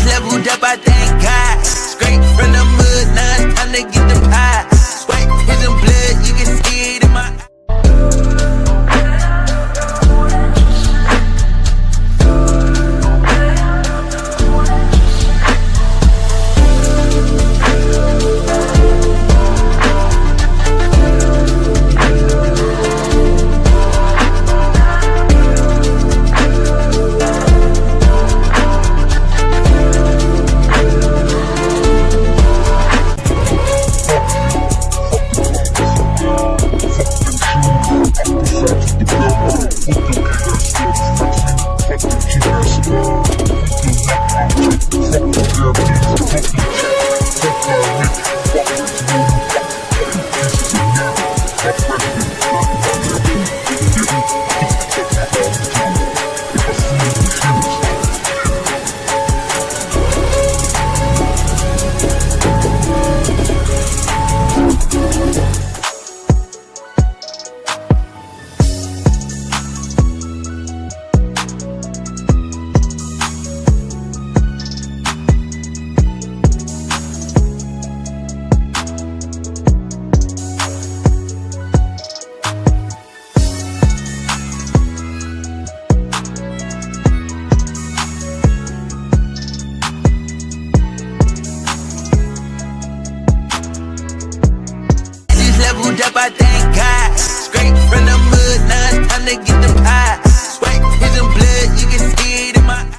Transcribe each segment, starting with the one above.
Leveled up, I thank God. Straight from the mud, now it's time to get the pie. Swipe prison blood, you can see it in my eyes. Leveled up, I thank God. Straight from the mud, now it's time to get the pie. Swipe prison blood, you can see it in my eyes.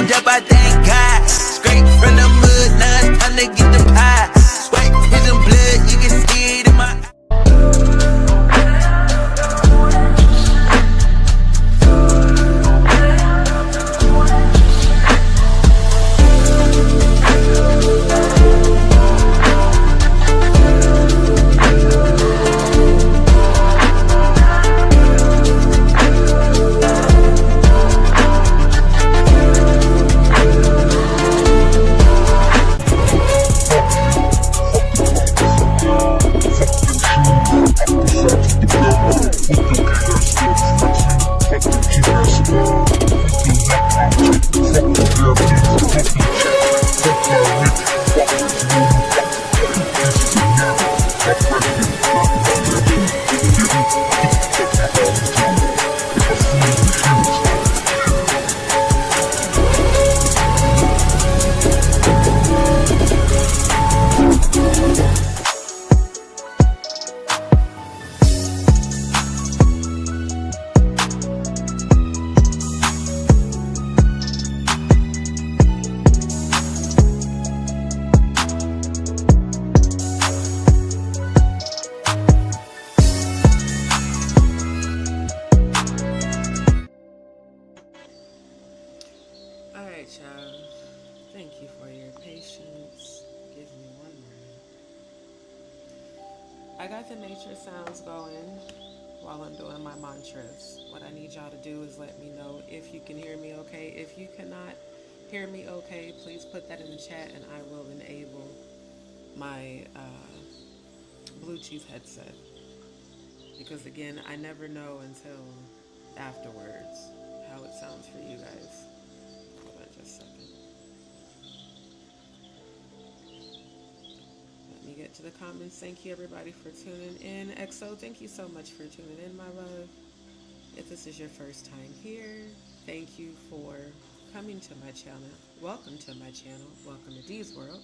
Moved up, I thank God. Straight from the mud, now it's time to get the pie. Swipe prison blood, you can see it in my eyes. Thank you for your patience. Give me one minute. I got the nature sounds going while I'm doing my mantras. What I need y'all to do is let me know if you can hear me okay. If you cannot hear me okay, please put that in the chat and I will enable my Bluetooth headset. Because again, I never know until afterwards how it sounds for you guys. Hold on just a second. Let me get to the comments. Thank you everybody for tuning in. EXO, thank you so much for tuning in, my love. If this is your first time here, thank you for coming to my channel. Welcome to my channel. Welcome to Dee's World.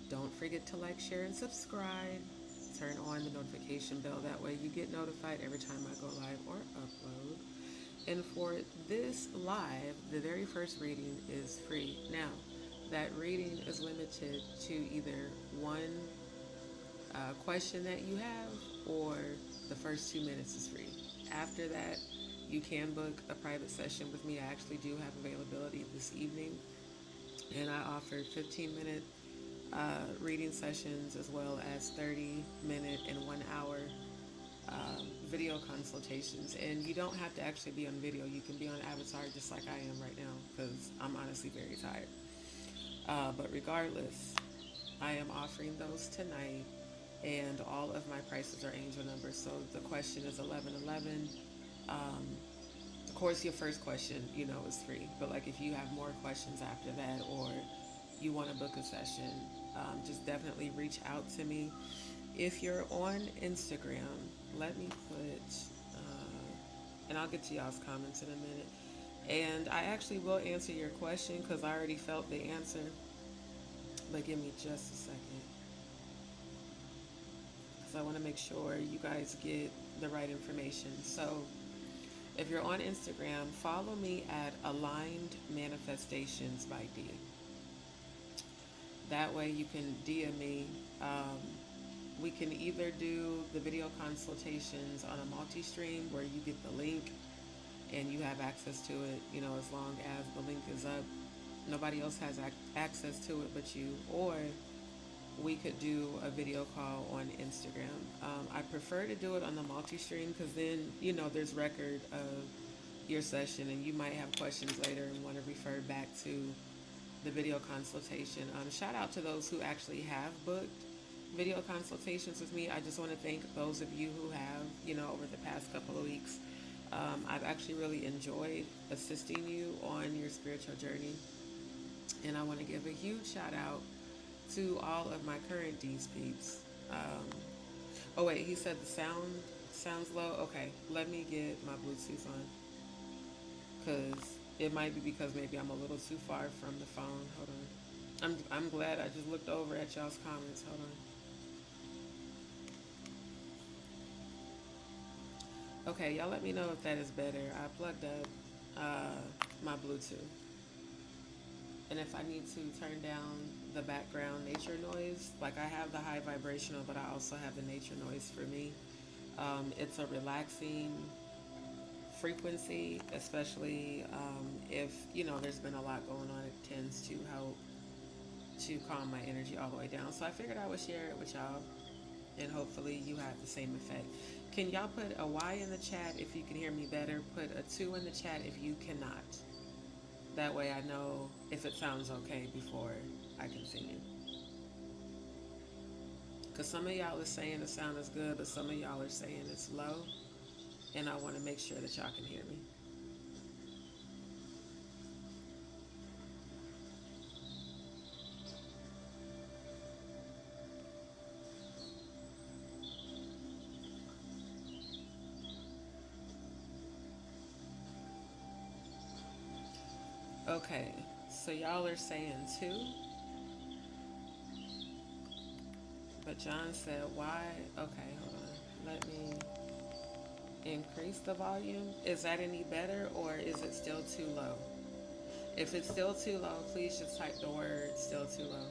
Don't forget to like, share, and subscribe. Turn on the notification bell. That way you get notified every time I go live or upload. And for this live, the very first reading is free. Now, that reading is limited to either one question that you have or the first 2 minutes is free. After that, you can book a private session with me. I actually do have availability this evening, and I offer 15-minute reading sessions as well as 30-minute and 1 hour video consultations. And you don't have to actually be on video. You can be on avatar just like I am right now because I'm honestly very tired. But regardless, I am offering those tonight, and all of my prices are angel numbers. So the question is 1111. Of course, your first question, is free. But like if you have more questions after that, or you want to book a session, just definitely reach out to me. If you're on Instagram, let me put, and I'll get to y'all's comments in a minute. And I actually will answer your question because I already felt the answer. But give me just a second. Because I want to make sure you guys get the right information. So if you're on Instagram, follow me at Aligned Manifestations by Dia. That way you can DM me. We can either do the video consultations on a multi-stream where you get the link and you have access to it, as long as the link is up. Nobody else has access to it but you. Or we could do a video call on Instagram. I prefer to do it on the multi-stream because then, there's record of your session and you might have questions later and want to refer back to the video consultation. Shout out to those who actually have booked video consultations with me. I just want to thank those of you who have, over the past couple of weeks. I've actually really enjoyed assisting you on your spiritual journey. And I want to give a huge shout out to all of my current D's peeps. Oh wait, he said the sound sounds low. Okay, let me get my Bluetooth on. Because it might be because maybe I'm a little too far from the phone. Hold on. I'm glad I just looked over at y'all's comments. Hold on. Okay, y'all let me know if that is better. I plugged up my Bluetooth. And if I need to turn down the background nature noise, like I have the high vibrational, but I also have the nature noise for me. It's a relaxing frequency, especially if, there's been a lot going on. It tends to help to calm my energy all the way down. So I figured I would share it with y'all, and hopefully you have the same effect. Can y'all put a Y in the chat if you can hear me better? Put a 2 in the chat if you cannot. That way I know if it sounds okay before I continue. Because some of y'all are saying the sound is good, but some of y'all are saying it's low. And I want to make sure that y'all can hear me. Okay, so y'all are saying 2. But John said, why? Okay, hold on. Let me increase the volume. Is that any better, or is it still too low? If it's still too low, please just type the word still too low.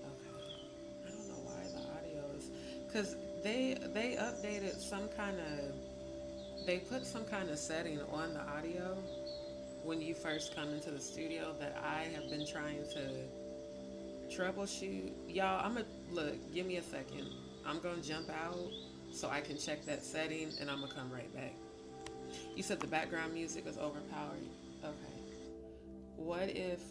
Okay. I don't know why the audio is, because they updated some kind of, they put some kind of setting on the audio when you first come into the studio that I have been trying to troubleshoot. Y'all, I'm gonna look, give me a second. I'm gonna jump out so I can check that setting, and I'm gonna come right back. You said the background music is overpowering. Okay. What if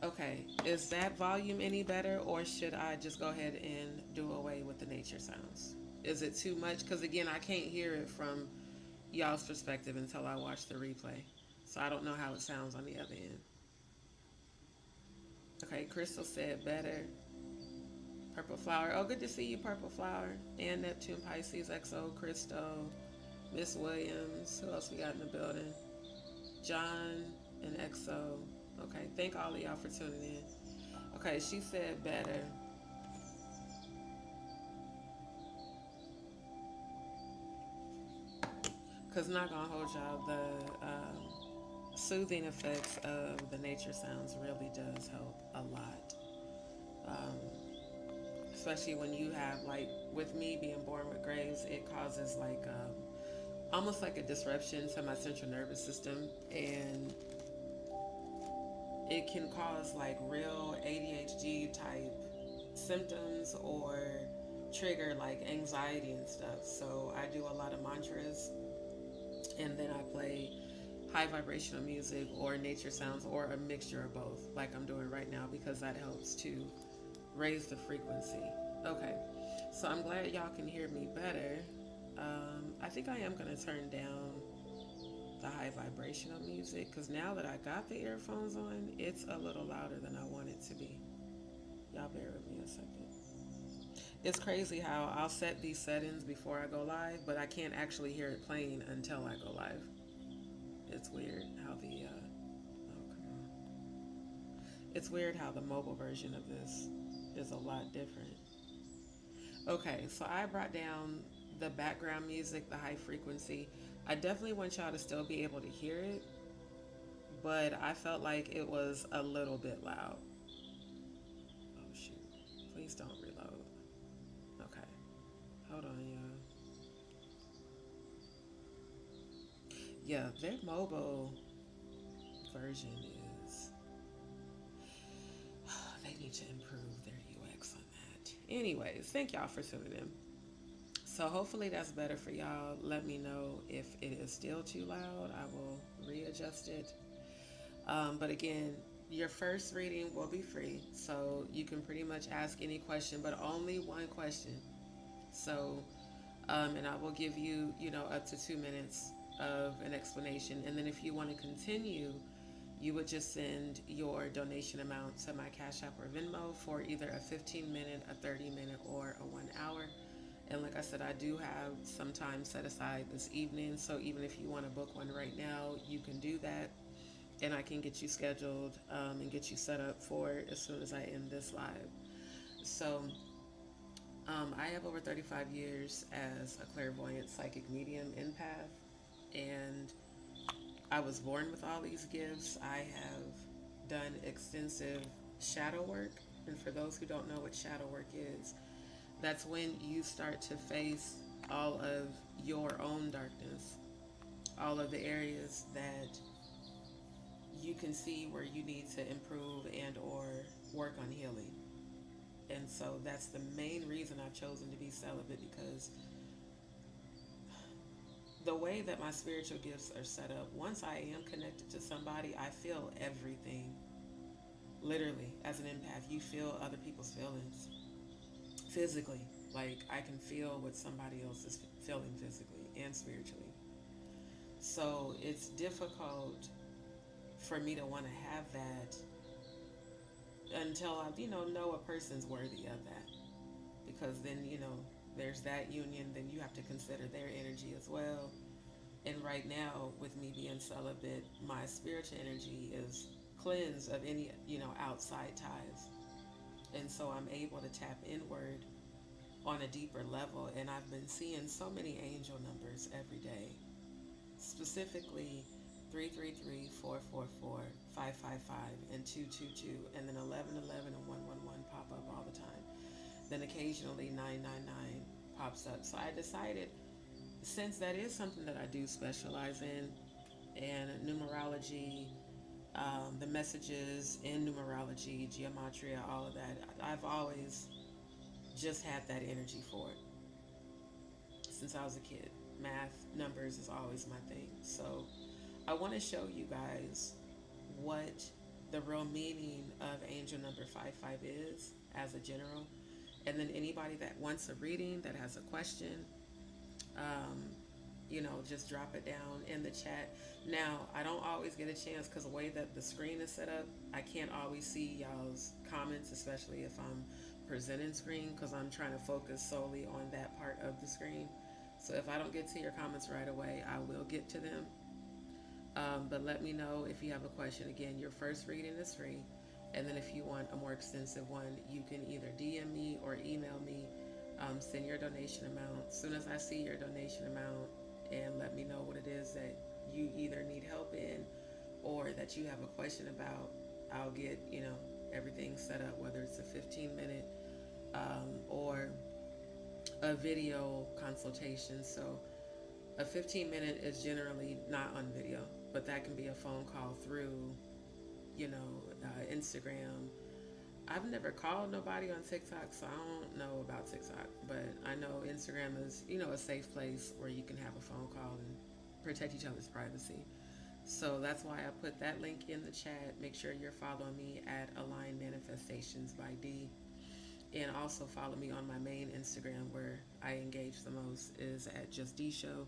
okay, is that volume any better, or should I just go ahead and do away with the nature sounds? Is it too much? Because again, I can't hear it from y'all's perspective until I watch the replay. So I don't know how it sounds on the other end. Okay, Crystal said better. Purple Flower. Oh, good to see you, Purple Flower. And Neptune Pisces, XO, Crystal, Miss Williams. Who else we got in the building? John and XO. Okay, thank all of y'all for tuning in. Okay, she said better. Because not going to hold y'all, the soothing effects of the nature sounds really does help a lot. Um, Especially when you have, like, with me being born with Graves, it causes like almost like a disruption to my central nervous system, and it can cause like real ADHD type symptoms or trigger like anxiety and stuff. So I do a lot of mantras, and then I play high vibrational music or nature sounds or a mixture of both, like I'm doing right now, because that helps to raise the frequency. Okay, so I'm glad y'all can hear me better. I think I am going to turn down the high vibrational music, because now that I got the earphones on, it's a little louder than I want it to be. Y'all bear with me a second. It's crazy how I'll set these settings before I go live, but I can't actually hear it playing until I go live. It's weird how it's weird how the mobile version of this is a lot different. Okay, so I brought down the background music, the high frequency. I definitely want y'all to still be able to hear it, but I felt like it was a little bit loud. Oh shoot, please don't reload. Okay, hold on, y'all. Yeah, their mobile version is, they need to improve their UX on that. Anyways, thank y'all for tuning in. So hopefully that's better for y'all. Let me know if it is still too loud. I will readjust it. But again, your first reading will be free. So you can pretty much ask any question, but only one question. So, and I will give you, up to 2 minutes of an explanation. And then if you want to continue, you would just send your donation amount to my Cash App or Venmo for either a 15-minute, a 30-minute, or a 1 hour. And like I said, I do have some time set aside this evening. So even if you want to book one right now, you can do that. And I can get you scheduled and get you set up for it as soon as I end this live. So I have over 35 years as a clairvoyant, psychic medium, empath. I was born with all these gifts. I have done extensive shadow work. And for those who don't know what shadow work is, that's when you start to face all of your own darkness, all of the areas that you can see where you need to improve and or work on healing. And so that's the main reason I've chosen to be celibate, because the way that my spiritual gifts are set up, once I am connected to somebody, I feel everything. Literally, as an empath, you feel other people's feelings physically. Like, I can feel what somebody else is feeling physically and spiritually. So it's difficult for me to want to have that until I, know a person's worthy of that. Because then, there's that union, then you have to consider their energy as well. And right now, with me being celibate, my spiritual energy is cleansed of any, outside ties. And so I'm able to tap inward on a deeper level. And I've been seeing so many angel numbers every day, specifically 333-444-555 and 222, and then 1111 and 111 pop up all the time. Then occasionally 999 pops up. So I decided, since that is something that I do specialize in, and numerology, the messages in numerology, geometria, all of that, I've always just had that energy for it since I was a kid. Math, numbers is always my thing. So I want to show you guys what the real meaning of angel number 55 is as a general. And then anybody that wants a reading, that has a question, just drop it down in the chat. Now, I don't always get a chance because the way that the screen is set up, I can't always see y'all's comments, especially if I'm presenting screen, because I'm trying to focus solely on that part of the screen. So if I don't get to your comments right away, I will get to them. But let me know if you have a question. Again, your first reading is free. And then if you want a more extensive one, you can either DM me or email me. Send your donation amount. As soon as I see your donation amount, and let me know what it is that you either need help in or that you have a question about, I'll get, everything set up, whether it's a 15-minute or a video consultation. So a 15-minute is generally not on video, but that can be a phone call through, Instagram. I've never called nobody on TikTok, so I don't know about TikTok, but I know Instagram is, a safe place where you can have a phone call and protect each other's privacy. So that's why I put that link in the chat. Make sure you're following me at Align Manifestations by D. And also follow me on my main Instagram, where I engage the most, is at Just D Show.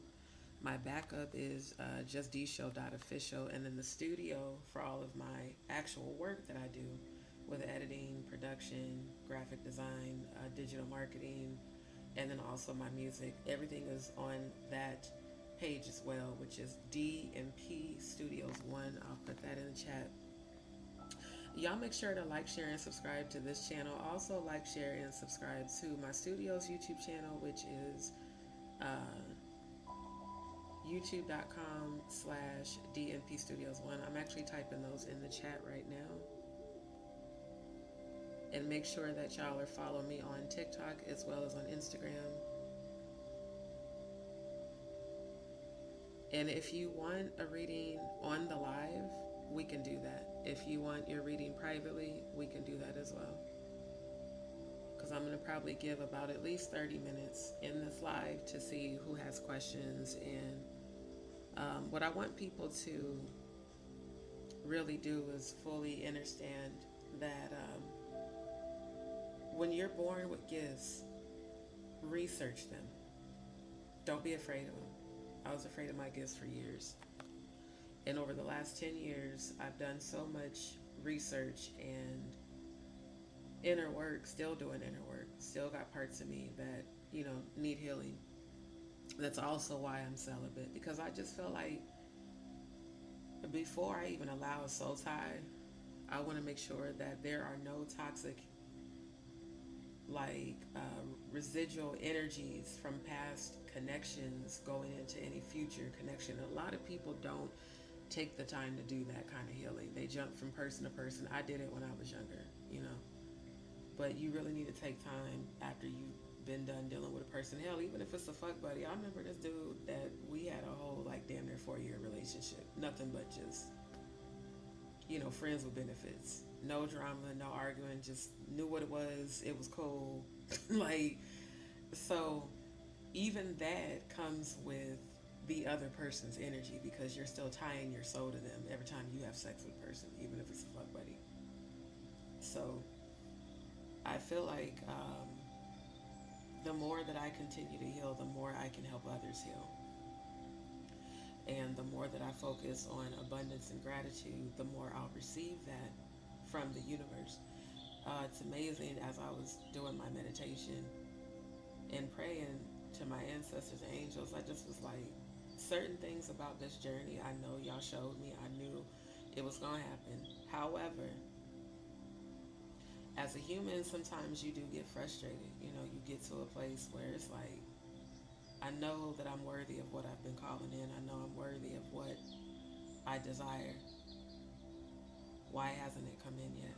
My backup is justdshow.official. And then the studio for all of my actual work that I do, with editing, production, graphic design, digital marketing, and then also my music. Everything is on that page as well, which is DMP Studios 1. I'll put that in the chat. Y'all make sure to like, share, and subscribe to this channel. Also like, share, and subscribe to my studio's YouTube channel, which is youtube.com/DMP Studios 1. I'm actually typing those in the chat right now. And make sure that y'all are following me on TikTok as well as on Instagram. And if you want a reading on the live, we can do that. If you want your reading privately, we can do that as well. Because I'm going to probably give about at least 30 minutes in this live to see who has questions. And what I want people to really do is fully understand that when you're born with gifts, research them. Don't be afraid of them. I was afraid of my gifts for years. And over the last 10 years, I've done so much research and inner work, still doing inner work, still got parts of me that, need healing. That's also why I'm celibate, because I just feel like before I even allow a soul tie, I want to make sure that there are no toxic residual energies from past connections going into any future connection. A lot of people don't take the time to do that kind of healing. They jump from person to person. I did it when I was younger, you know. But you really need to take time after you've been done dealing with a person. Hell, even if it's a fuck buddy. I remember this dude that we had a whole like damn near 4-year relationship. Nothing but just, you know, friends with benefits. No drama, no arguing, just knew what it was. It was cool. Like, so even that comes with the other person's energy because you're still tying your soul to them every time you have sex with a person, even if it's a fuck buddy. So I feel like the more that I continue to heal, the more I can help others heal. And the more that I focus on abundance and gratitude, the more I'll receive that from the universe. It's amazing as I was doing my meditation and praying to my ancestors and angels, I just was like, certain things about this journey I know y'all showed me. I knew it was going to happen. However, as a human, sometimes you do get frustrated. You know, you get to a place where it's like, I know that I'm worthy of what I've been calling in. I know I'm worthy of what I desire. Why hasn't it come in yet?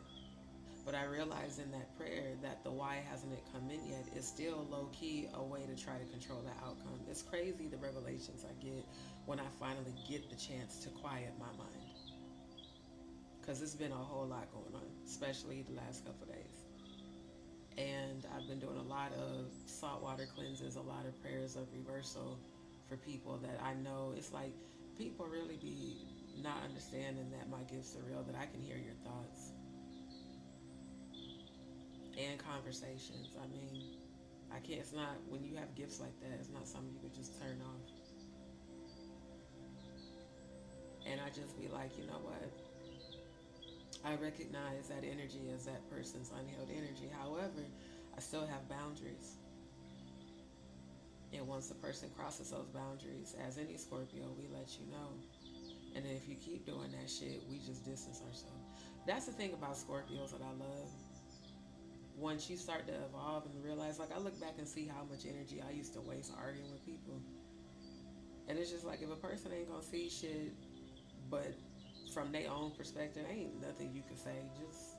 But I realized in that prayer that the why hasn't it come in yet is still low-key a way to try to control the outcome. It's crazy the revelations I get when I finally get the chance to quiet my mind. Because it's been a whole lot going on, especially the last couple of days. And I've been doing a lot of saltwater cleanses, a lot of prayers of reversal for people that I know. It's like people really be not understanding that my gifts are real, that I can hear your thoughts and conversations. I mean, I can't, it's not, when you have gifts like that, it's not something you could just turn off. And I just be like, you know what? I recognize that energy as that person's unhealed energy. However, I still have boundaries. And once a person crosses those boundaries, as any Scorpio, we let you know. And then if you keep doing that shit, we just distance ourselves. That's the thing about Scorpios that I love. Once you start to evolve and realize, like, I look back and see how much energy I used to waste arguing with people. And it's just like, if a person ain't gonna see shit, but from their own perspective, ain't nothing you can say. Just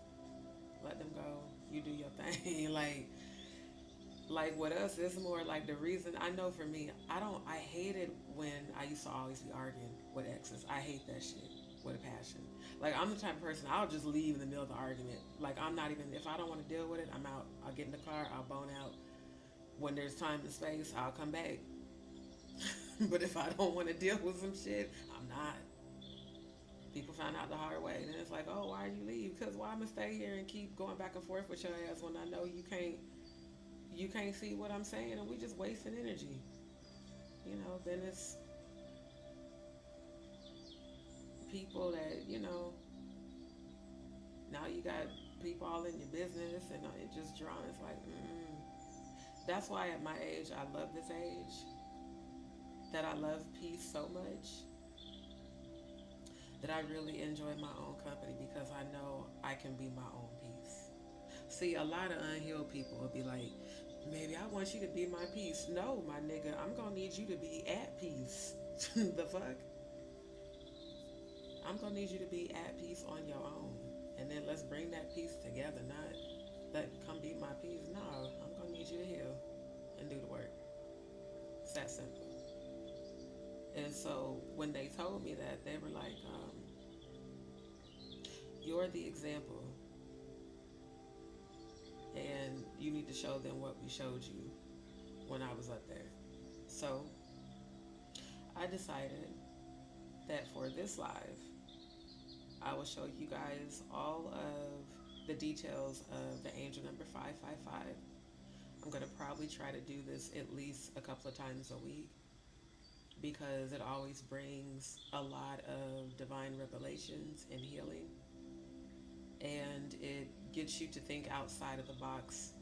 let them go. You do your thing. like with us, it's more like the reason, I know for me, I hated when I used to always be arguing with exes. I hate that shit with a passion. Like, I'm the type of person, I'll just leave in the middle of the argument. Like, I'm not even, if I don't want to deal with it, I'm out. I'll get in the car, I'll bone out. When there's time and space, I'll come back. But if I don't want to deal with some shit, I'm not. People find out the hard way, and then it's like, oh, why'd you leave? Because why am I stay here and keep going back and forth with your ass when I know you can't see what I'm saying, and we just wasting energy. You know, then it's people that, you know, now you got people all in your business, and it just drawn. It's like, That's why at my age, I love this age, that I love peace so much, that I really enjoy my own company because I know I can be my own peace. See, a lot of unhealed people will be like, maybe I want you to be my peace. No, my nigga, I'm gonna need you to be at peace. The fuck? I'm gonna need you to be at peace on your own. And then let's bring that peace together, not let come be my peace. No, I'm gonna need you to heal and do the work. It's that simple. And so when they told me that, they were like, you're the example, and you need to show them what we showed you when I was up there. So I decided that for this live, I will show you guys all of the details of the angel number 555. I'm going to probably try to do this at least a couple of times a week, because it always brings a lot of divine revelations and healing, and it gets you to think outside of the box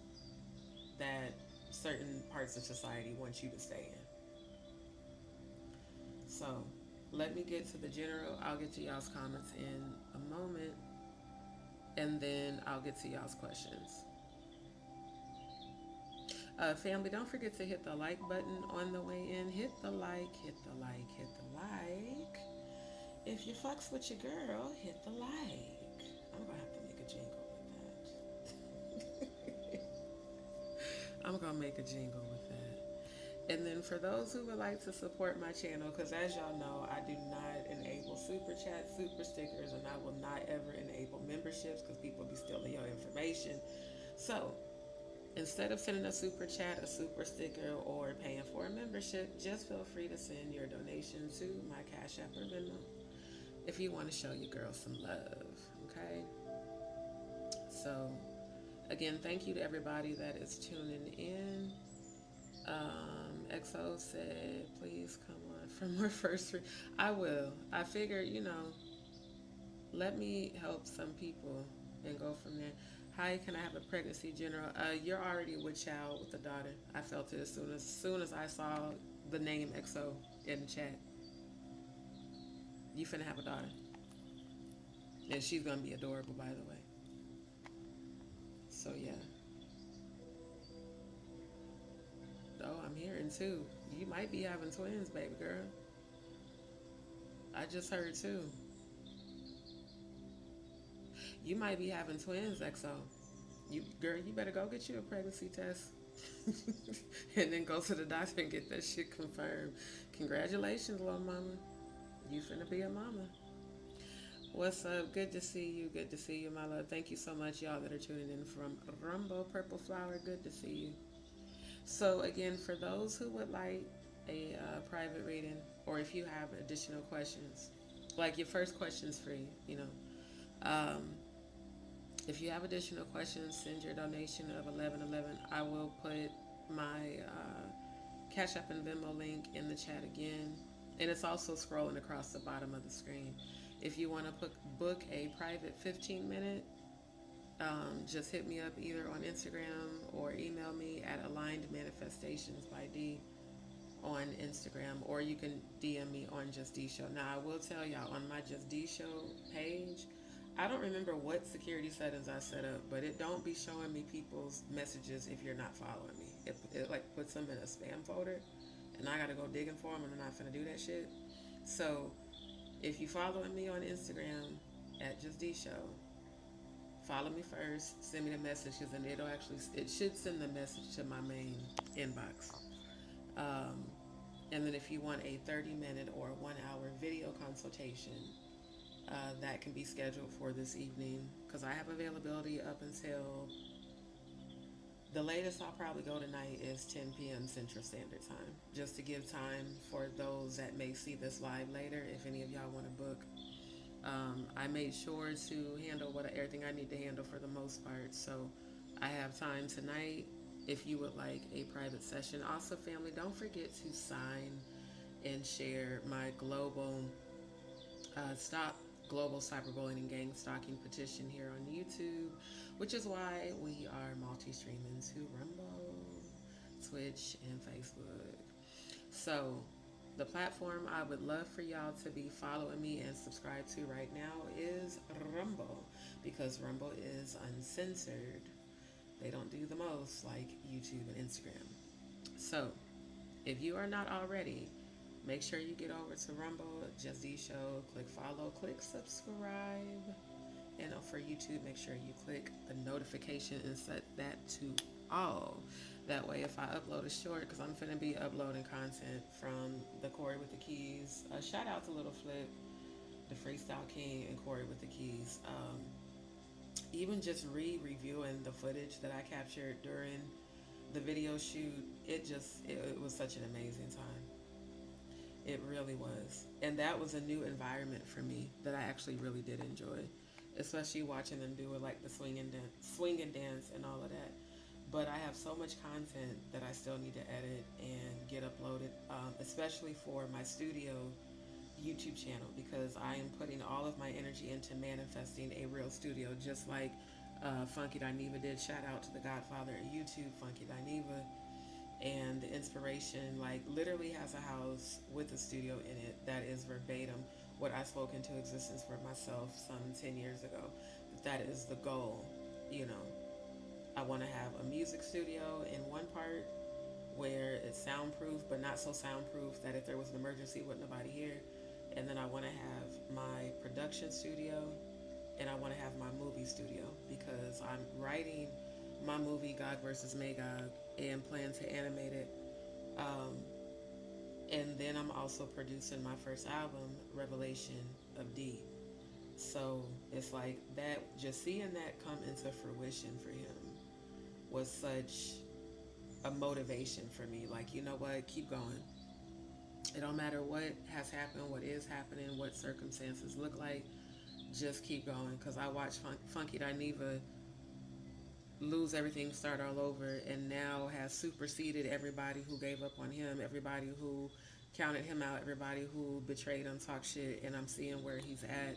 that certain parts of society want you to stay in. So let me get to the general. I'll get to y'all's comments in a moment, and then I'll get to y'all's questions. Family, don't forget to hit the like button on the way in. Hit the like, hit the like, hit the like. If you fucks with your girl, hit the like. I'm gonna have to make a jingle with that. I'm gonna make a jingle with that. And then for those who would like to support my channel, because as y'all know, I do not enable super chats, super stickers, and I will not ever enable memberships because people be stealing your information. So instead of sending a super chat, a super sticker, or paying for a membership, just feel free to send your donation to my Cash App or Venmo if you want to show your girl some love, okay? So, again, thank you to everybody that is tuning in. XO said, please come on for more first read. I will. I figured, let me help some people and go from there. Hi, can I have a pregnancy general? You're already with child with the daughter. I felt it as soon as I saw the name XO in the chat. You finna have a daughter. And she's gonna be adorable, by the way. So yeah. Oh, I'm hearing too. You might be having twins, baby girl. I just heard too. You might be having twins, XO. You better go get you a pregnancy test. And then go to the doctor and get that shit confirmed. Congratulations, little mama. You finna be a mama. What's up? Good to see you. Good to see you, my love. Thank you so much, y'all that are tuning in from Rumble Purple Flower. Good to see you. So again, for those who would like a private reading, or if you have additional questions, like your first question's free, if you have additional questions, send your donation of $11.11. I will put my Cash App and Venmo link in the chat again, and it's also scrolling across the bottom of the screen. If you want to book a private 15-minute, just hit me up either on Instagram or email me at Aligned Manifestations by D on Instagram, or you can DM me on Just D Show. Now, I will tell y'all, on my Just D Show page, I don't remember what security settings I set up, but it don't be showing me people's messages if you're not following me. It like puts them in a spam folder, and I gotta go digging for them, and I'm not finna do that shit. So if you following me on Instagram at Just D Show, follow me first, send me the messages, and it should send the message to my main inbox. And then if you want a 30-minute or 1-hour video consultation, that can be scheduled for this evening, because I have availability up until the latest I'll probably go tonight is 10 p.m. Central Standard Time, just to give time for those that may see this live later, if any of y'all want to book. I made sure to handle everything I need to handle for the most part, so I have time tonight if you would like a private session. Also, family, don't forget to sign and share my Stop Global Cyberbullying and Gang Stalking petition here on YouTube, which is why we are multi-streaming to Rumble, Twitch, and Facebook. So the platform I would love for y'all to be following me and subscribe to right now is Rumble, because Rumble is uncensored. They don't do the most like YouTube and Instagram. So if you are not already, make sure you get over to Rumble, Just D Show, click follow, click subscribe. And for YouTube, make sure you click the notification and set that to all. That way, if I upload a short, because I'm finna be uploading content from the Corey with the Keys. Shout out to Little Flip, the Freestyle King, and Corey with the Keys. Even just reviewing the footage that I captured during the video shoot, it was such an amazing time. It really was. And that was a new environment for me that I actually really did enjoy, especially watching them do it, like the swing and dance and all of that. But I have so much content that I still need to edit and get uploaded, especially for my studio YouTube channel, because I am putting all of my energy into manifesting a real studio, just like Funky Dineva did. Shout out to the godfather of YouTube, Funky Dineva. And the inspiration, like, literally has a house with a studio in it that is verbatim what I spoke into existence for myself some 10 years ago. That is the goal, I want to have a music studio in one part where it's soundproof, but not so soundproof that if there was an emergency, wouldn't nobody hear. And then I want to have my production studio, and I want to have my movie studio because I'm writing my movie God versus Magog and plan to animate it. Um, and then I'm also producing my first album, Revelation of D. So it's like that, just seeing that come into fruition for him was such a motivation for me. Like, you know what, keep going. It don't matter what has happened, what is happening, what circumstances look like, just keep going. Because I watched Funky Dineva lose everything, start all over, and now has superseded everybody who gave up on him, everybody who counted him out, everybody who betrayed him, talk shit, and I'm seeing where he's at.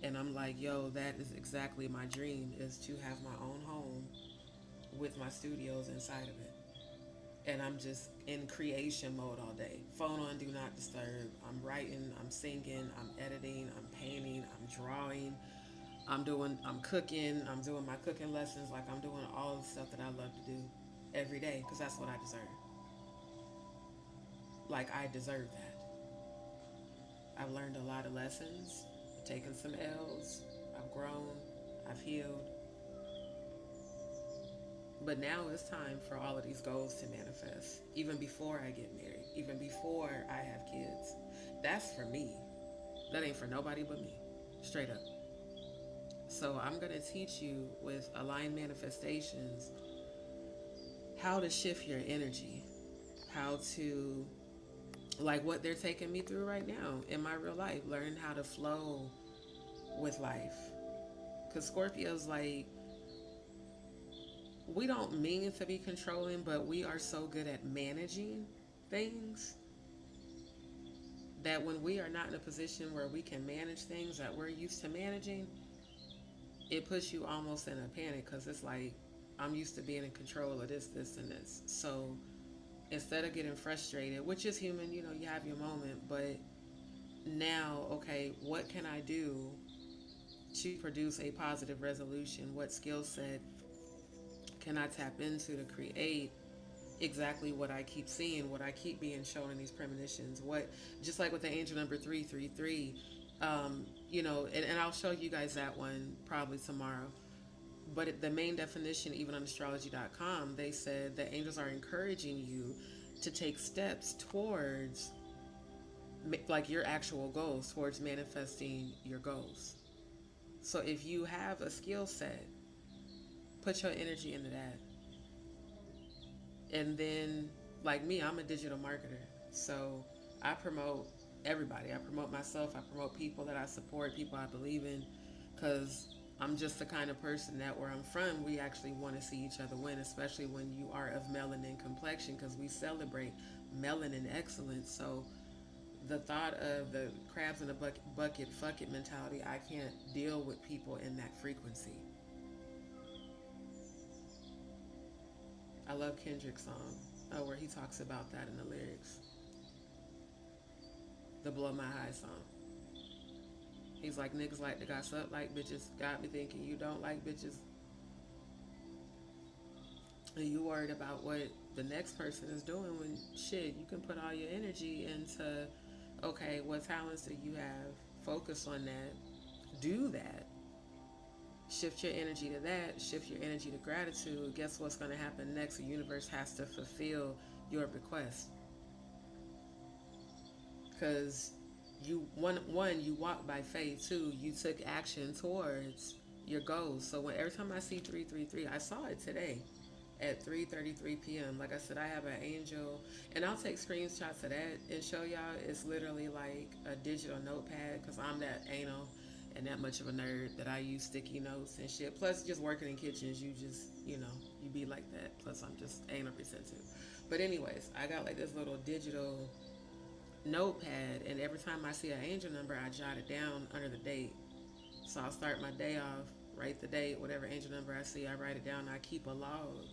And I'm like, yo, that is exactly my dream, is to have my own home with my studios inside of it. And I'm just in creation mode all day. Phone on, do not disturb. I'm writing, I'm singing, I'm editing, I'm painting, I'm drawing, I'm cooking, I'm doing my cooking lessons. Like, I'm doing all the stuff that I love to do every day because that's what I deserve. Like, I deserve that. I've learned a lot of lessons, I've taken some L's, I've grown, I've healed. But now it's time for all of these goals to manifest. Even before I get married, even before I have kids. That's for me. That ain't for nobody but me. Straight up. So I'm going to teach you with aligned manifestations how to shift your energy, how to, like what they're taking me through right now in my real life, learn how to flow with life. Because Scorpio's like, we don't mean to be controlling, but we are so good at managing things that when we are not in a position where we can manage things that we're used to managing, it puts you almost in a panic because it's like, I'm used to being in control of this, this, and this. So instead of getting frustrated, which is human, you know, you have your moment, but now, okay, what can I do to produce a positive resolution? What skill set can I tap into to create exactly what I keep seeing, what I keep being shown in these premonitions? What, just like with the angel number 333, you know, and I'll show you guys that one probably tomorrow. But the main definition, even on astrology.com, they said the angels are encouraging you to take steps towards like your actual goals, towards manifesting your goals. So if you have a skill set, put your energy into that. And then, like me, I'm a digital marketer. So I promote everybody. I promote myself. I promote people that I support, people I believe in, because I'm just the kind of person that where I'm from, we actually want to see each other win, especially when you are of melanin complexion, because we celebrate melanin excellence. So the thought of the crabs in a bucket, fuck it mentality, I can't deal with people in that frequency. I love Kendrick's song, where he talks about that in the lyrics. The Blow My High song. He's like, niggas like to gossip like bitches. Got me thinking you don't like bitches. And you worried about what the next person is doing when shit, you can put all your energy into, okay, what talents do you have? Focus on that. Do that. Shift your energy to that. Shift your energy to gratitude. Guess what's going to happen next? The universe has to fulfill your request. Because you you walk by faith. Two, you took action towards your goals. So every time I see 333, I saw it today at 3:33 p.m. Like I said, I have an angel, and I'll take screenshots of that and show y'all. It's literally like a digital notepad because I'm that anal and that much of a nerd that I use sticky notes and shit. Plus, just working in kitchens, you just, you know, you be like that. Plus, I'm just anal sensitive. But anyways, I got like this little digital notepad, and every time I see an angel number, I jot it down under the date. So I'll start my day off, write the date, whatever angel number I see, I write it down. I keep a log.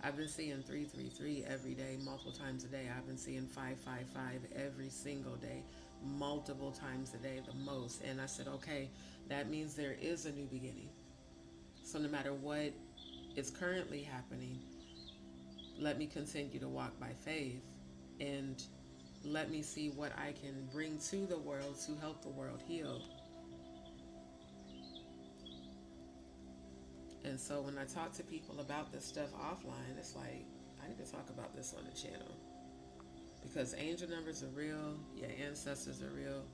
I've been seeing 333 every day, multiple times a day. I've been seeing 555 every single day, multiple times a day, the most. And I said, okay, that means there is a new beginning. So no matter what is currently happening, let me continue to walk by faith, and let me see what I can bring to the world to help the world heal. And so when I talk to people about this stuff offline, it's like, I need to talk about this on the channel. Because angel numbers are real, your ancestors are real,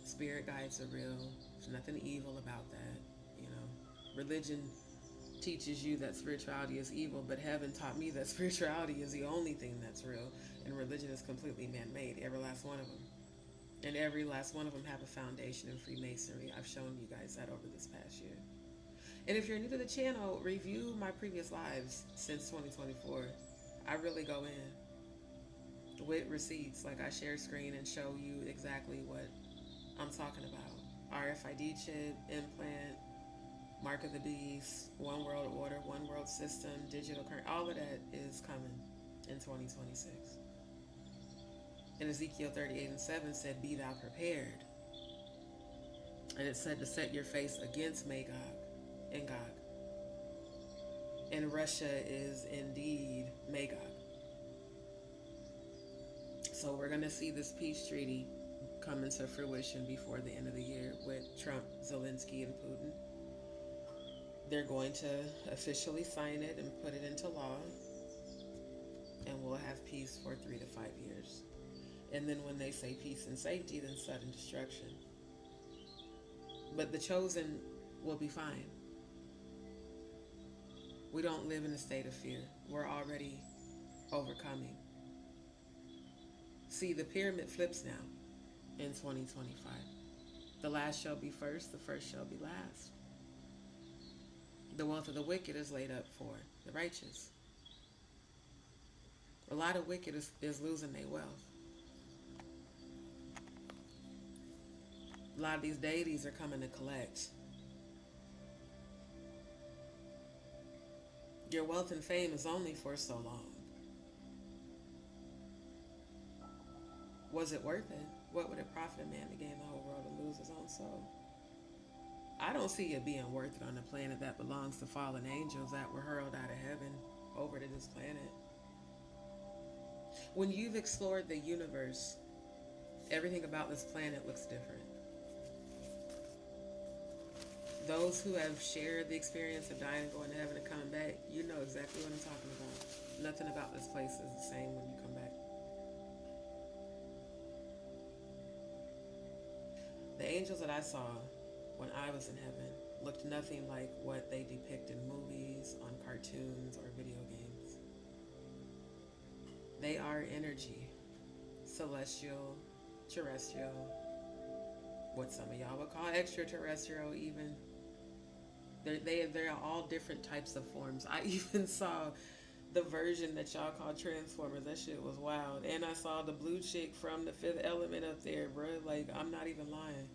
spirit guides are real. There's nothing evil about that, you know. Religion teaches you that spirituality is evil, but heaven taught me that spirituality is the only thing that's real, and religion is completely man-made, every last one of them. And every last one of them have a foundation in Freemasonry. I've shown you guys that over this past year. And if you're new to the channel, review my previous lives since 2024. I really go in with receipts. Like, I share screen and show you exactly what I'm talking about. RFID chip, implant, Mark of the Beast, One World Order, One World System, digital currency, all of that is coming in 2026. And Ezekiel 38:7 said, "Be thou prepared." And it said to set your face against Magog and Gog. And Russia is indeed Magog. So we're going to see this peace treaty come into fruition before the end of the year with Trump, Zelensky, and Putin. They're going to officially sign it and put it into law. And we'll have peace for 3 to 5 years. And then when they say peace and safety, then sudden destruction. But the chosen will be fine. We don't live in a state of fear. We're already overcoming. See, the pyramid flips now in 2025. The last shall be first, the first shall be last. The wealth of the wicked is laid up for the righteous. A lot of wicked is losing their wealth. A lot of these deities are coming to collect. Your wealth and fame is only for so long. Was it worth it? What would it profit a man to gain the whole world and lose his own soul? I don't see it being worth it on a planet that belongs to fallen angels that were hurled out of heaven over to this planet. When you've explored the universe, everything about this planet looks different. Those who have shared the experience of dying, going to heaven, and coming back, you know exactly what I'm talking about. Nothing about this place is the same when you come back. The angels that I saw when I was in heaven looked nothing like what they depict in movies, on cartoons, or video games. They are energy, celestial, terrestrial, what some of y'all would call extraterrestrial even. They're all different types of forms. I even saw the version that y'all call Transformers. That shit was wild. And I saw the blue chick from The Fifth Element up there, bro. Like, I'm not even lying.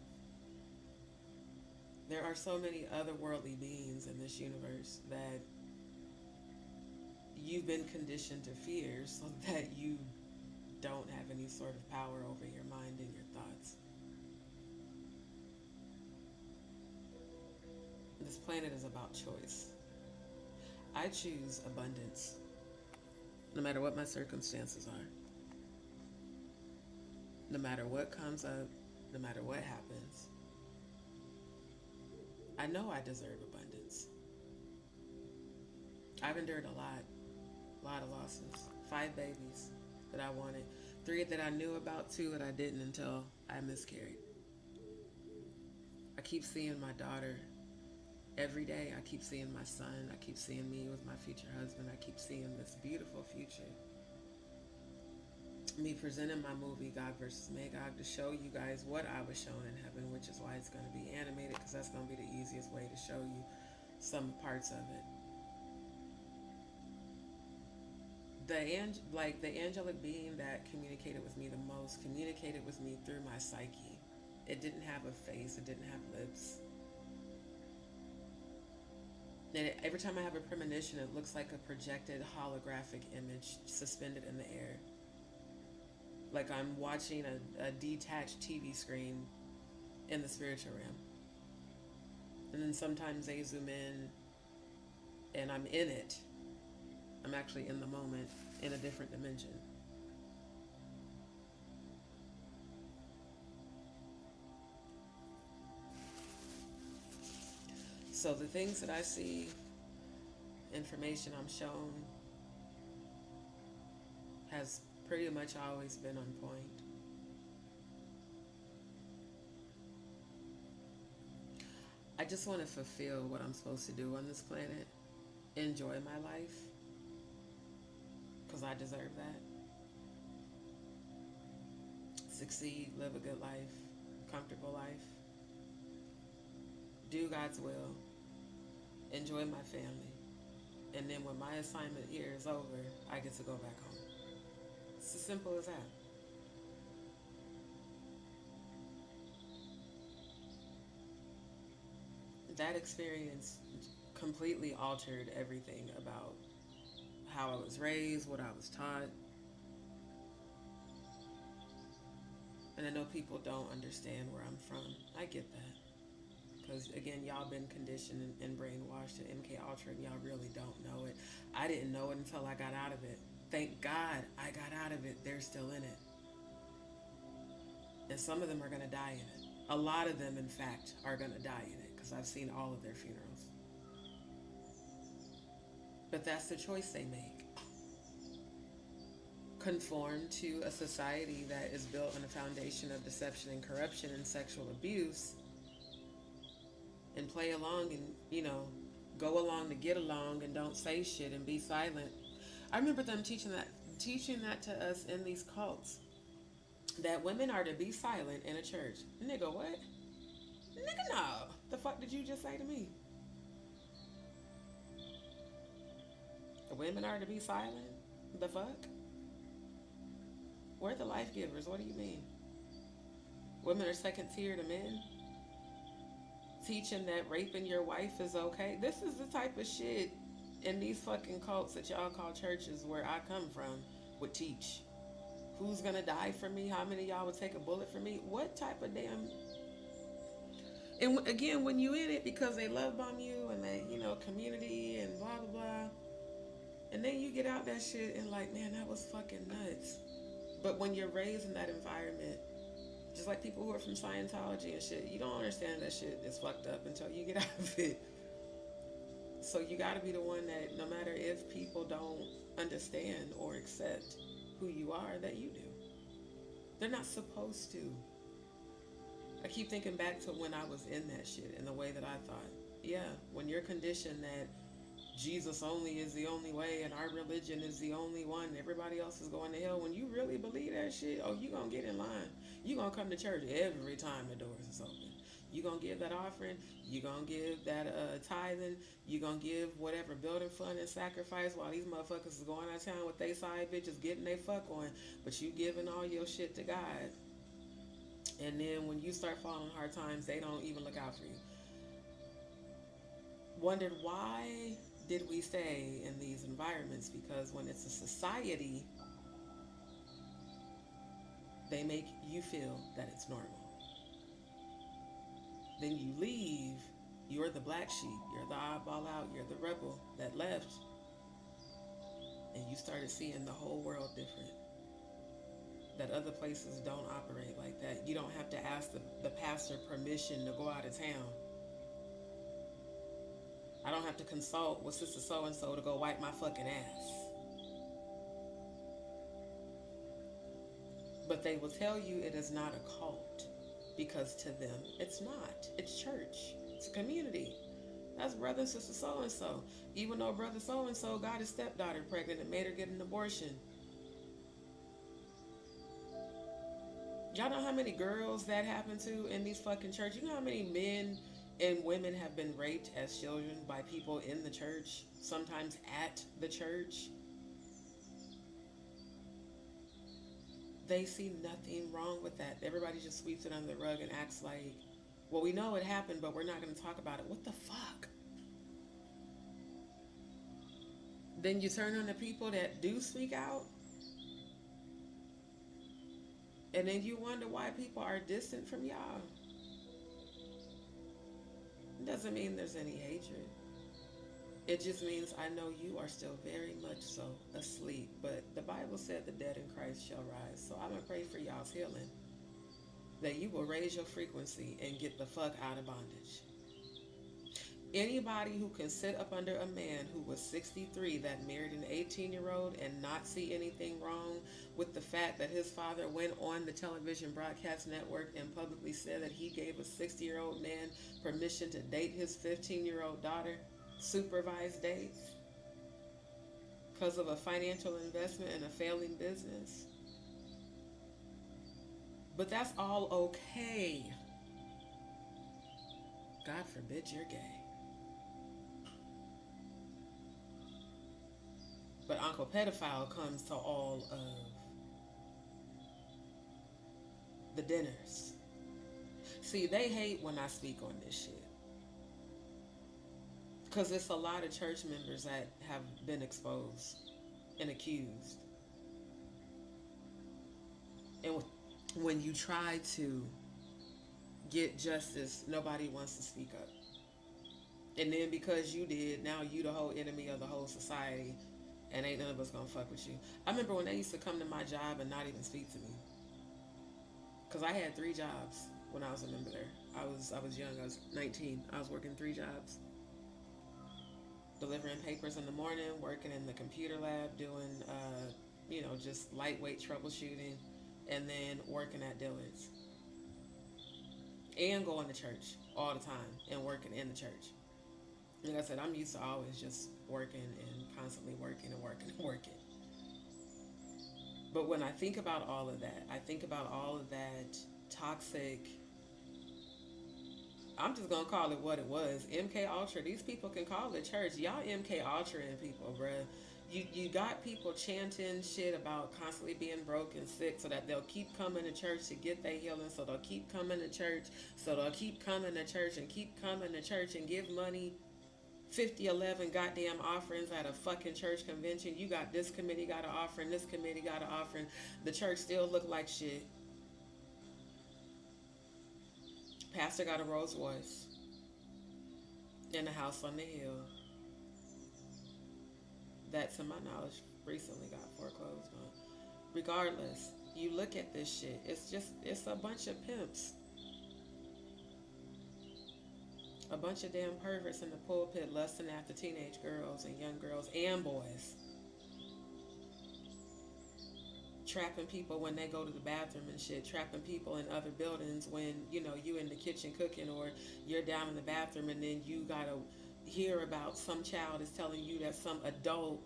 There are so many otherworldly beings in this universe that you've been conditioned to fear so that you don't have any sort of power over your mind and your thoughts. This planet is about choice. I choose abundance, no matter what my circumstances are. No matter what comes up, no matter what happens. I know I deserve abundance. I've endured a lot of losses. 5 babies that I wanted. 3 that I knew about, 2 that I didn't until I miscarried. I keep seeing my daughter every day. I keep seeing my son. I keep seeing me with my future husband. I keep seeing this beautiful future. Me presenting my movie, God vs. Magog, to show you guys what I was shown in heaven, which is why it's going to be animated, because that's going to be the easiest way to show you some parts of it. The angelic being that communicated with me the most communicated with me through my psyche. It didn't have a face. It didn't have lips. And every time I have a premonition, it looks like a projected holographic image suspended in the air. Like I'm watching a detached TV screen in the spiritual realm. And then sometimes they zoom in and I'm in it. I'm actually in the moment in a different dimension. So the things that I see, information I'm shown, has pretty much always been on point. I just want to fulfill what I'm supposed to do on this planet, enjoy my life, because I deserve that. Succeed, live a good life, comfortable life, do God's will, enjoy my family, and then when my assignment here is over, I get to go back home. It's as simple as that. That experience completely altered everything about how I was raised, what I was taught. And I know people don't understand where I'm from. I get that. Because, again, y'all been conditioned and brainwashed at MK Ultra, and y'all really don't know it. I didn't know it until I got out of it. Thank God I got out of it. They're still in it. And some of them are going to die in it. A lot of them, in fact, are going to die in it, because I've seen all of their funerals. But that's the choice they make. Conform to a society that is built on a foundation of deception and corruption and sexual abuse, and play along and, go along to get along and don't say shit and be silent. I remember them teaching that to us in these cults, that women are to be silent in a church. Nigga, what? Nigga, no. The fuck did you just say to me? Women are to be silent? The fuck? We're the life givers. What do you mean? Women are second tier to men? Teaching that raping your wife is okay? This is the type of shit in these fucking cults that y'all call churches where I come from would teach. Who's gonna die for me? How many of y'all would take a bullet for me? What type of damn... And again, when you in it because they love bomb you and they, community and blah, blah, blah. And then you get out that shit and like, man, that was fucking nuts. But when you're raised in that environment, just like people who are from Scientology and shit, you don't understand that shit is fucked up until you get out of it. So you gotta be the one that, no matter if people don't understand or accept who you are, that you do. They're not supposed to. I keep thinking back to when I was in that shit and the way that I thought. Yeah, when you're conditioned that Jesus only is the only way and our religion is the only one, everybody else is going to hell. When you really believe that shit, you gonna get in line. You gonna come to church every time the doors is open. You gonna give that offering. You gonna give that tithing. You gonna give whatever building fund and sacrifice while these motherfuckers is going out of town with they side bitches getting they fuck on. But you giving all your shit to God. And then when you start falling hard times, they don't even look out for you. Wondered why did we stay in these environments? Because when it's a society, they make you feel that it's normal. Then you leave, you're the black sheep, you're the oddball out, you're the rebel that left, and you started seeing the whole world different. That other places don't operate like that. You don't have to ask the pastor permission to go out of town. I don't have to consult with sister so-and-so to go wipe my fucking ass. But they will tell you it is not a cult, because to them it's not. It's church. It's a community. That's brother and sister so-and-so. Even though brother so-and-so got his stepdaughter pregnant and made her get an abortion. Y'all know how many girls that happened to in these fucking churches? You know how many men and women have been raped as children by people in the church, sometimes at the church? They see nothing wrong with that. Everybody just sweeps it under the rug and acts like, well, we know it happened, but we're not going to talk about it. What the fuck? Then you turn on the people that do speak out, and then you wonder why people are distant from y'all. It doesn't mean there's any hatred. It just means I know you are still very much so asleep. But the Bible said the dead in Christ shall rise. So I'm going to pray for y'all's healing. That you will raise your frequency and get the fuck out of bondage. Anybody who can sit up under a man who was 63 that married an 18-year-old and not see anything wrong with the fact that his father went on the television broadcast network and publicly said that he gave a 60-year-old man permission to date his 15-year-old daughter, supervised dates, because of a financial investment in a failing business. But that's all okay. God forbid you're gay. But Uncle Pedophile comes to all of the dinners. See, they hate when I speak on this shit. Because it's a lot of church members that have been exposed and accused. And when you try to get justice, nobody wants to speak up. And then because you did, now you the whole enemy of the whole society. And ain't none of us gonna fuck with you. I remember when they used to come to my job and not even speak to me. Because I had 3 jobs when I was a member there. I was young. I was 19. I was working 3 jobs. Delivering papers in the morning, working in the computer lab, doing, just lightweight troubleshooting, and then working at Dillard's. And going to church all the time and working in the church. Like I said, I'm used to always just working and constantly working and working and working. But when I think about all of that, I think about all of that toxic, I'm just going to call it what it was. MK Ultra. These people can call it church. Y'all MK Ultra in people, bruh. You got people chanting shit about constantly being broke and sick so that they'll keep coming to church to get their healing. So they'll keep coming to church. So they'll keep coming to church and keep coming to church and give money. 50-11 goddamn offerings at a fucking church convention. You got this committee got an offering, this committee got an offering. The church still look like shit. Pastor got a Rolls Royce in a house on the hill that, to my knowledge, recently got foreclosed on. Regardless, you look at this shit, it's a bunch of pimps. A bunch of damn perverts in the pulpit lusting after teenage girls and young girls and boys. Trapping people when they go to the bathroom and shit. Trapping people in other buildings when, you in the kitchen cooking, or you're down in the bathroom and then you gotta hear about some child is telling you that some adult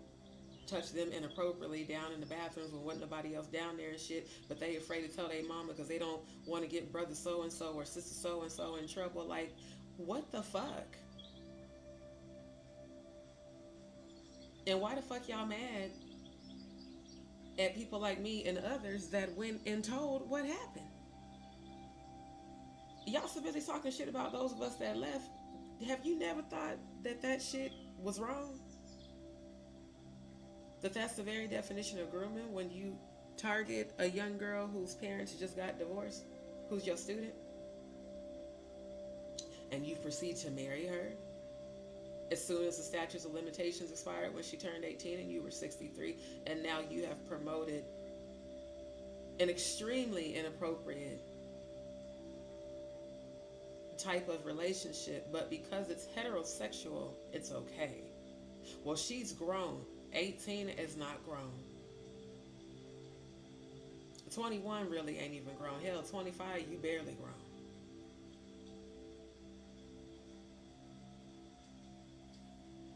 touched them inappropriately down in the bathrooms when wasn't nobody else down there and shit, but they afraid to tell their mama because they don't want to get brother so-and-so or sister so-and-so in trouble. Like, what the fuck? And why the fuck y'all mad at people like me and others that went and told what happened? Y'all so busy talking shit about those of us that left. Have you never thought that shit was wrong? That's the very definition of grooming, when you target a young girl whose parents just got divorced, who's your student, and you proceed to marry her as soon as the statute of limitations expired when she turned 18 and you were 63, and now you have promoted an extremely inappropriate type of relationship, but because it's heterosexual, it's okay. Well, she's grown. 18 is not grown. 21 really ain't even grown. Hell, 25, you barely grown.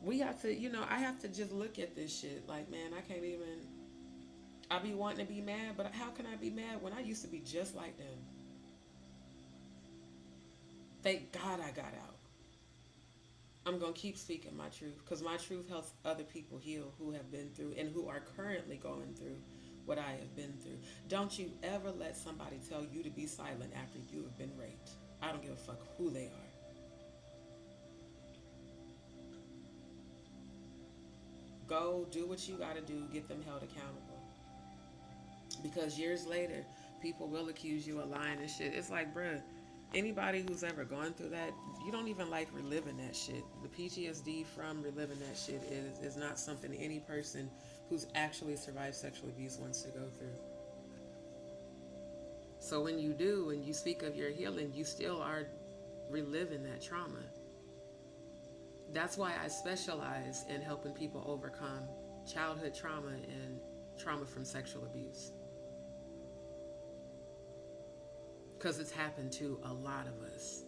We have to, I have to just look at this shit. Like, man, I can't even, I be wanting to be mad, but how can I be mad when I used to be just like them? Thank God I got out. I'm going to keep speaking my truth, because my truth helps other people heal who have been through and who are currently going through what I have been through. Don't you ever let somebody tell you to be silent after you have been raped. I don't give a fuck who they are. Go do what you got to do. Get them held accountable. Because years later, people will accuse you of lying and shit. It's like, bruh, anybody who's ever gone through that, you don't even like reliving that shit. The PTSD from reliving that shit is not something any person who's actually survived sexual abuse wants to go through. So when you do, and you speak of your healing, you still are reliving that trauma. That's why I specialize in helping people overcome childhood trauma and trauma from sexual abuse. Because it's happened to a lot of us.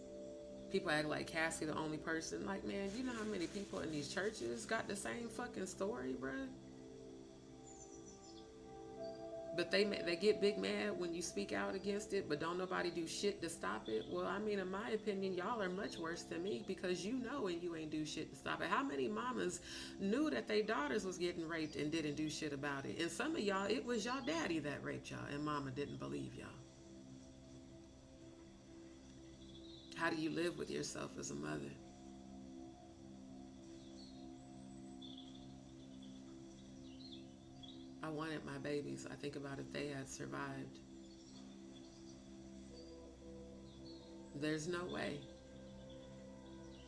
People act like Cassie the only person. Like, man, you know how many people in these churches got the same fucking story, bruh? But they get big mad when you speak out against it, but don't nobody do shit to stop it. Well, I mean, in my opinion, y'all are much worse than me because you know and you ain't do shit to stop it. How many mamas knew that their daughters was getting raped and didn't do shit about it? And some of y'all, it was y'all daddy that raped y'all and mama didn't believe y'all. How do you live with yourself as a mother? I wanted my babies. I think about if they had survived. There's no way.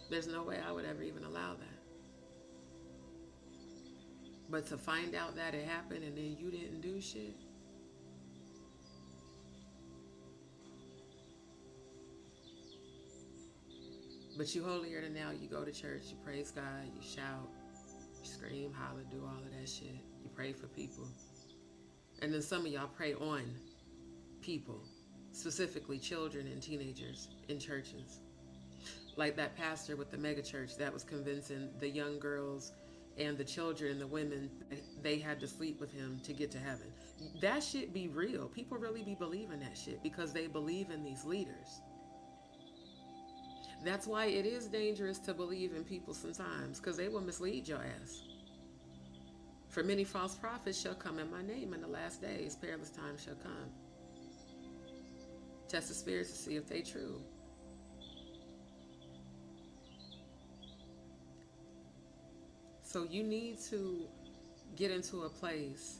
There's no way I would ever even allow that. But to find out that it happened and then you didn't do shit. But you holier than now, you go to church, you praise God, you shout, you scream, holler, do all of that shit. You pray for people. And then some of y'all pray on people, specifically children and teenagers in churches. Like that pastor with the mega church that was convincing the young girls and the children, the women, they had to sleep with him to get to heaven. That shit be real. People really be believing that shit because they believe in these leaders. That's why it is dangerous to believe in people sometimes, because they will mislead your ass. For many false prophets shall come in my name in the last days. Perilous times shall come. Test the spirits to see if they true. So you need to get into a place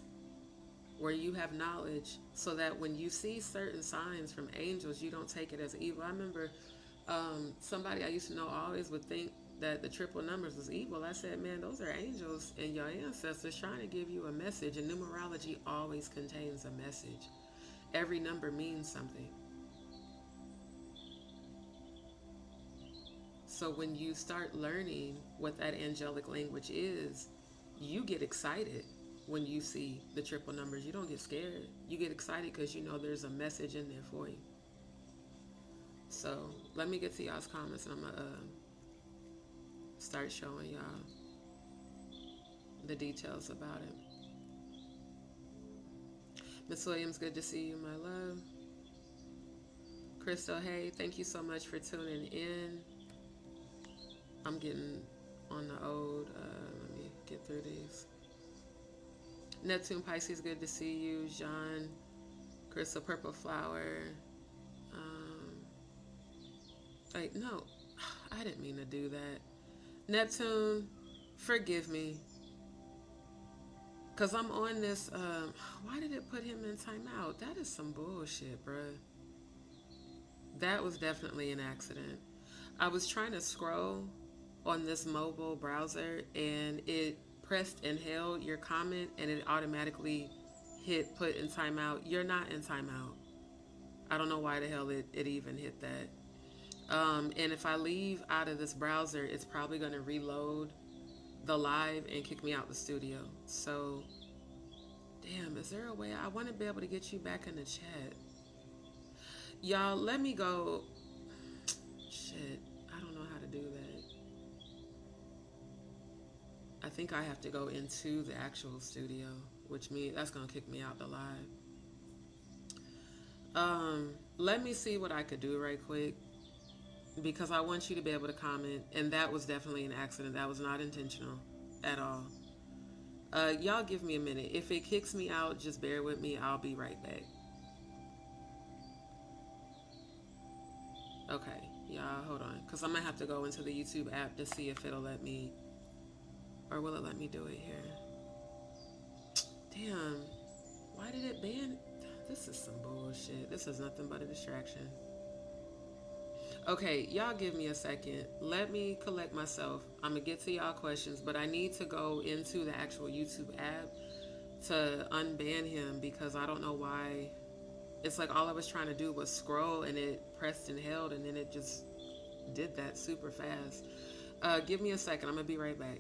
where you have knowledge so that when you see certain signs from angels, you don't take it as evil. I remember somebody I used to know always would think that the triple numbers was evil. I said, man, those are angels and your ancestors trying to give you a message. And numerology always contains a message. Every number means something. So when you start learning what that angelic language is, you get excited when you see the triple numbers. You don't get scared. You get excited because you know there's a message in there for you. So let me get to y'all's comments and I'm going to start showing y'all the details about it. Miss Williams, good to see you, my love. Crystal, hey, thank you so much for tuning in. I'm getting on the old, let me get through these. Neptune Pisces, good to see you. Jean, Crystal Purple Flower. Like, no, I didn't mean to do that. Neptune, forgive me. Because I'm on this, why did it put him in timeout? That is some bullshit, bruh. That was definitely an accident. I was trying to scroll on this mobile browser and it pressed and held your comment and it automatically hit put in timeout. You're not in timeout. I don't know why the hell it even hit that. And if I leave out of this browser, it's probably going to reload the live and kick me out the studio. So, damn, is there a way? I want to be able to get you back in the chat. Y'all, let me go. Shit, I don't know how to do that. I think I have to go into the actual studio, which means that's going to kick me out the live. Let me see what I could do right quick, because I want you to be able to comment, and that was definitely an accident. That was not intentional at all. Y'all give me a minute. If it kicks me out, just bear with me. I'll be right back. Okay, y'all, hold on, because I might have to go into the YouTube app to see if it'll let me, or will it let me do it here? Damn, why did it ban? This is some bullshit. This is nothing but a distraction. Okay, y'all give me a second. Let me collect myself. I'm going to get to y'all questions, but I need to go into the actual YouTube app to unban him because I don't know why. It's like all I was trying to do was scroll and it pressed and held and then it just did that super fast. Give me a second. I'm gonna be right back.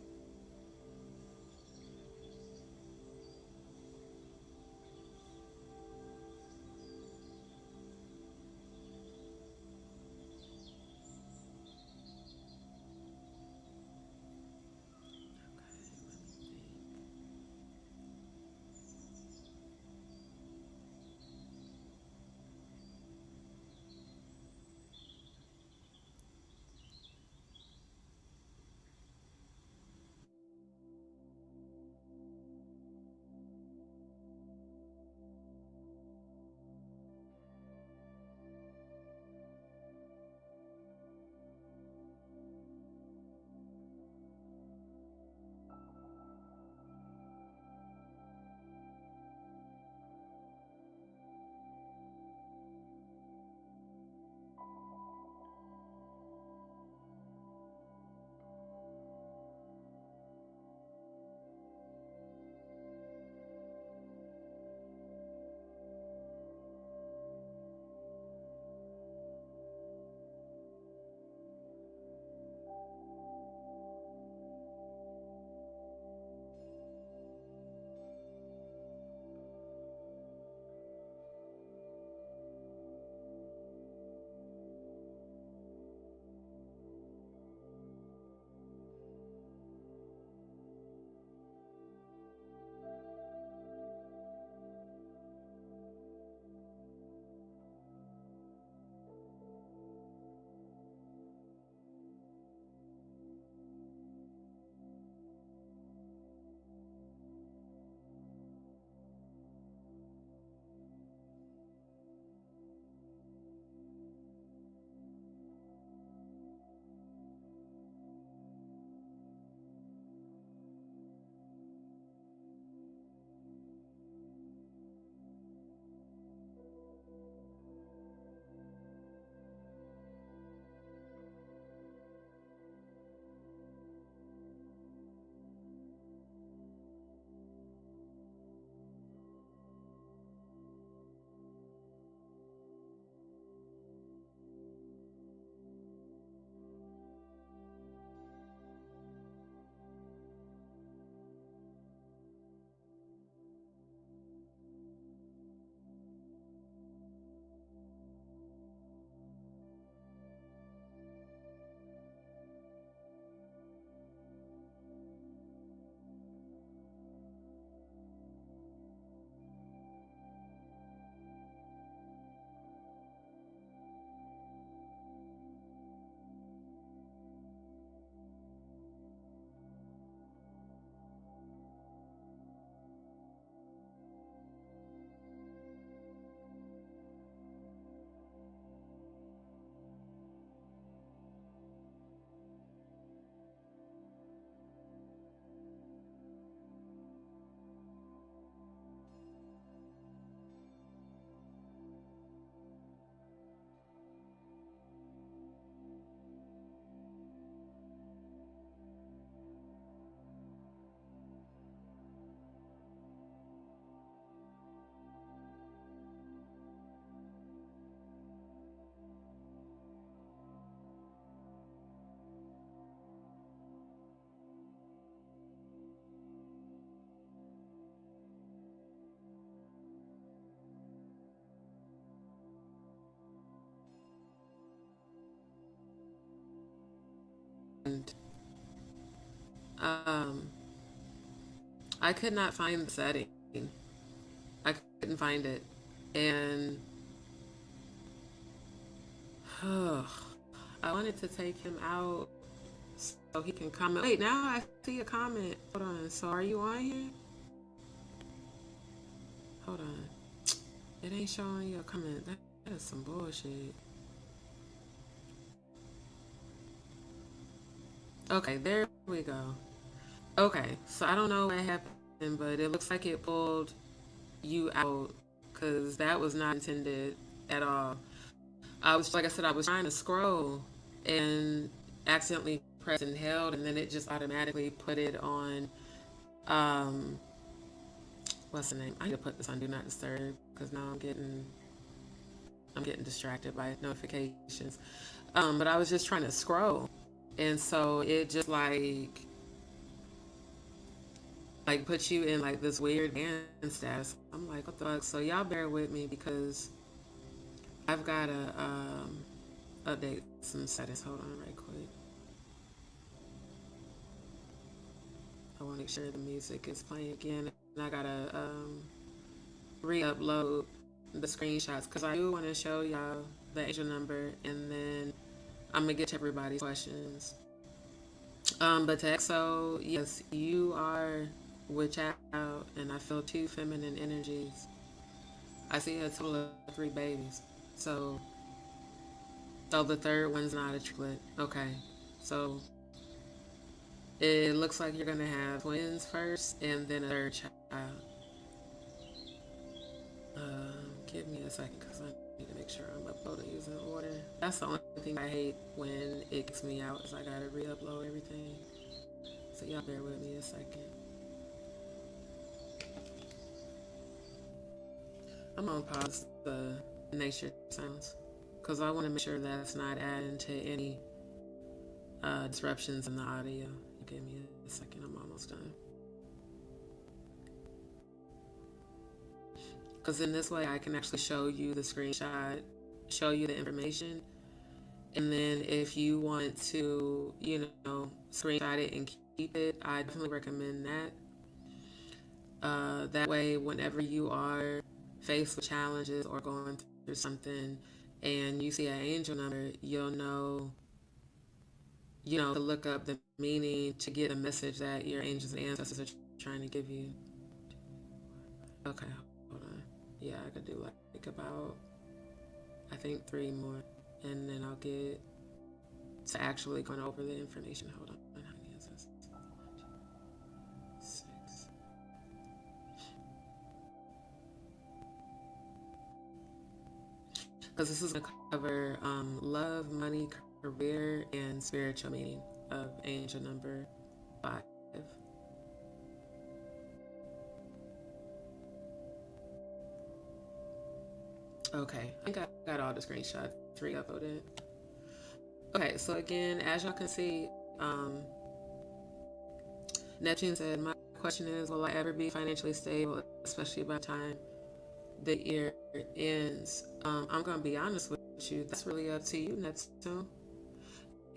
And um, I could not find the setting. I couldn't find it, and I wanted to take him out so he can comment. Wait, now I see a comment. Hold on. So are you on here? Hold on. It ain't showing you a comment. That is some bullshit. Okay, there we go. Okay, so I don't know what happened, but it looks like it pulled you out because that was not intended at all. I was, like I said, I was trying to scroll and accidentally pressed and held, and then it just automatically put it on. Um, what's the name? I need to put this on Do Not Disturb because now I'm getting distracted by notifications. But I was just trying to scroll, And so it just like put you in like this weird band status. I'm like, what the fuck? So y'all bear with me because I've got to update some settings. Hold on right quick. I want to make sure the music is playing again. And I got to re-upload the screenshots because I do want to show y'all the angel number, and then I'm going to get to everybody's questions. But to EXO, yes, you are with child, and I feel two feminine energies. I see a total of three babies. So, so the third one's not a triplet. Okay. So it looks like you're gonna have twins first, and then a third child. Give me a second, because I need to make sure I'm uploading using order. That's the only thing I hate when it kicks me out, is I gotta re-upload everything. So y'all bear with me a second. I'm gonna pause the nature sounds because I want to make sure that's not adding to any disruptions in the audio. Give me a second, I'm almost done. Because in this way, I can actually show you the screenshot, show you the information, and then if you want to, screenshot it and keep it, I definitely recommend that. That way, whenever you are faced with challenges or going through something and you see an angel number, you'll know, to look up the meaning to get a message that your angels and ancestors are trying to give you. Okay, hold on. Yeah, I could do like about, I think 3 more, and then I'll get to actually going over the information. Hold on. Because this is going to cover love, money, career, and spiritual meaning of angel number 5. Okay, I think I got all the screenshots re-uploaded. Okay, so again, as y'all can see, Neptune said, my question is, will I ever be financially stable, especially by the time the year ends? I'm going to be honest with you. That's really up to you, Neptune.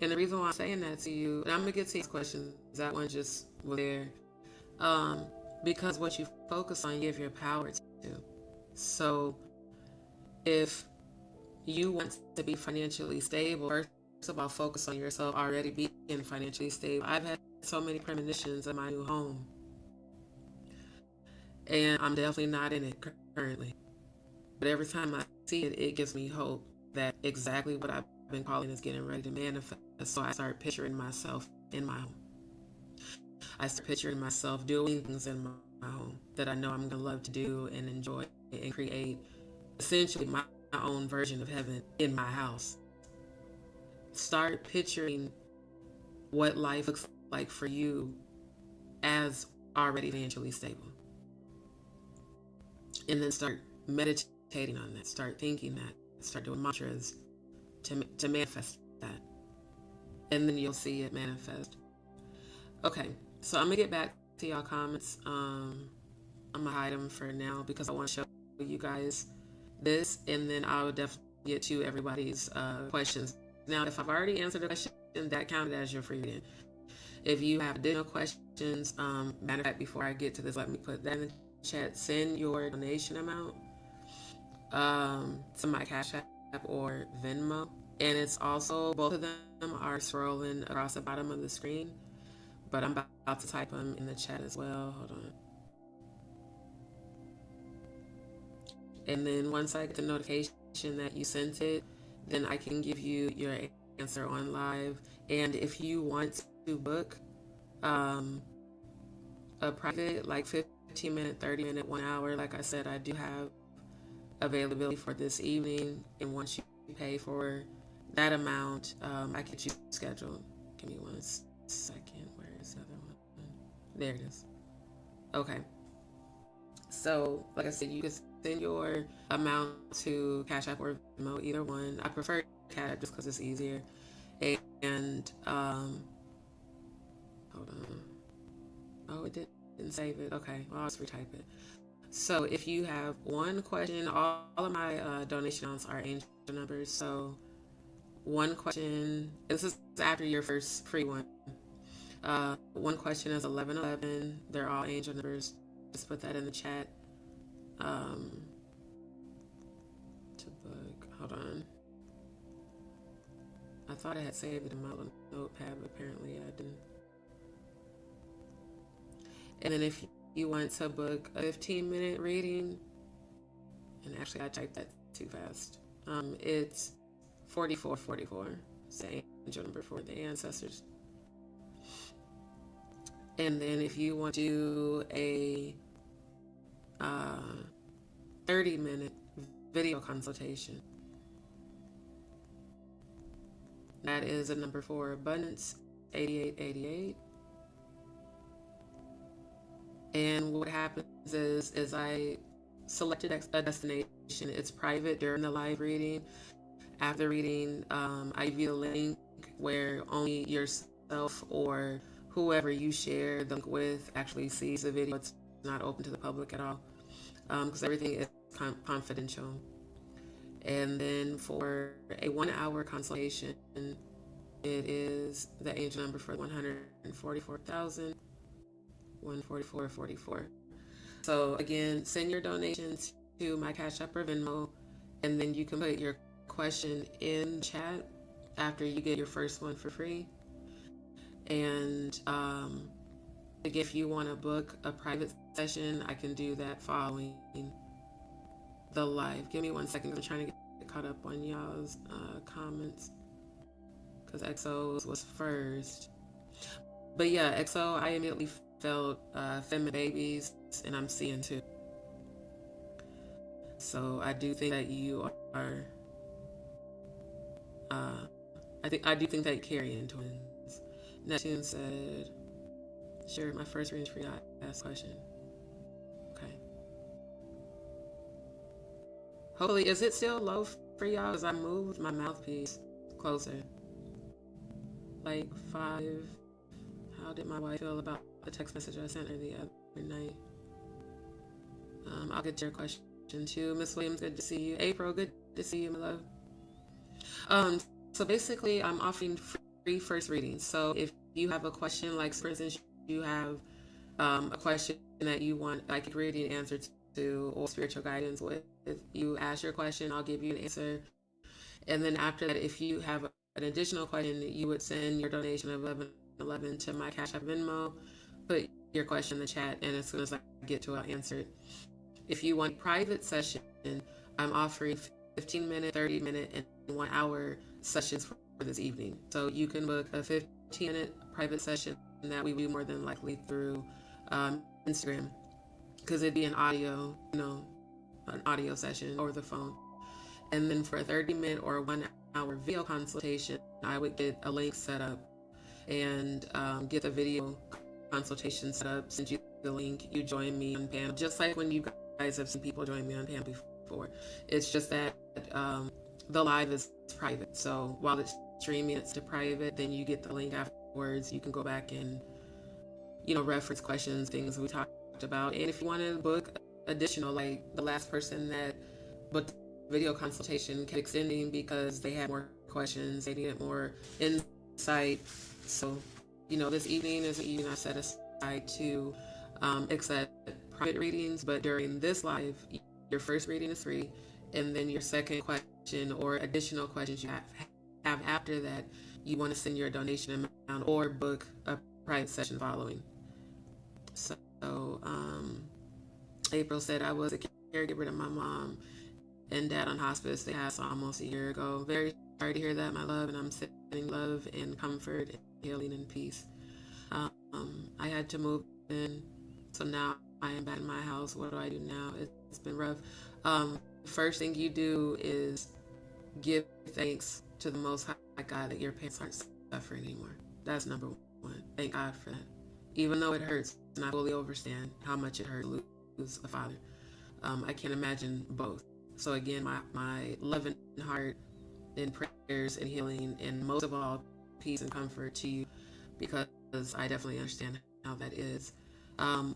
And the reason why I'm saying that to you, and I'm going to get to these questions, that one just was there. Because what you focus on, you give your power to. So if you want to be financially stable, first of all, focus on yourself already being financially stable. I've had so many premonitions in my new home, and I'm definitely not in it currently. But every time I see it, it gives me hope that exactly what I've been calling is getting ready to manifest. So I start picturing myself in my home. I start picturing myself doing things in my home that I know I'm going to love to do and enjoy and create essentially my own version of heaven in my house. Start picturing what life looks like for you as already financially stable. And then start meditating on that. Start thinking that. Start doing mantras to manifest that. And then you'll see it manifest. Okay, so I'm going to get back to y'all comments. I'm going to hide them for now because I want to show you guys this, and then I'll definitely get to everybody's questions. Now, if I've already answered a question, that counted as your free reading. If you have additional questions, matter of fact, before I get to this, let me put that in the chat. Send your donation amount to my Cash App or Venmo. And it's also, both of them are scrolling across the bottom of the screen, but I'm about to type them in the chat as well. Hold on. And then once I get the notification that you sent it, then I can give you your answer on live. And if you want to book a private, like 15-minute, 30-minute, 1 hour, like I said, I do have availability for this evening. And once you pay for that amount, I get you scheduled. Give me 1 second. Where is the other one? There it is. Okay. So, like I said, you can send your amount to Cash App or Venmo, either one. I prefer Cash App just because it's easier. And hold on. Oh, it didn't save it. Okay, well, I'll just retype it. So if you have one question, all of my donation amounts are angel numbers. So one question, this is after your first free one. One question is 1111. They're all angel numbers. Just put that in the chat. To book. Hold on. I thought I had saved it in my little notepad, but apparently I didn't. And then if you want to book a 15-minute reading, and actually I typed that too fast. It's 4444. It's the angel number for the ancestors. And then if you want to do a 30-minute video consultation, that is a number for abundance, 8888. And what happens is I selected a destination. It's private during the live reading. After reading, I give you a link where only yourself or whoever you share the link with actually sees the video. It's not open to the public at all, because everything is confidential. And then for a 1-hour consultation, it is the angel number for 144,000. 144.44. So again, send your donations to my Cash App or Venmo, and then you can put your question in chat after you get your first one for free. And if you want to book a private session, I can do that following the live. Give me 1 second. I'm trying to get caught up on y'all's comments because EXO was first. But yeah, EXO, I immediately felt feminine babies, and I'm seeing too. So I do think that you are. I do think that you carry in twins. Neptune said, "Sure, my first reading for you. I asked a question." Okay. Hopefully, is it still low for y'all? As I moved my mouthpiece closer. Like 5. How did my wife feel about the text message I sent her the other night? I'll get to your question too. Miss Williams, good to see you. April, good to see you, my love. So basically, I'm offering free first readings. So if you have a question, like for instance, you have a question that you want like a reading answer to or spiritual guidance with, if you ask your question, I'll give you an answer. And then after that, if you have an additional question, you would send your donation of 1111 to my Cash App Venmo, put your question in the chat, and as soon as I get to it, I'll answer it. If you want a private session, I'm offering 15-minute, 30-minute, and 1-hour sessions for this evening. So you can book a 15-minute private session that we do more than likely through Instagram, because it'd be an audio, an audio session over the phone. And then for a 30-minute or 1-hour video consultation, I would get a link set up and get the video consultation set up, send you the link, you join me on panel, just like when you guys have seen people join me on panel before. It's just that the live is private. So while it's streaming, it's to private, then you get the link afterwards. You can go back and, reference questions, things we talked about. And if you want to book additional, like the last person that booked video consultation kept extending because they had more questions, they needed more insight. So, this evening is an evening I set aside to accept private readings, but during this live, your first reading is free, and then your second question or additional questions you have after that, you want to send your donation amount or book a private session following. So, April said, I was a caregiver to my mom and dad on hospice. They passed almost a year ago. Very sorry to hear that, my love, and I'm sending love and comfort and healing and peace. I had to move in, so now I am back in my house. What do I do now? It's been rough. First thing you do is give thanks to the Most High God that your parents aren't suffering anymore. That's number one. Thank God for that. Even though it hurts, and I fully understand how much it hurt to lose a father. I can't imagine both. So again, my love and heart and prayers and healing, and most of all, peace and comfort to you, because I definitely understand how that is.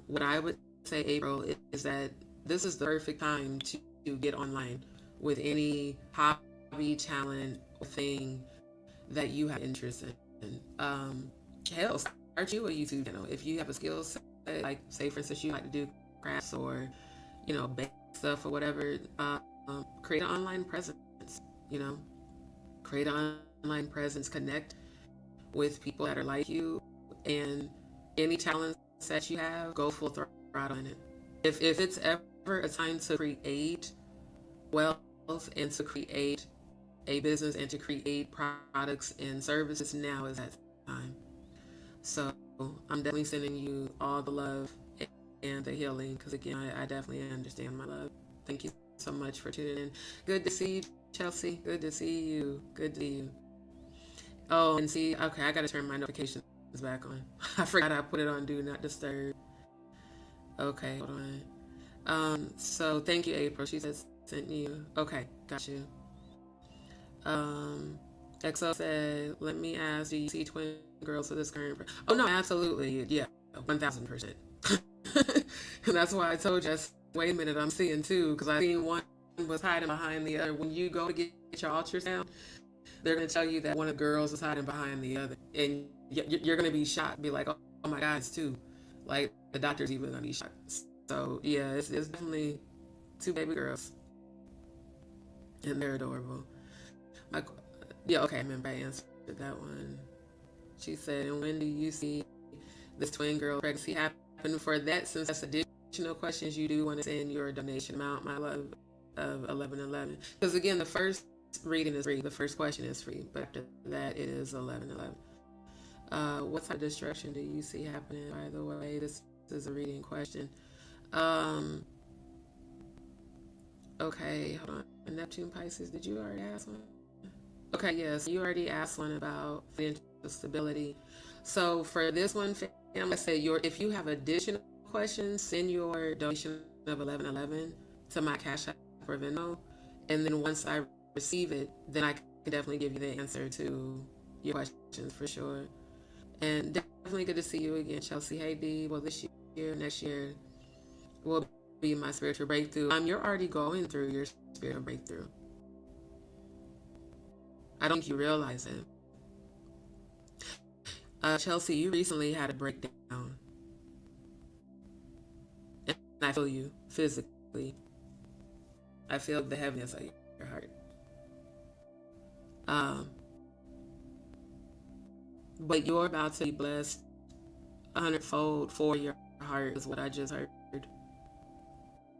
What I would say, April, is that this is the perfect time to get online with any hobby, talent, or thing that you have interest in. Hell, start you a YouTube channel if you have a skill set. Like, say for instance, you like to do crafts or bake stuff or whatever. Create an online presence. You know, create an online presence. Connect with people that are like you, and any talents that you have, go full throttle in it. If it's ever a time to create wealth and to create a business and to create products and services, now is that time. So I'm definitely sending you all the love and the healing, because again, I definitely understand, my love. Thank you so much for tuning in. Good to see you, Chelsea. Good to see you. Good to see you. Oh, and see, okay, I gotta turn my notifications back on. I forgot I put it on Do Not Disturb. Okay, hold on. So thank you, April. She says sent you. Okay, got you. XO said, let me ask, do you see twin girls with this current? Oh no, absolutely, yeah, 1000%. And that's why I told you, wait a minute, I'm seeing two, because I seen one was hiding behind the other. When you go to get your ultrasound, they're going to tell you that one of the girls is hiding behind the other, and you're going to be shocked, be like, oh my God, it's two. Like, the doctor's even going to be shocked. So yeah, it's definitely two baby girls, and they're adorable. Yeah, okay, I remember I answered that one. She said, and when do you see this twin girl pregnancy happen? For that, since that's additional questions, you do want to send your donation amount, my love, of 1111. Because again, the first reading is free. The first question is free, but after that, it is 1111. What type of destruction do you see happening? By the way, this is a reading question. Okay, hold on. Neptune, Pisces, did you already ask one? Okay, yes, you already asked one about financial stability. So for this one, family, I say if you have additional questions, send your donation of 1111 to my Cash App or Venmo, and then once I receive it, then I can definitely give you the answer to your questions for sure. And definitely good to see you again, Chelsea. Hey D, well, this year, next year will be my spiritual breakthrough. You're already going through your spiritual breakthrough. I don't think you realize it. Chelsea, you recently had a breakdown. And I feel you physically. I feel the heaviness of your heart. But you're about to be blessed 100-fold for your heart, is what I just heard.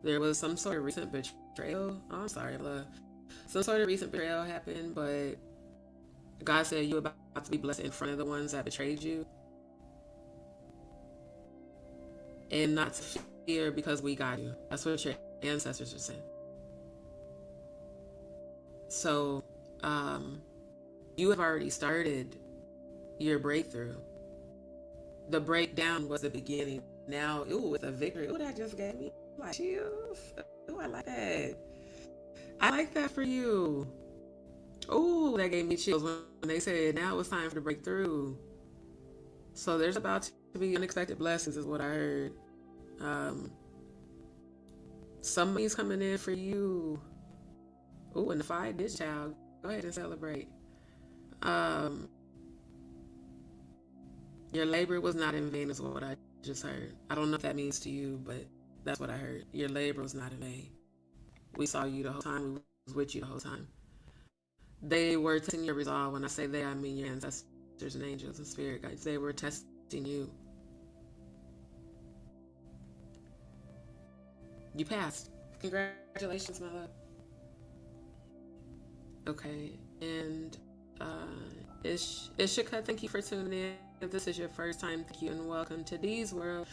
There was some sort of recent betrayal. Oh, I'm sorry, love. Some sort of recent betrayal happened, but God said you're about to be blessed in front of the ones that betrayed you. And not to fear, because we got you. That's what your ancestors are saying. So, you have already started your breakthrough. The breakdown was the beginning. Now, with a victory. That just gave me like chills. I like that. I like that for you. That gave me chills when they said now it's time for the breakthrough. So there's about to be unexpected blessings, is what I heard. Somebody's coming in for you. And the 5-digit child. Go ahead and celebrate. Your labor was not in vain, is what I just heard. I don't know what that means to you, but that's what I heard. Your labor was not in vain. We saw you the whole time. We was with you the whole time. They were testing your resolve. When I say they, I mean your ancestors and angels and spirit guides. They were testing you. You passed. Congratulations, my love. Okay, and Ishika, thank you for tuning in. If this is your first time, thank you and welcome to Dee's World.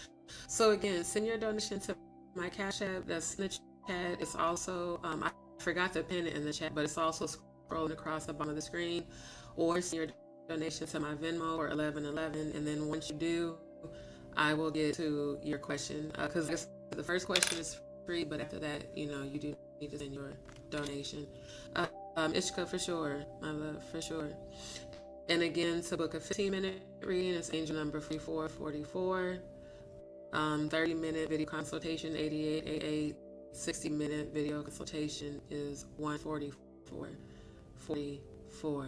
So again, send your donation to my Cash App. That's in the chat. It's also, I forgot to pin it in the chat, but it's also scrolling across the bottom of the screen. Or send your donation to my Venmo or 1111. And then once you do, I will get to your question. Because the first question is free, but after that, you do need to send your donation. Ishka, for sure, my love, for sure. And again, to book a 15-minute reading, it's angel number 4444. 30-minute video consultation, 8888. 60-minute video consultation is 144.44.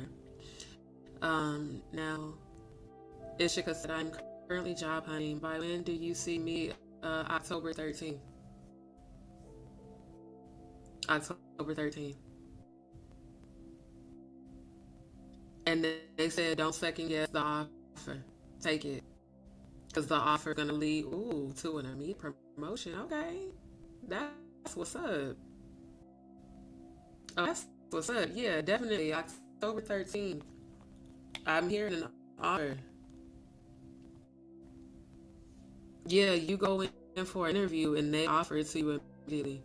Now, Ishika said, I'm currently job hunting. By when do you see me? October 13th. October 13th. And then they said, don't second guess the offer. Take it. Because the offer going to lead, to an immediate promotion. Okay. That's what's up. Oh, that's what's up. Yeah, definitely. October 13th. I'm hearing an offer. Yeah, you go in for an interview and they offer it to you immediately.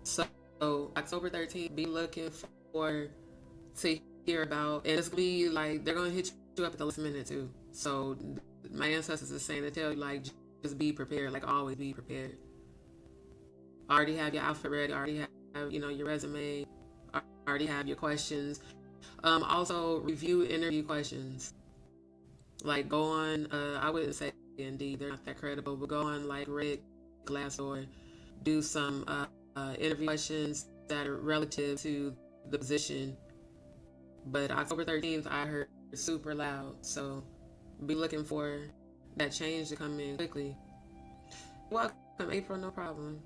So October 13th, be looking for to hear about, and it's gonna be like they're gonna hit you up at the last minute too. So my ancestors are saying to tell you, like, just be prepared, like always be prepared. Already have your outfit ready, already have your resume, already have your questions. Also review interview questions. Like go on, I wouldn't say Indeed, they're not that credible, but go on like Reddit, Glassdoor, do some interview questions that are relative to the position. But October 13th, I heard super loud, so be looking for that change to come in quickly. Welcome, April, no problem.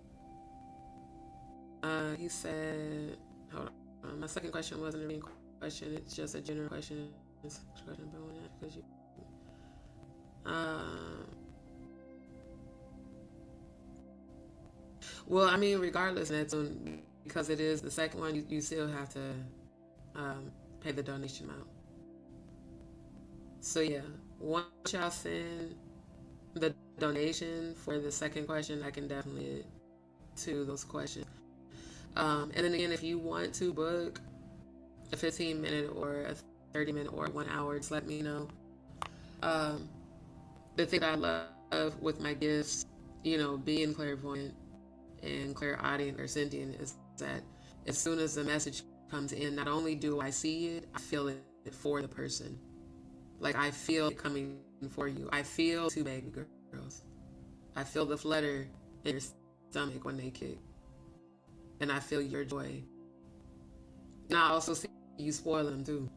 He said, hold on, my second question wasn't a real question, it's just a general question. Well, I mean, regardless, Neptune, because it is the second one, you still have to pay the donation amount. So yeah, once y'all send the donation for the second question, I can definitely to those questions. And then again, if you want to book a 15-minute or a 30-minute or 1 hour, just let me know. The thing I love with my gifts, being clairvoyant and clairaudient or sentient, is that as soon as the message comes in, not only do I see it, I feel it for the person. Like I feel it coming for you. I feel two baby girls. I feel the flutter in your stomach when they kick. And I feel your joy. And I also see you spoil them too.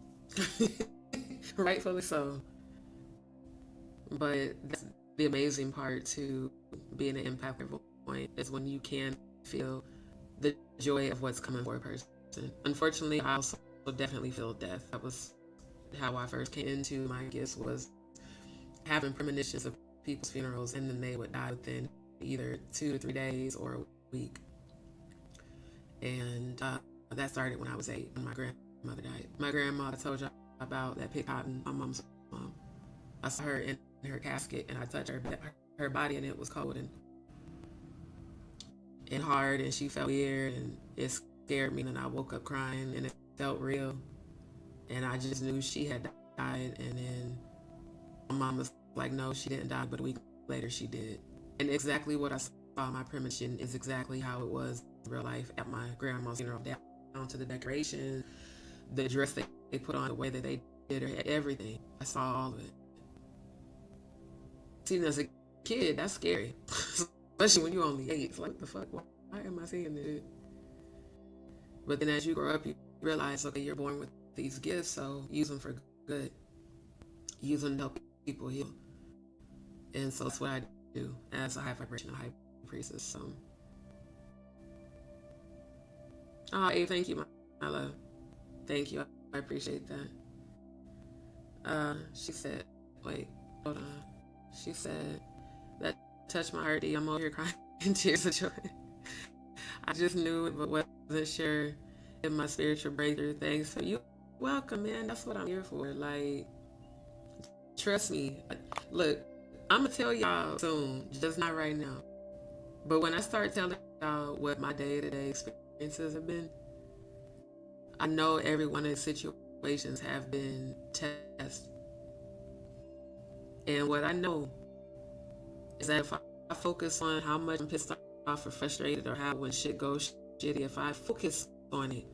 Rightfully so. But that's the amazing part to being an empath point, is when you can feel the joy of what's coming for a person. Unfortunately, I also definitely feel death. That was how I first came into my gifts, was having premonitions of people's funerals, and then they would die within either 2 to 3 days or a week. And that started when I was 8, when my grandmother died. My grandmother told you about that pick cotton, my mom's mom. I saw her in her casket, and I touched her body, and it was cold and hard, and she felt weird, and it scared me. And I woke up crying, and it felt real, and I just knew she had died. And then my mom was like, no, she didn't die, but a week later she did. And exactly what I saw in my premonition is exactly how it was in real life at my grandma's funeral, down to the decoration, the dress that they put on, the way that they did her, everything. I saw all of it. Seeing as a kid, that's scary. Especially when you're only 8. It's like, what the fuck? Why am I seeing this? But then as you grow up, you realize, okay, you're born with these gifts, so use them for good. Use them to help people heal. And so that's what I do as a high vibrational high priestess. So, hey, thank you, my love. Thank you. I appreciate that. She said, wait, hold on. She said, that touched my heart. I'm over here crying in tears of joy. I just knew it, but wasn't sure in my spiritual breakthrough. Thanks for you. Welcome, man. That's what I'm here for. Like, trust me. Look, I'm going to tell y'all soon, just not right now. But when I start telling y'all what my day-to-day experiences have been, I know every one of the situations have been tests. And what I know is that if I focus on how much I'm pissed off or frustrated, or how when shit goes shitty, if I focus on it,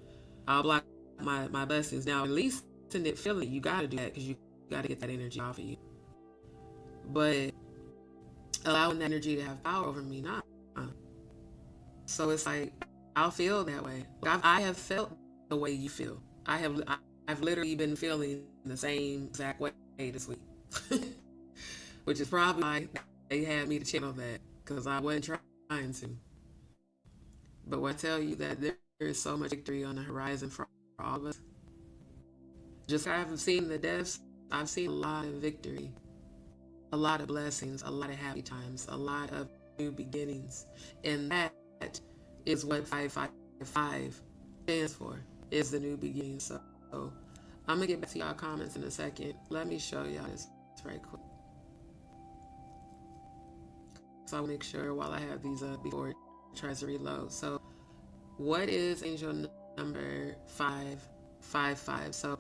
I'll block my blessings. Now, at least in it feeling, you got to do that because you got to get that energy off of you. But allowing that energy to have power over me, not. So it's like I'll feel that way. I have felt the way you feel. I've literally been feeling the same exact way this week, which is probably why they had me to channel that because I wasn't trying to. But when I tell you that there is so much victory on the horizon for all of us, just I haven't seen the deaths. I've seen a lot of victory, a lot of blessings, a lot of happy times, a lot of new beginnings, and that is what 555 stands for, is the new beginning. So I'm gonna get back to y'all comments in a second. Let me show y'all this right quick. So I'll make sure while I have these up before it tries to reload. So what is angel number 555? So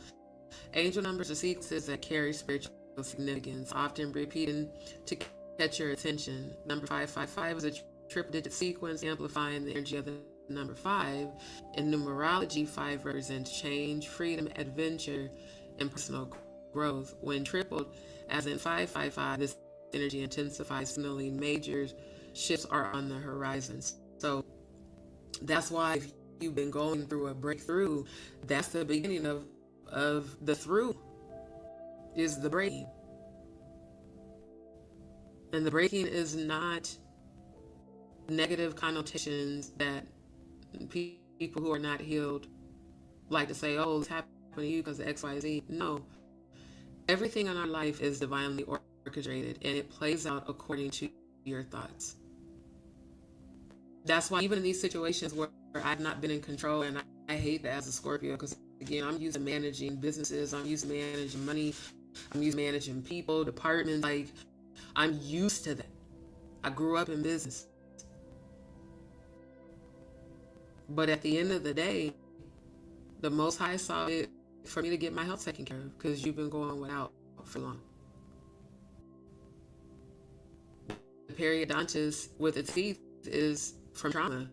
angel numbers are sequences that carry spiritual significance, often repeating to catch your attention. Number 555 is a triple digit sequence amplifying the energy of the number 5. In numerology, 5 represents change, freedom, adventure, and personal growth. When tripled, as in 555, this energy intensifies, signaling major shifts are on the horizon. So that's why if you've been going through a breakthrough, that's the beginning of the through, is the breaking. And the breaking is not negative connotations that people who are not healed like to say, oh, it's happening to you because of XYZ. No. Everything in our life is divinely orchestrated, and it plays out according to your thoughts. That's why even in these situations where I've not been in control, and I hate that as a Scorpio, because again, I'm used to managing businesses, I'm used to managing money, I'm used to managing people, departments, like I'm used to that. I grew up in business. But at the end of the day, the Most High saw it for me to get my health taken care of, because you've been going without for long. The periodontitis with its teeth is from trauma,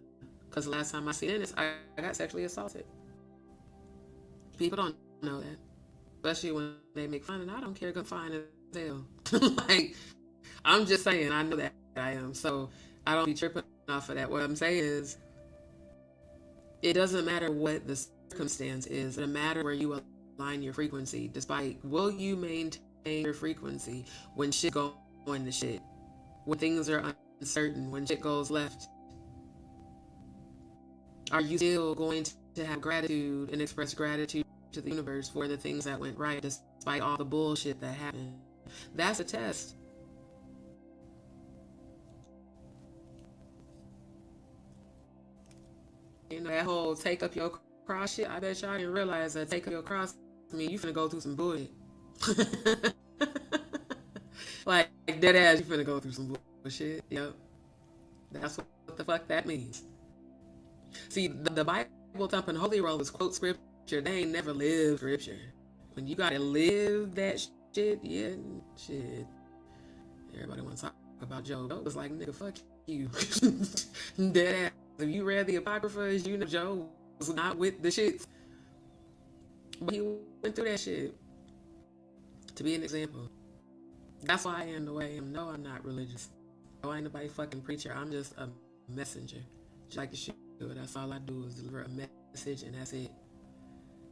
because the last time I seen it, I got sexually assaulted. People don't know that, especially when they make fun, and I don't care, go fine as hell. Like, I'm just saying, I know that I am, so I don't be tripping off of that. What I'm saying is, it doesn't matter what the circumstance is. It matters where you align your frequency. Will you maintain your frequency when shit going to shit? When things are uncertain, when shit goes left? Are you still going to have gratitude and express gratitude to the universe for the things that went right despite all the bullshit that happened? That's a test. You know, that whole take up your cross shit, I bet y'all didn't realize that take up your cross mean you finna go through some bullshit. Like, dead ass, you finna go through some bullshit. Yep. That's what the fuck that means. See, the Bible thumping holy rollers quote scripture. They ain't never lived scripture. When you gotta live that shit, yeah, shit. Everybody wants to talk about Job. Job was like, nigga, fuck you. Dead ass. If you read the Apocryphas, you know Job was not with the shits. But he went through that shit to be an example. That's why I am the way I am. No, I'm not religious. No, I ain't nobody fucking preacher. I'm just a messenger. Just like the shit. That's all I do is deliver a message, and that's it.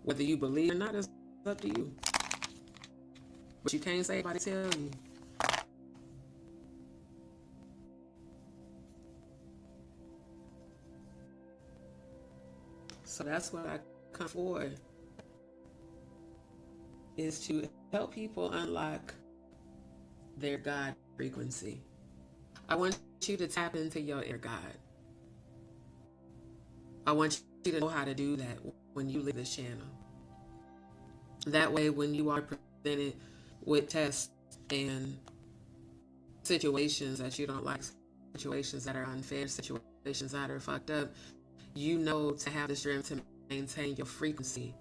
Whether you believe or not, it's up to you. But you can't say anybody tell you. So that's what I come for, is to help people unlock their God frequency. I want you to tap into your inner God. I want you to know how to do that when you leave this channel. That way, when you are presented with tests and situations that you don't like, situations that are unfair, situations that are fucked up, you know to have the strength to maintain your frequency,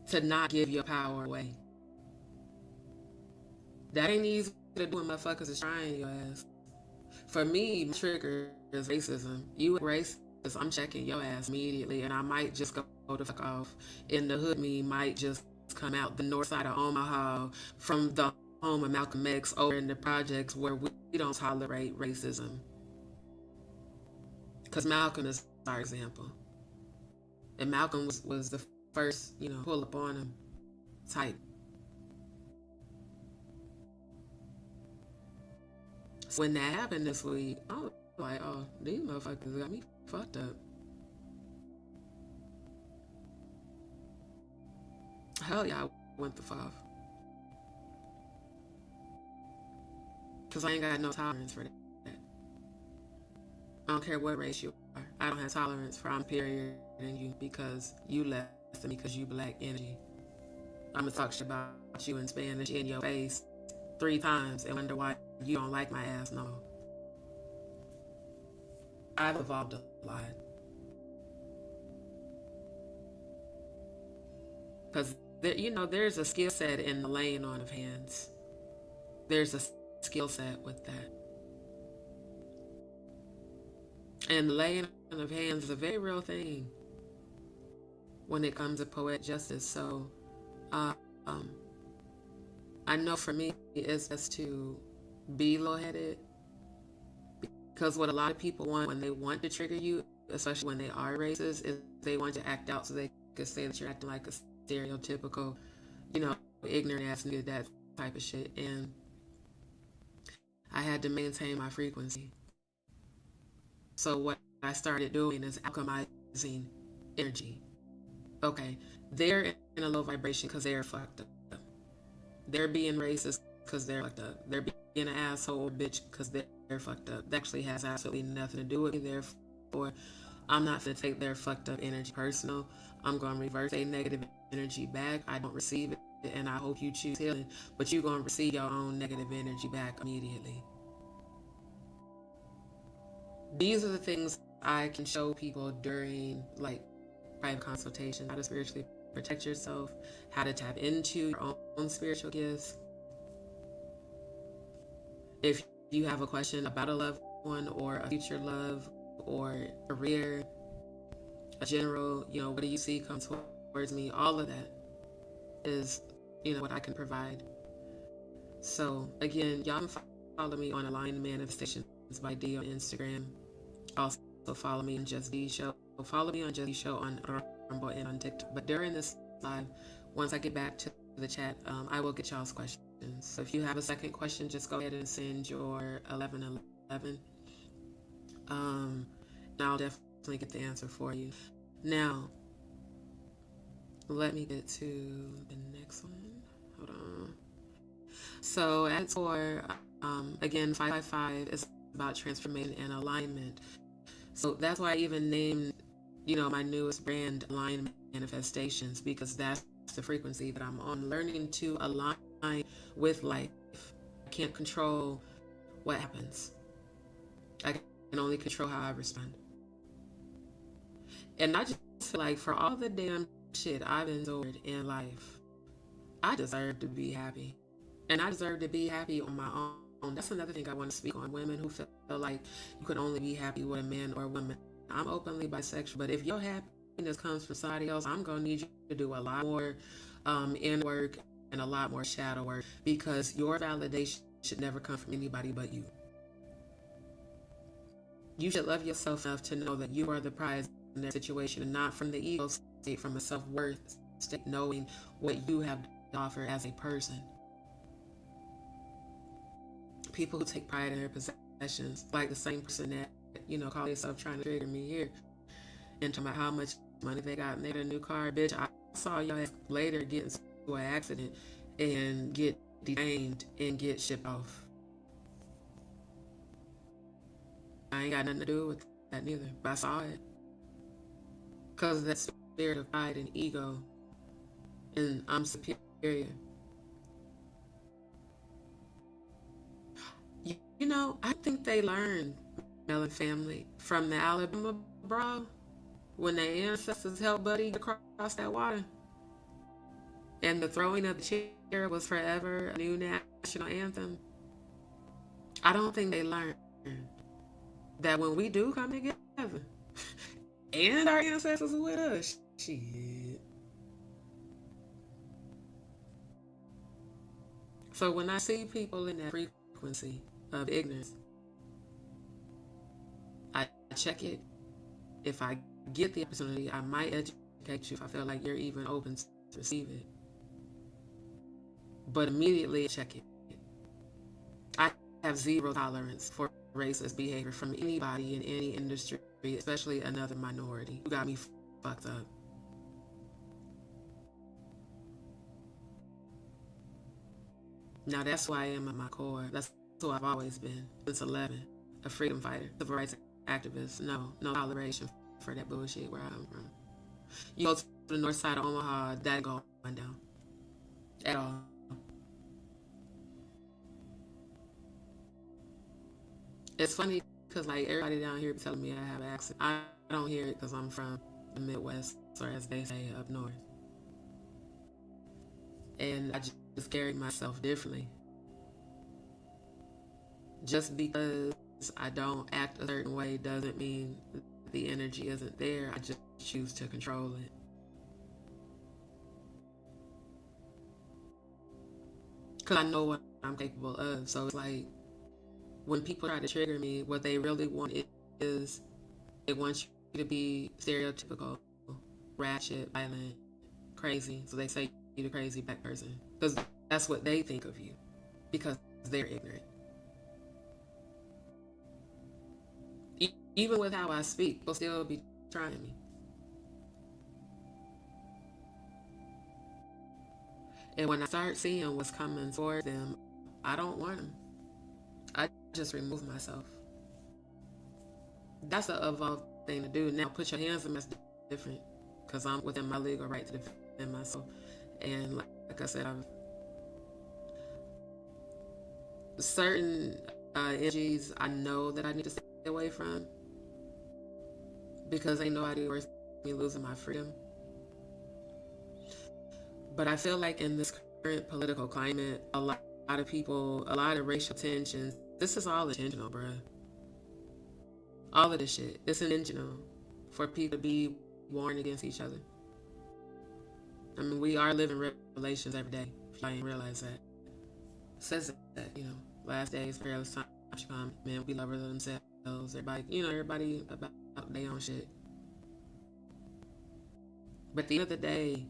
to not give your power away. That ain't easy to do when motherfuckers is trying your ass. For me, my trigger is racism. You racist, I'm checking your ass immediately, and I might just go the fuck off. In the hood, me might just come out the north side of Omaha from the home of Malcolm X over in the projects where we don't tolerate racism. Because Malcolm is our example. And Malcolm was the first, pull up on him type. So when that happened this week, I was like, oh, these motherfuckers got me fucked up. Hell yeah, I went the fuck. Because I ain't got no tolerance for that. I don't care what race you are. I don't have tolerance for I'm superior than you because you less than me because you black energy. I'm going to talk shit about you in Spanish in your face 3 times and wonder why you don't like my ass no. I've evolved a lot. Because, there's a skill set in the laying on of hands. There's a skill set with that. And the laying on of hands is a very real thing when it comes to poetic justice. So, I know for me, it's best to be low-headed because what a lot of people want when they want to trigger you, especially when they are racist, is they want to act out so they can say that you're acting like a stereotypical, ignorant ass nigga, that type of shit. And I had to maintain my frequency. So what I started doing is alchemizing energy. Okay, they're in a low vibration because they're fucked up. They're being racist because they're fucked up. They're being an asshole bitch because they're fucked up. That actually has absolutely nothing to do with me. Therefore, I'm not going to take their fucked up energy personal. I'm going to reverse their negative energy back. I don't receive it, and I hope you choose healing, but you're going to receive your own negative energy back immediately. These are the things I can show people during private consultation: how to spiritually protect yourself, how to tap into your own spiritual gifts. If you have a question about a loved one or a future love or career, a general, what do you see come towards me? All of that is, what I can provide. So again, y'all can follow me on Aligned Manifestations by D on Instagram. Also follow me on Just D Show. Follow me on Just D Show on Rumble and on TikTok. But during this live, once I get back to the chat, I will get y'all's questions. So if you have a second question, just go ahead and send your 1111. And I'll definitely get the answer for you. Now, let me get to the next one. Hold on. So as for, again, 555 is about transformation and alignment. So that's why I even named, my newest brand, Aligned Manifestations, because that's the frequency that I'm on. Learning to align with life. I can't control what happens. I can only control how I respond. And I just feel like for all the damn shit I've endured in life, I deserve to be happy. And I deserve to be happy on my own. That's another thing I want to speak on. Women who feel like you could only be happy with a man or a woman. I'm openly bisexual, but if your happiness comes from somebody else, I'm going to need you to do a lot more inner work and a lot more shadow work, because your validation should never come from anybody but you. You should love yourself enough to know that you are the prize in that situation, and not from the ego state, from a self-worth state, knowing what you have to offer as a person. People who take pride in their possessions, like the same person that, call themselves trying to trigger me here, and talking about how much money they got and they got a new car. Bitch, I saw y'all later get into an accident and get detained and get shipped off. I ain't got nothing to do with that neither, but I saw it. Because of that spirit of pride and ego, and I'm superior. I think they learned, Mellon family, from the Alabama brawl when their ancestors helped Buddy across that water. And the throwing of the chair was forever a new national anthem. I don't think they learned that when we do come together, And our ancestors are with us. Shit. So when I see people in that frequency of ignorance, I check it. If I get the opportunity, I might educate you if I feel like you're even open to receive it. But immediately check it. I have zero tolerance for racist behavior from anybody in any industry, especially another minority who got me fucked up. Now that's who I am at my core. That's who I've always been since 11. A freedom fighter, civil rights activist. No toleration for that bullshit where I'm from. You go to the north side of Omaha, that ain't going down at all. It's funny because like everybody down here be telling me I have an accent. I don't hear it because I'm from the Midwest, or as they say, up north. And I just carry myself differently. Just because I don't act a certain way doesn't mean the energy isn't there. I just choose to control it. Because I know what I'm capable of. So it's like when people try to trigger me, what they really want is they want you to be stereotypical, ratchet, violent, crazy. So they say you're the crazy black person. Because that's what they think of you. Because they're ignorant. Even with how I speak, they'll still be trying me. And when I start seeing what's coming towards them, I don't want them. I just remove myself. That's an evolved thing to do. Now, put your hands on me, that's different. Because I'm within my legal right to defend myself. And like I said, I've certain energies I know that I need to stay away from because ain't nobody worth me losing my freedom. But I feel like in this current political climate, a lot of people, a lot of racial tensions, this is all intentional, bruh. All of this shit, it's intentional for people to be warring against each other. I mean, we are living revelations every day. If y'all ain't realize that. It says that, last days, perilous times to come. Man, we love themselves. Everybody about their own shit. But at the end of the day,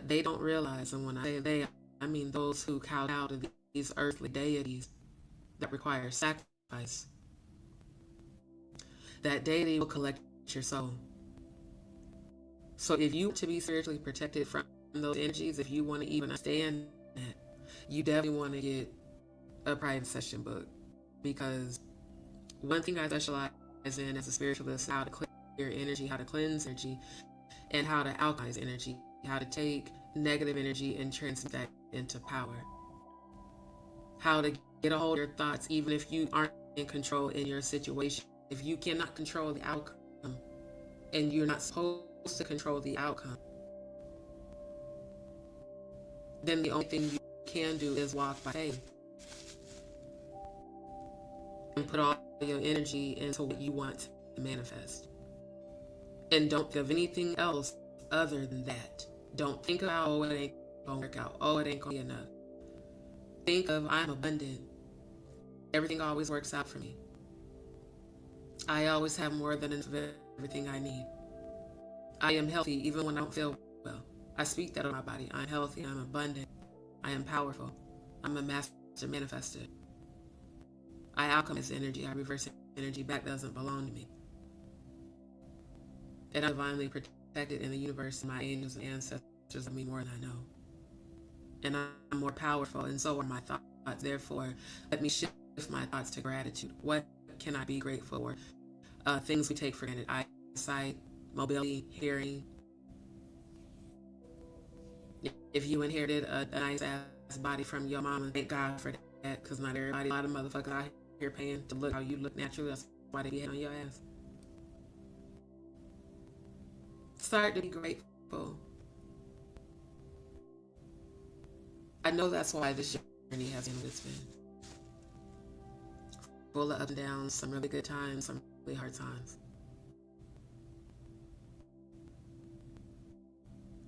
they don't realize, and when I say they, I mean those who kowtow to these earthly deities that require sacrifice. That deity will collect your soul. So if you want to be spiritually protected from those energies, if you want to even understand that, you definitely want to get a private session book. Because one thing I specialize in as a spiritualist is how to clear energy, how to cleanse energy, and how to alchemize energy, how to take negative energy and transmute that into power. How to get a hold of your thoughts even if you aren't in control in your situation. If you cannot control the outcome and you're not supposed to control the outcome, then the only thing you can do is walk by faith and put all your energy into what you want to manifest. And don't think of anything else other than that. Don't think about, oh, it ain't gonna work out. Oh, it ain't gonna be enough. Think of, I'm abundant. Everything always works out for me. I always have more than enough of everything I need. I am healthy even when I don't feel well. I speak that on my body. I'm healthy. I'm abundant. I am powerful. I'm a master manifester. I alchemize energy. I reverse energy back that doesn't belong to me. And I'm divinely protected in the universe. My angels and ancestors of me more than I know. And I'm more powerful, and so are my thoughts. Therefore, let me shift my thoughts to gratitude. What can I be grateful for? Things we take for granted: eyesight, mobility, hearing. If you inherited a nice ass body from your mama, thank God for that. Because not everybody, a lot of motherfuckers out here paying to look how you look naturally. That's why they be hitting on your ass. Start to be grateful. I know that's why this journey has been what it's been. Full of ups and downs, some really good times, some really hard times.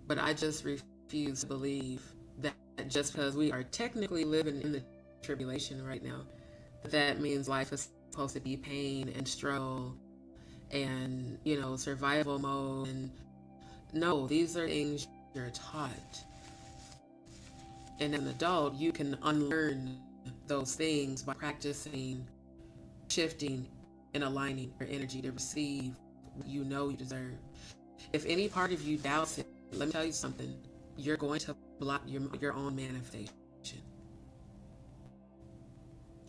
But I just refuse to believe that just because we are technically living in the tribulation right now, that means life is supposed to be pain and struggle and, survival mode. And no, these are things you're taught. And as an adult, you can unlearn those things by practicing shifting and aligning your energy to receive what you know you deserve. If any part of you doubts it, let me tell you something. You're going to block your own manifestation.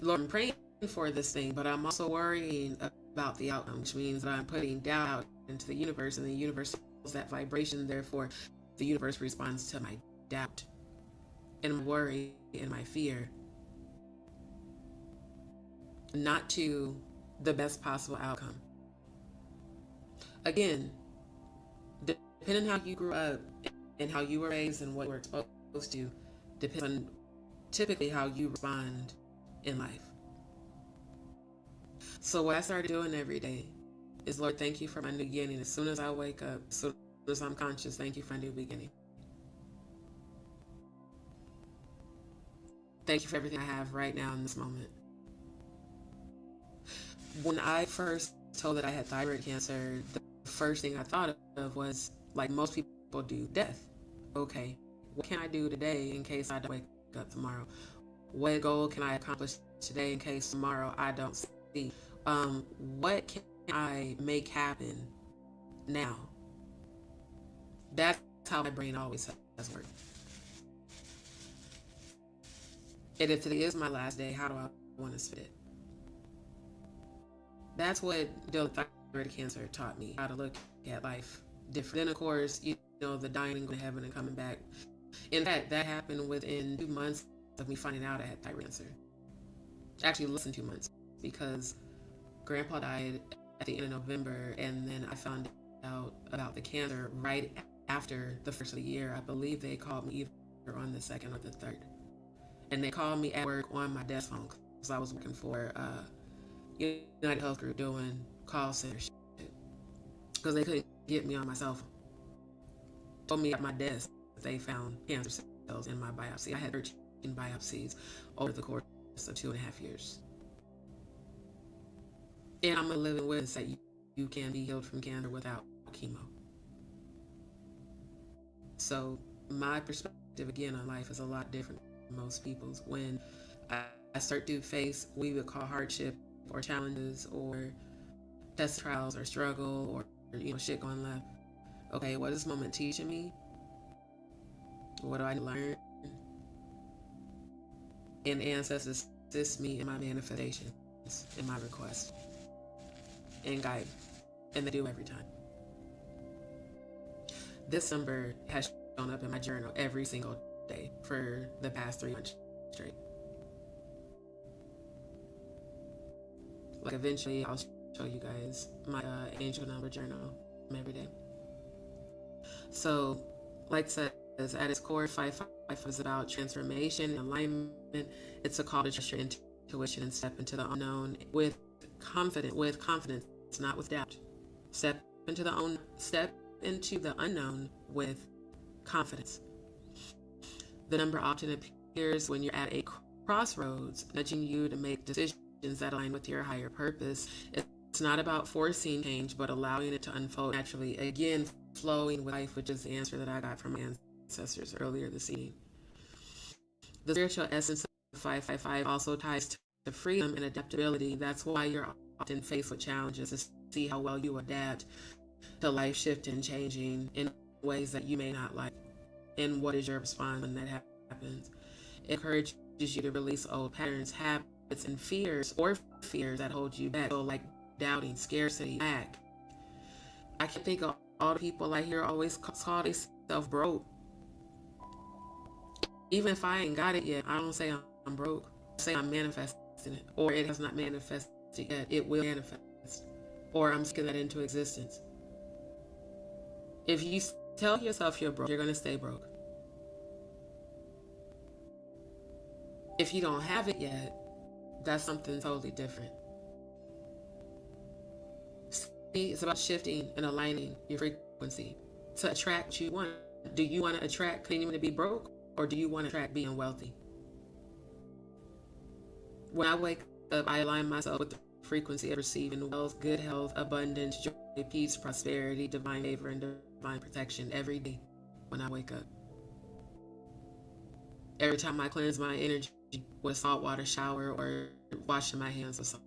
Lord, I'm praying for this thing, but I'm also worrying about the outcome, which means that I'm putting doubt out into the universe, and the universe feels that vibration. Therefore, the universe responds to my doubt and my worry and my fear, not to the best possible outcome. Again, depending on how you grew up and how you were raised and what you were exposed to, depends on typically how you respond in life. So what I started doing every day is, Lord, thank you for my new beginning. As soon as I wake up, as soon as I'm conscious, thank you for a new beginning. Thank you for everything I have right now in this moment. When I first told that I had thyroid cancer, the first thing I thought of was, like most people do, death. Okay, what can I do today in case I don't wake up tomorrow? What goal can I accomplish today in case tomorrow I don't see? What can I make happen now? That's how my brain always has worked. And if today is my last day, how do I want to spend it? That's what dealing with thyroid cancer taught me, how to look at life different. Then, of course, the dying and going to heaven and coming back. In fact, that happened within 2 months of me finding out I had thyroid cancer. Actually, less than 2 months, because Grandpa died at the end of November, and then I found out about the cancer right after the first of the year. I believe they called me either on the 2nd or the 3rd. And they called me at work on my desk phone, because I was working for United Health Group doing call center shit, because they couldn't get me on my cell phone. Told me at my desk that they found cancer cells in my biopsy. I had 13 biopsies over the course of 2.5 years. And I'm a living witness that you can be healed from cancer without chemo. So my perspective again on life is a lot different from most people's. When I start to face what we would call hardship or challenges or test trials or struggle or shit going left. Okay, what is this moment teaching me? What do I learn? And ancestors assist me in my manifestations, in my requests, and guide. And they do every time. This number has shown up in my journal every single day for the past 3 months straight. Like, eventually I'll show you guys my angel number journal every day. So, like I said, at its core, 555 is about transformation and alignment. It's a call to trust your intuition and step into the unknown with confidence, not with doubt. Step into the unknown with confidence. The number often appears when you're at a crossroads, nudging you to make decisions that align with your higher purpose. It's not about forcing change, but allowing it to unfold naturally. Again, flowing with life, which is the answer that I got from my ancestors earlier this evening. The spiritual essence of 555 also ties to freedom and adaptability. That's why you're often faced with challenges, to see how well you adapt to life shifting and changing in ways that you may not like. And what is your response when that happens? It encourages you to release old patterns, habits, and fears that hold you back. So, like doubting, scarcity, lack. I can think of all the people I hear always call themselves broke. Even if I ain't got it yet, I don't say I'm broke. I say I'm manifesting it, or it has not manifested yet. It will manifest, or I'm speaking that into existence. If you tell yourself you're broke, you're gonna stay broke. If you don't have it yet, that's something totally different. See, it's about shifting and aligning your frequency to attract what you want. Do you want to attract continuing to be broke, or do you want to attract being wealthy? When I wake up, I align myself with the frequency of receiving wealth, good health, abundance, joy, peace, prosperity, divine favor, and divine protection every day when I wake up. Every time I cleanse my energy with a saltwater shower or washing my hands with salt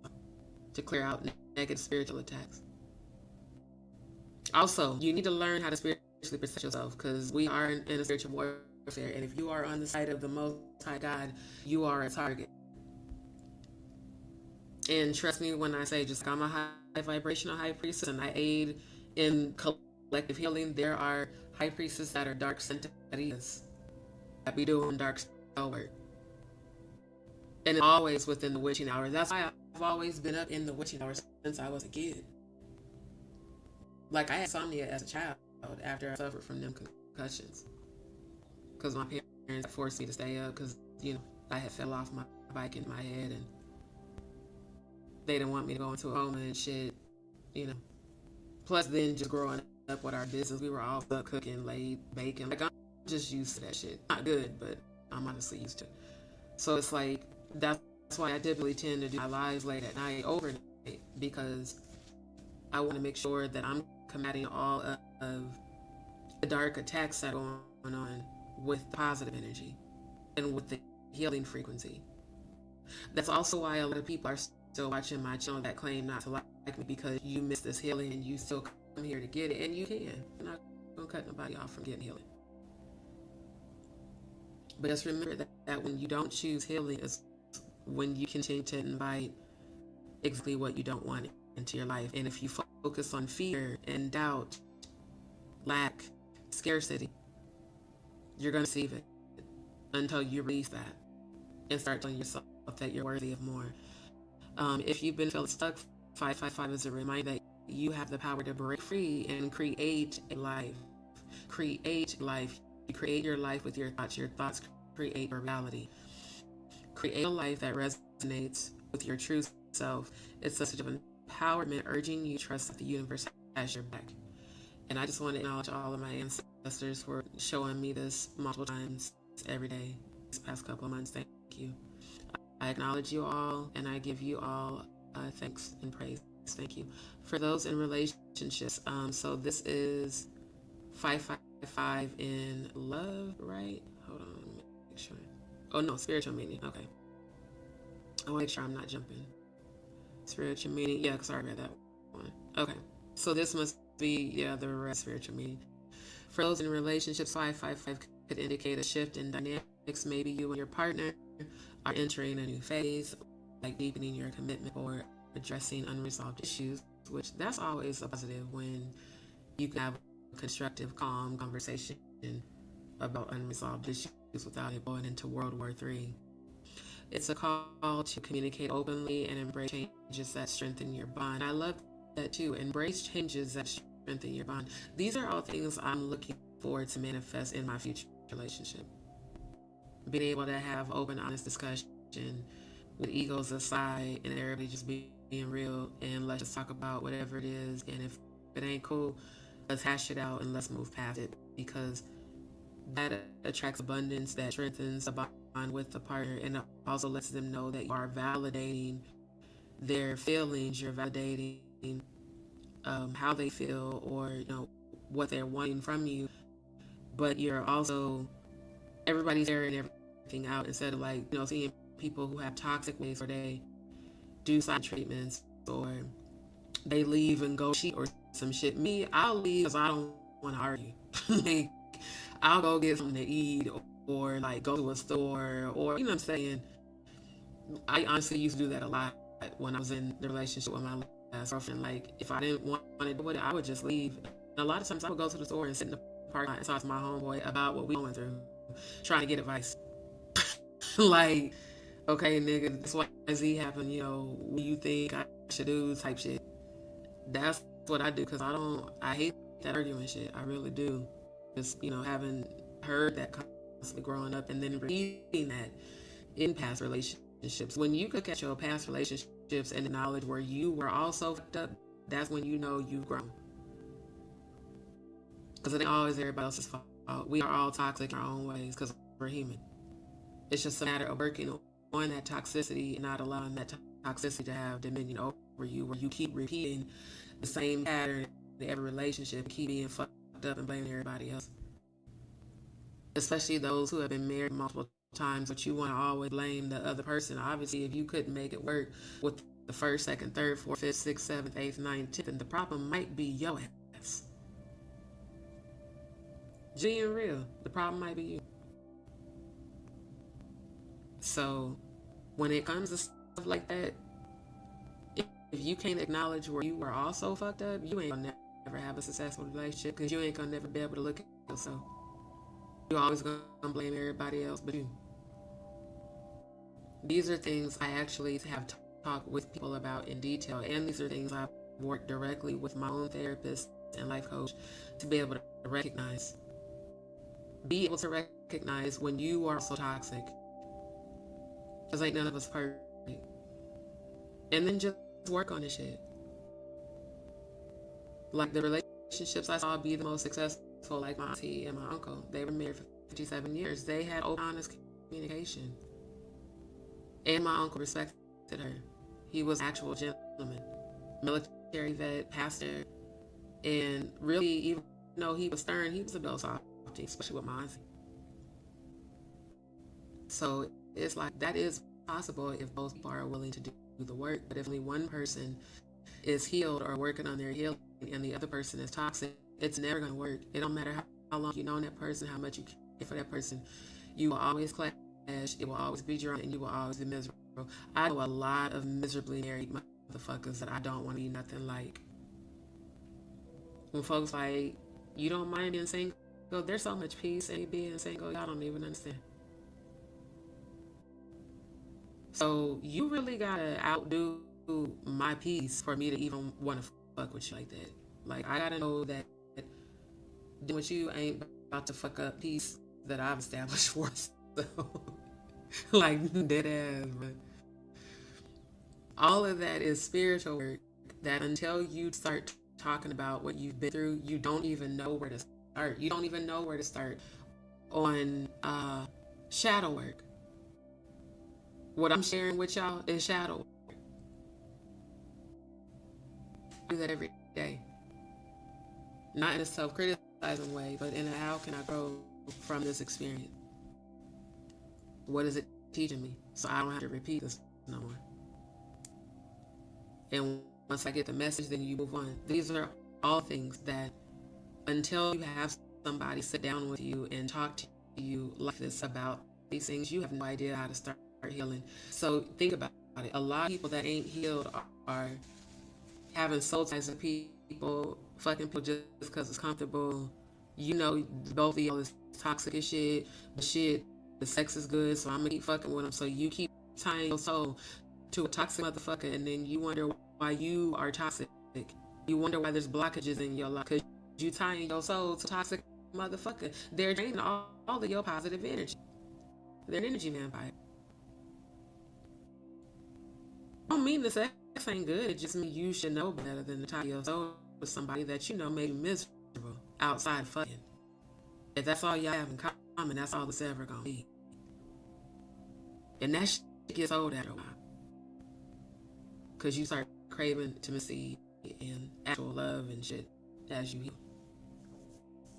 to clear out negative spiritual attacks. Also, you need to learn how to spiritually protect yourself, because we are in a spiritual warfare, and if you are on the side of the Most High God, you are a target. And trust me when I say, just like I'm a high vibrational high priestess and I aid in collective healing, there are high priestesses that are dark entities that be doing dark spell work. And it's always within the witching hour. That's why I've always been up in the witching hour since I was a kid. Like, I had insomnia as a child after I suffered from them concussions, because my parents forced me to stay up because, I had fell off my bike in my head, and they didn't want me to go into a coma and shit, Plus, then just growing up with our business, we were all stuck cooking, late, baking. Like, I'm just used to that shit. Not good, but I'm honestly used to it. So it's like, that's why I typically tend to do my lives late at night, overnight, because I want to make sure that I'm combating all of the dark attacks that are going on with positive energy and with the healing frequency. That's also why a lot of people are still watching my channel that claim not to like me, because you miss this healing and you still come here to get it, and you can. You're not gonna cut nobody off from getting healing. But just remember that when you don't choose healing is when you continue to invite exactly what you don't want into your life. And if you focus on fear and doubt, lack, scarcity, you're going to receive it until you release that and start telling yourself that you're worthy of more. If you've been feeling stuck, 555 is a reminder that you have the power to break free and create a life. Create life. You create your life with your thoughts. Your thoughts create your reality. Create a life that resonates with your true self. It's a message of empowerment, urging you to trust that the universe has your back. And I just want to acknowledge all of my ancestors for showing me this multiple times every day these past couple of months. Thank you. I acknowledge you all, and I give you all thanks and praise. Thank you. For those in relationships, so this is 555 in love, right? Hold on, let me make sure. Oh no, spiritual meaning. Okay. I want to make sure I'm not jumping. Spiritual meaning, yeah, because I read that one. Okay. So this must be, the rest spiritual meaning. For those in relationships, 555 could indicate a shift in dynamics. Maybe you and your partner are entering a new phase, like deepening your commitment or addressing unresolved issues, which that's always a positive when you can have a constructive, calm conversation about unresolved issues without it going into World War III. It's a call to communicate openly and embrace changes that strengthen your bond. I love that too. Embrace changes that strengthen your bond. These are all things I'm looking forward to manifest in my future relationship. Being able to have open, honest discussion with egos aside and everybody just being real, and let's just talk about whatever it is. And if it ain't cool, let's hash it out and let's move past it, because that attracts abundance, that strengthens the bond with the partner, and also lets them know that you are validating their feelings, you're validating how they feel, or what they're wanting from you, but you're also, everybody's airing everything out, instead of seeing people who have toxic ways, or they do silent treatments, or they leave and go cheat or some shit. Me, I'll leave because I don't want to argue. Like, I'll go get something to eat, or go to a store, or what I'm saying. I honestly used to do that a lot when I was in the relationship with my last girlfriend. Like, if I didn't want to do it, I would just leave. And a lot of times I would go to the store and sit in the parking lot and talk to my homeboy about what we going through, trying to get advice. Like, okay, nigga, this Y Z happened, what do you think I should do, type shit. That's what I do, because I hate that arguing shit. I really do. Just, having heard that constantly growing up, and then repeating that in past relationships. When you look at your past relationships and the knowledge where you were also fucked up, that's when you know you've grown. Because it ain't always everybody else's fault. we are all toxic in our own ways because we're human. It's just a matter of working on that toxicity and not allowing that toxicity to have dominion over you, where you keep repeating the same pattern in every relationship, keep being fucked up and blaming everybody else. Especially those who have been married multiple times, but you want to always blame the other person. Obviously, if you couldn't make it work with the first, second, third, fourth, fifth, sixth, seventh, eighth, ninth, tenth, then the problem might be your ass. G and real, the problem might be you. So when it comes to stuff like that, if you can't acknowledge where you are also fucked up, you ain't gonna never have a successful relationship, because you ain't gonna never be able to look at yourself. You're always gonna blame everybody else but you. These are things I actually have talked with people about in detail, and these are things I've worked directly with my own therapist and life coach to be able to recognize. Be able to recognize when you are so toxic, because ain't none of us perfect. And then just work on this shit. Like the relationships I saw be the most successful, like my auntie and my uncle. They were married for 57 years. They had open, honest communication. And my uncle respected her. He was an actual gentleman, military vet, pastor, and really, even though he was stern, he was a bell softy, especially with my auntie. So it's like that is possible if both people are willing to do the work. But if only one person is healed or working on their healing and the other person is toxic, it's never going to work. It don't matter how long you've known that person, how much you care for that person. You will always clash. It will always be drunk, and you will always be miserable. I know a lot of miserably married motherfuckers that I don't want to be nothing like. When folks like, you don't mind being single, there's so much peace in being single, y'all don't even understand. So you really gotta outdo my peace for me to even want to fuck with you like that. Like, I gotta know that doing with you ain't about to fuck up peace that I've established for us. So, like, dead ass. But all of that is spiritual work that until you start talking about what you've been through, you don't even know where to start. You don't even know where to start on shadow work. What I'm sharing with y'all is shadow work. I do that every day. Not in a self-criticizing way, but in a how can I grow from this experience? What is it teaching me? So I don't have to repeat this no more. And once I get the message, then you move on. These are all things that until you have somebody sit down with you and talk to you like this about these things, you have no idea how to start healing. So think about it. A lot of people that ain't healed are having soul ties with people, fucking people just because it's comfortable. You know, both of y'all is toxic as shit, but shit, the sex is good, so I'm gonna keep fucking with them. So you keep tying your soul to a toxic motherfucker, and then you wonder why you are toxic. You wonder why there's blockages in your life, because you tying your soul to a toxic motherfucker. They're draining all of your positive energy. They're an energy vampire. I don't mean the sex ain't good. It just means you should know better than to tie your soul with somebody that you know made you miserable outside fucking. If that's all y'all have in common, that's all it's ever gonna be. And that shit gets old after a while, because you start craving intimacy and actual love and shit as you heal.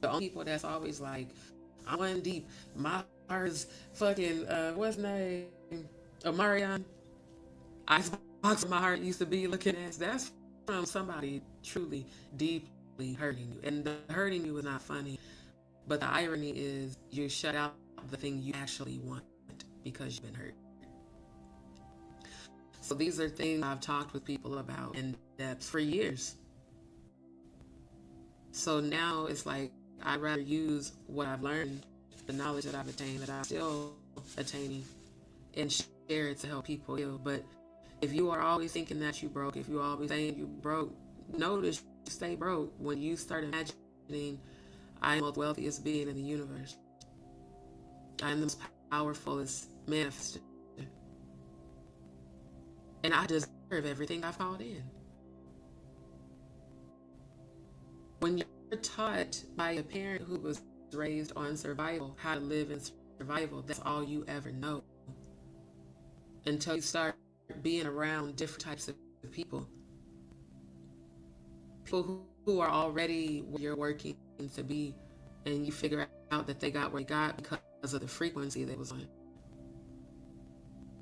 The only people that's always like, I'm one deep, my heart is fucking, what's his name? Omarion. Icebox of my heart used to be looking at. That's from somebody truly, deeply hurting you. And the hurting you is not funny. But the irony is you shut out the thing you actually want because you've been hurt. So these are things I've talked with people about in depth for years. So now it's like I'd rather use what I've learned, the knowledge that I've attained, that I'm still attaining, and share it to help people heal. But if you are always thinking that you broke, if you're always saying you broke, notice you stay broke when you start imagining, I am the wealthiest being in the universe. I am the most powerfulest manifester. And I deserve everything I've called in. When you're taught by a parent who was raised on survival, how to live in survival. That's all you ever know. Until you start being around different types of people who are already where you're working to be, and you figure out that they got where they got because of the frequency they was on.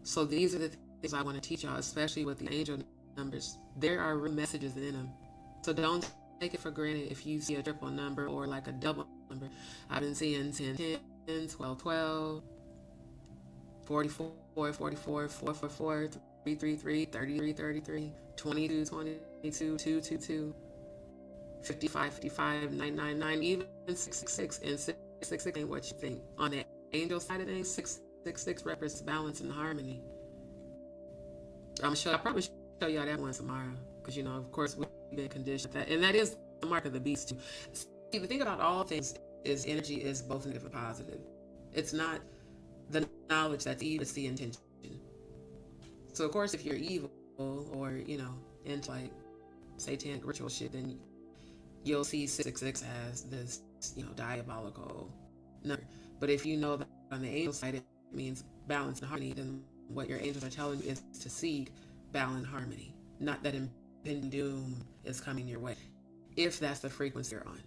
So these are the things I want to teach y'all, especially with the angel numbers. There are real messages in them. So don't take it for granted if you see a triple number or like a double number. I've been seeing 10, 10, 12, 12, 44, 44, 444, 333, 33, 33, 22, 22, 222, 55, 55, 999, even 666. And 666 ain't what you think. On the angel side of things, 666 represents balance and harmony. I'll probably show y'all that one tomorrow, because of course we've been conditioned that, and that is the mark of the beast too. See, the thing about all things is energy is both negative and positive. It's not the knowledge that's evil, it's the intention. So of course, if you're evil or into like satanic ritual shit, then you'll see 666 as this diabolical number. But if you know that on the angel side it means balance and harmony, then what your angels are telling you is to seek balance and harmony, not that impending doom is coming your way, if that's the frequency you're on.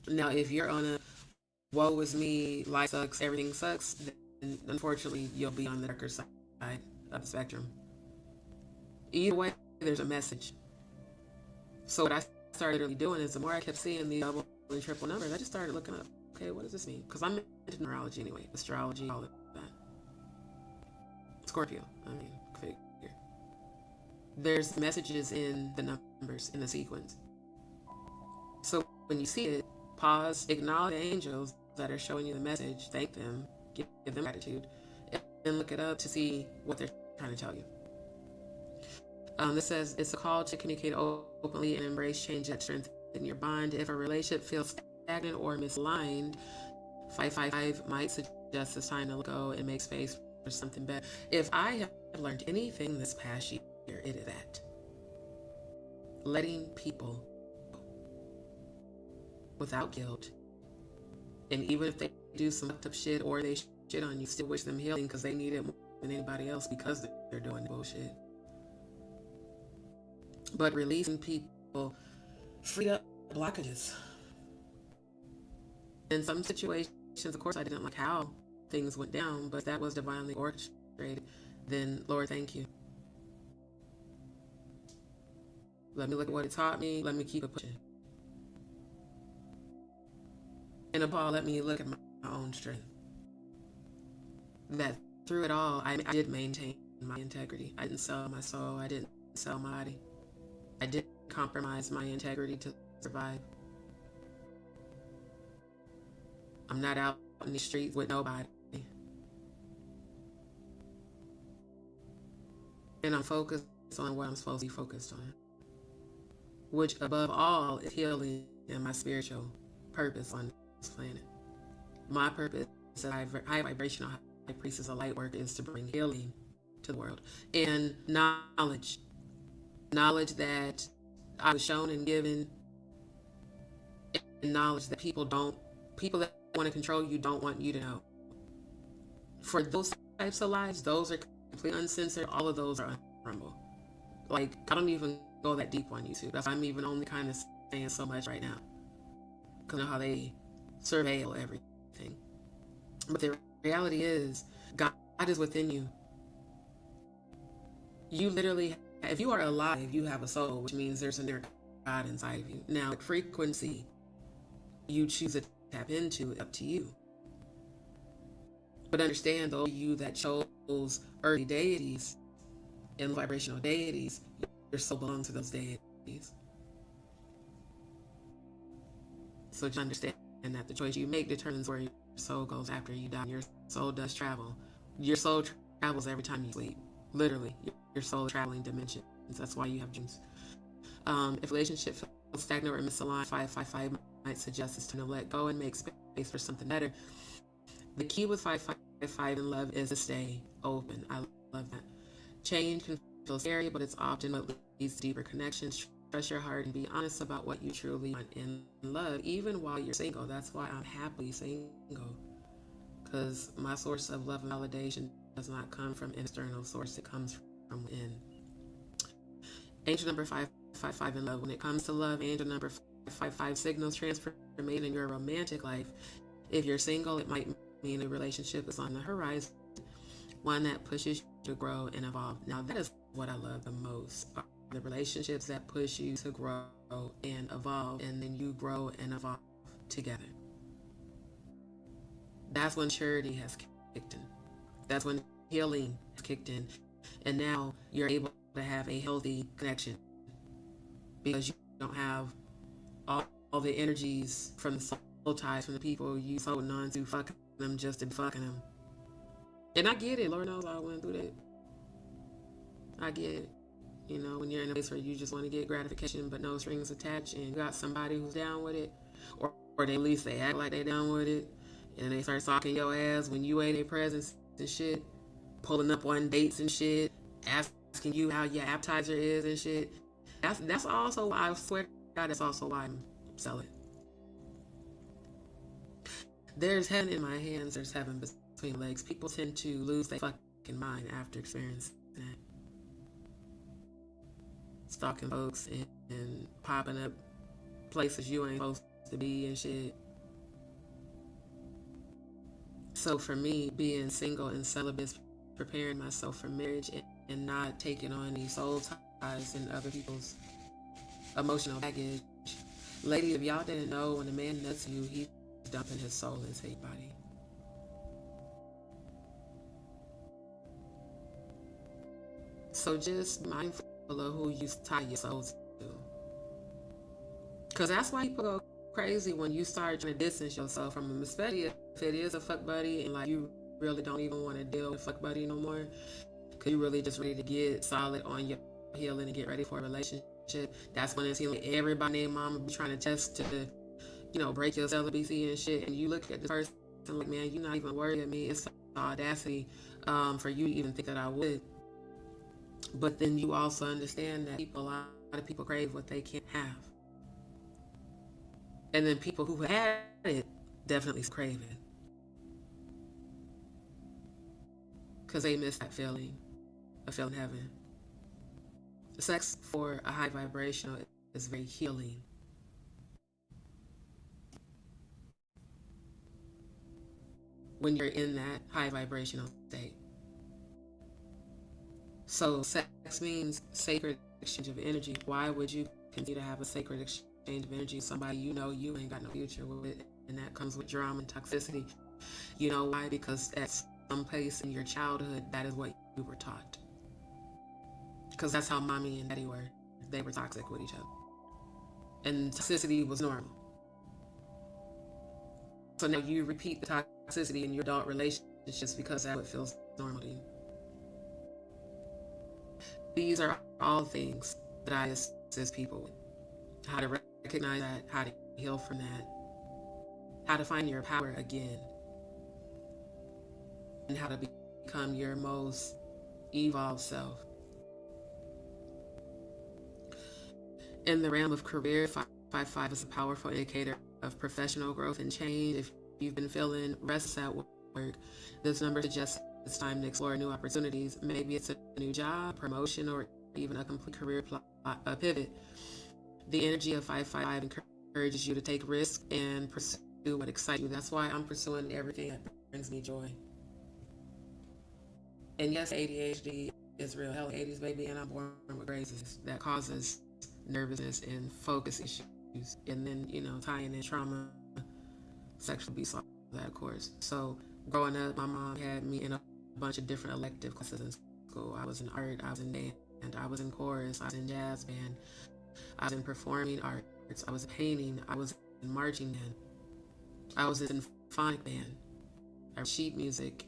Now, if you're on a woe is me, life sucks, everything sucks, then unfortunately you'll be on the darker side of the spectrum. Either way, there's a message. So what I started really doing is, the more I kept seeing the double and triple numbers, I just started looking up, okay, what does this mean? Because I'm into neurology anyway, astrology, all of that. Scorpio, figure. There's messages in the numbers, in the sequence. So when you see it, pause, acknowledge the angels that are showing you the message, thank them, give them gratitude, and look it up to see what they're trying to tell you. This says, it's a call to communicate openly and embrace change that strengthens your bond. If a relationship feels stagnant or misaligned, 555 might suggest it's time to let go and make space for something better. If I have learned anything this past year, it is that. Letting people go without guilt. And even if they do some fucked up shit or they shit on you, still wish them healing because they need it more than anybody else because they're doing bullshit. But releasing people freed up blockages. In some situations, of course, I didn't like how things went down, but that was divinely orchestrated. Then, Lord, thank you. Let me look at what it taught me. Let me keep it pushing. And above all, let me look at my own strength. That through it all, I did maintain my integrity. I didn't sell my soul. I didn't sell my body. I didn't compromise my integrity to survive. I'm not out in the streets with nobody. And I'm focused on what I'm supposed to be focused on, which above all is healing and my spiritual purpose on this planet. My purpose as a high vibrational high priestess of light work is to bring healing to the world and knowledge that I was shown and given, and knowledge that people that want to control you don't want you to know. For those types of lies, those are completely uncensored. All of those are unrumble. Like, I don't even go that deep on YouTube. That's why I'm even only kind of saying so much right now, because I know how they surveil everything. But the reality is, God is within you. You literally, if you are alive, you have a soul, which means there's a inner God inside of you. Now, the frequency you choose to tap into, up to you. But understand, those of you that chose earthly deities and vibrational deities, your soul belongs to those deities. So just understand that the choice you make determines where your soul goes after you die. Your soul does travel. Your soul travels every time you sleep. Literally, your soul is traveling dimensions. That's why you have dreams. If relationship feels stagnant or misaligned, 555 might suggest it's time to let go and make space for something better. The key with 555 in love is to stay open. I love that. Change can feel scary, but it's often what leads to deeper connections, trust your heart and be honest about what you truly want in love, even while you're single. That's why I'm happily single, because my source of love and validation does not come from an external source, it comes from within. Angel number 555 in love. When it comes to love, angel number 555 signals transformation in your romantic life. If you're single, it might mean a relationship is on the horizon, one that pushes you to grow and evolve. Now, that is what I love the most. The relationships that push you to grow and evolve, and then you grow and evolve together. That's when charity has kicked in. That's when healing has kicked in. And now you're able to have a healthy connection because you don't have all the energies from the soul ties from the people you holding on to, fucking them just to be fucking them. And I get it. Lord knows I went through that. I get it. You know, when you're in a place where you just want to get gratification but no strings attached, and you got somebody who's down with it, or they, at least they act like they down with it, and they start talking your ass when you ain't in their presence and shit, pulling up on dates and shit, asking you how your appetizer is and shit. That's also why, I swear to God, that's also why I'm selling. There's heaven in my hands, there's heaven between legs. People tend to lose their fucking mind after experiencing that. Stalking folks and popping up places you ain't supposed to be and shit. So for me, being single and celibate, preparing myself for marriage and not taking on these soul ties and other people's emotional baggage. Ladies, if y'all didn't know, when a man nuts you, he's dumping his soul into your body. So just mindful of who you tie your soul to. Because that's why people go crazy when you start trying to distance yourself from them, especially if it is a fuck buddy and like you really don't even want to deal with fuck buddy no more, because you really just ready to get solid on your healing and get ready for a relationship. That's when it seems like everybody named mama be trying to test to, you know, break your celibacy and shit, and you look at this person like, man, you're not even worthy of me. It's audacity for you to even think that I would. But then you also understand that a lot of people crave what they can't have. And then people who had it definitely crave it. Because they miss that feeling of feeling heaven. Sex for a high vibrational is very healing. When you're in that high vibrational state. So sex means sacred exchange of energy. Why would you continue to have a sacred exchange of energy with somebody you know you ain't got no future with? And that comes with drama and toxicity. You know why? Because at some place in your childhood, that is what you were taught. Because that's how mommy and daddy were. They were toxic with each other. And toxicity was normal. So now you repeat the toxicity in your adult relationships because that's what feels normal to you. These are all things that I assist people with. How to recognize that, how to heal from that, how to find your power again, and how to become your most evolved self. In the realm of career, 555 is a powerful indicator of professional growth and change. If you've been feeling restless at work, this number suggests it's time to explore new opportunities. Maybe it's a new job, promotion, or even a complete career pivot. The energy of 555 encourages you to take risks and pursue what excites you. That's why I'm pursuing everything that brings me joy. And yes, ADHD is real. Hell, 80s baby, and I'm born with graces that causes nervousness and focus issues. And then, you know, tying in trauma, sexual abuse, all that, of course. So growing up, my mom had me in a bunch of different elective classes in school. I was in art, I was in dance, I was in chorus, I was in jazz band, I was in performing arts, I was painting, I was in marching band, I was in symphonic band, I sheet music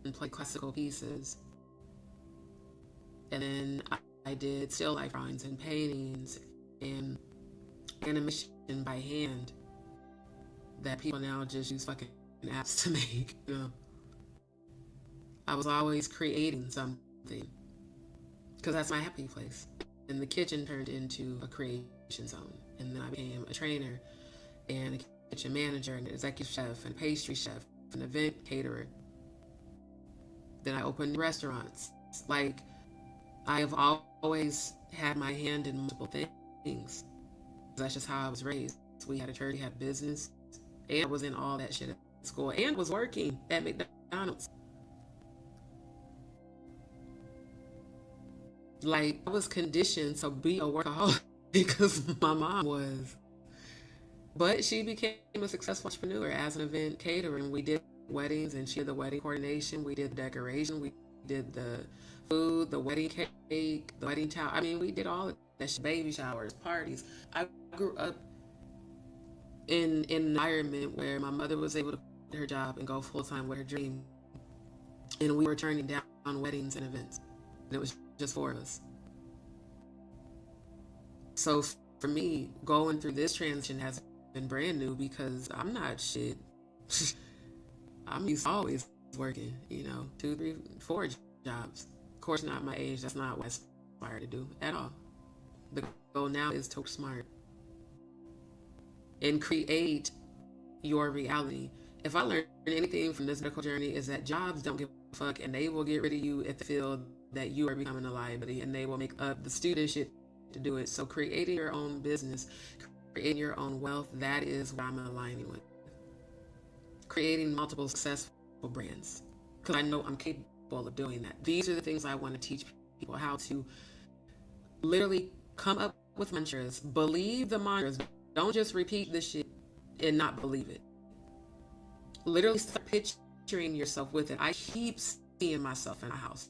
and played classical pieces. And then I did still life drawings and paintings and animation by hand that people now just use fucking apps to make, you know. I was always creating something because that's my happy place. the kitchen turned into a creation zone. And then I became a trainer and a kitchen manager and an executive chef and pastry chef, an event caterer. Then I opened restaurants. Like, I have always had my hand in multiple things. That's just how I was raised. We had a church, we had business, and I was in all that shit at school and was working at McDonald's. Like, I was conditioned to be a workaholic because my mom was. But she became a successful entrepreneur as an event caterer. And we did weddings, and she did the wedding coordination. We did the decoration. We did the food, the wedding cake, the wedding towel. I mean, we did all of that shit, baby showers, parties. I grew up in an environment where my mother was able to quit her job and go full-time with her dream. And we were turning down weddings and events. And it was just four of us. So for me, going through this transition has been brand new because I'm not shit. I'm used to always working, 2, 3, 4 jobs. Of course, not my age. That's not what I aspire to do at all. The goal now is to work smart and create your reality. If I learned anything from this medical journey, is that jobs don't give a fuck, and they will get rid of you if they feel that you are becoming a liability, and they will make up the student shit to do it. So creating your own business, creating your own wealth, that is what I'm aligning with. Creating multiple successful brands, because I know I'm capable of doing that. These are the things I want to teach people, how to literally come up with mantras, believe the mantras. Don't just repeat this shit and not believe it. Literally start picturing yourself with it. I keep seeing myself in a house.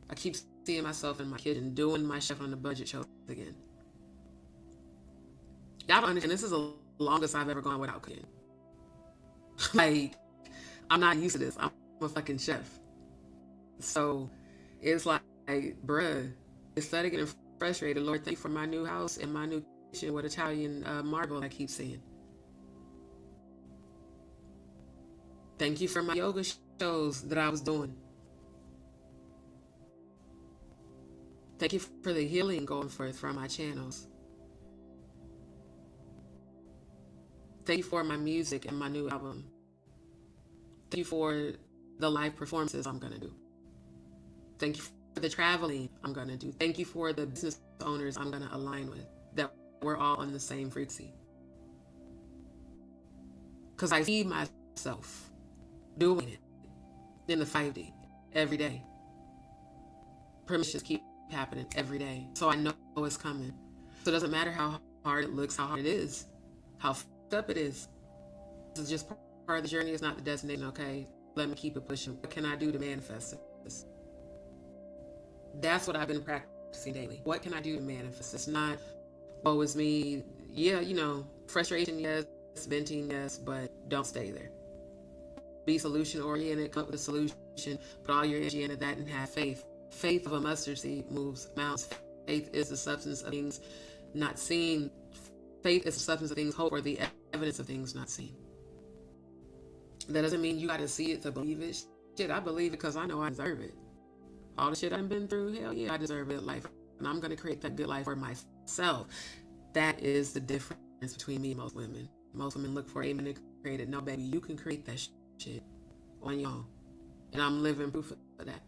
I keep seeing myself in my kitchen doing my Chef on the Budget show again. Y'all don't understand, this is the longest I've ever gone without cooking. Like, I'm not used to this. I'm a fucking chef. So it's like, bruh, instead of getting frustrated, Lord, thank you for my new house and my new kitchen with Italian marble I keep seeing. Thank you for my yoga shows that I was doing. Thank you for the healing going forth from my channels. Thank you for my music and my new album. Thank you for the live performances I'm going to do. Thank you for the traveling I'm going to do. Thank you for the business owners I'm going to align with, that we're all on the same frequency. Because I see myself doing it in the 5D every day. Permissions keep happening every day. So I know it's coming. So it doesn't matter how hard it looks, how hard it is, how fucked up it is. This is just part of the journey. It's not the destination. Okay, let me keep it pushing. What can I do to manifest this? That's what I've been practicing daily. What can I do to manifest? It's not, oh, it's me. Yeah, frustration, yes, venting, yes, but don't stay there. Be solution oriented, come up with a solution, put all your energy into that, and have faith. Faith of a mustard seed moves mountains. Faith is the substance of things not seen. Faith is the substance of things hoped for, the evidence of things not seen. That doesn't mean you got to see it to believe it. Shit, I believe it because I know I deserve it. All the shit I've been through, hell yeah, I deserve a good life. And I'm going to create that good life for myself. That is the difference between me and most women. Most women look for a man to create it. No, baby, you can create that shit on your own. And I'm living proof of that.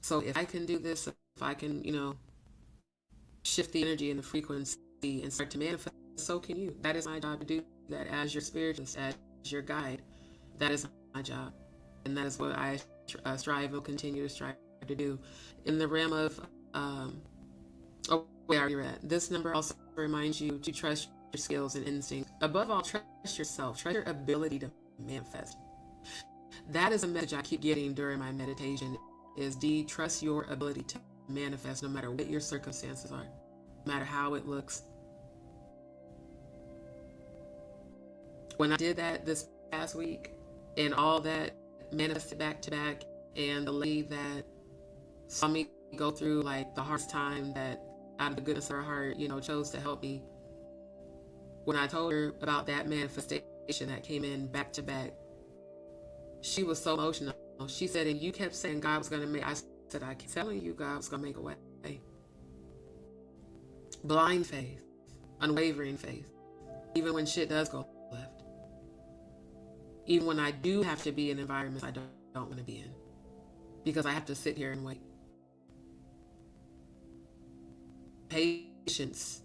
So if I can do this, if I can, shift the energy and the frequency and start to manifest, so can you. That is my job to do that as your spiritualist, as your guide. That is my job. And that is what I strive and will continue to strive to do. In the realm of, where are you at? This number also reminds you to trust your skills and instincts. Above all, trust yourself. Trust your ability to manifest. That is a message I keep getting during my meditation. Is trust your ability to manifest no matter what your circumstances are, no matter how it looks. When I did that this past week and all that manifested back to back, and the lady that saw me go through like the hardest time, that out of the goodness of her heart, chose to help me. When I told her about that manifestation that came in back to back, she was so emotional She said, and you kept saying God was going to make, I said, I kept telling you God was going to make a way. Blind faith, unwavering faith, even when shit does go left. Even when I do have to be in environments I don't want to be in, because I have to sit here and wait. Patience.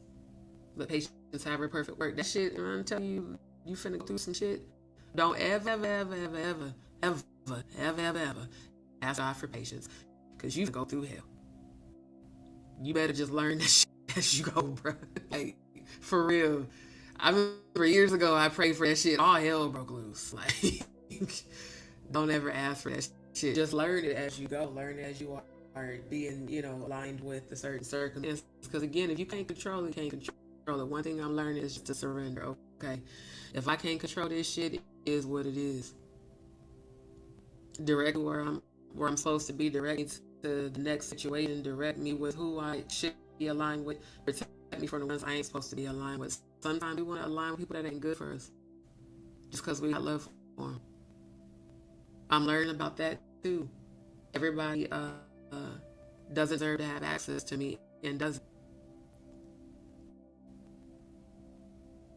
Let patience have her perfect work. That shit, I'm telling you, you finna go through some shit. Don't ever ask God for patience, because you go through hell. You better just learn that shit as you go, bro. Like, for real. I remember years ago, I prayed for that shit. All hell broke loose. Like, don't ever ask for that shit. Just learn it as you go. Learn it as you are being, aligned with the certain circumstances. Because again, if you can't control it, you can't control it. One thing I'm learning is just to surrender. Okay, if I can't control this shit, it is what it is. Direct where I'm supposed to be. Direct me to the next situation. Direct me with who I should be aligned with. Protect me from the ones I ain't supposed to be aligned with. Sometimes we want to align with people that ain't good for us, just because we got love for them. I'm learning about that too. Everybody doesn't deserve to have access to me, and doesn't.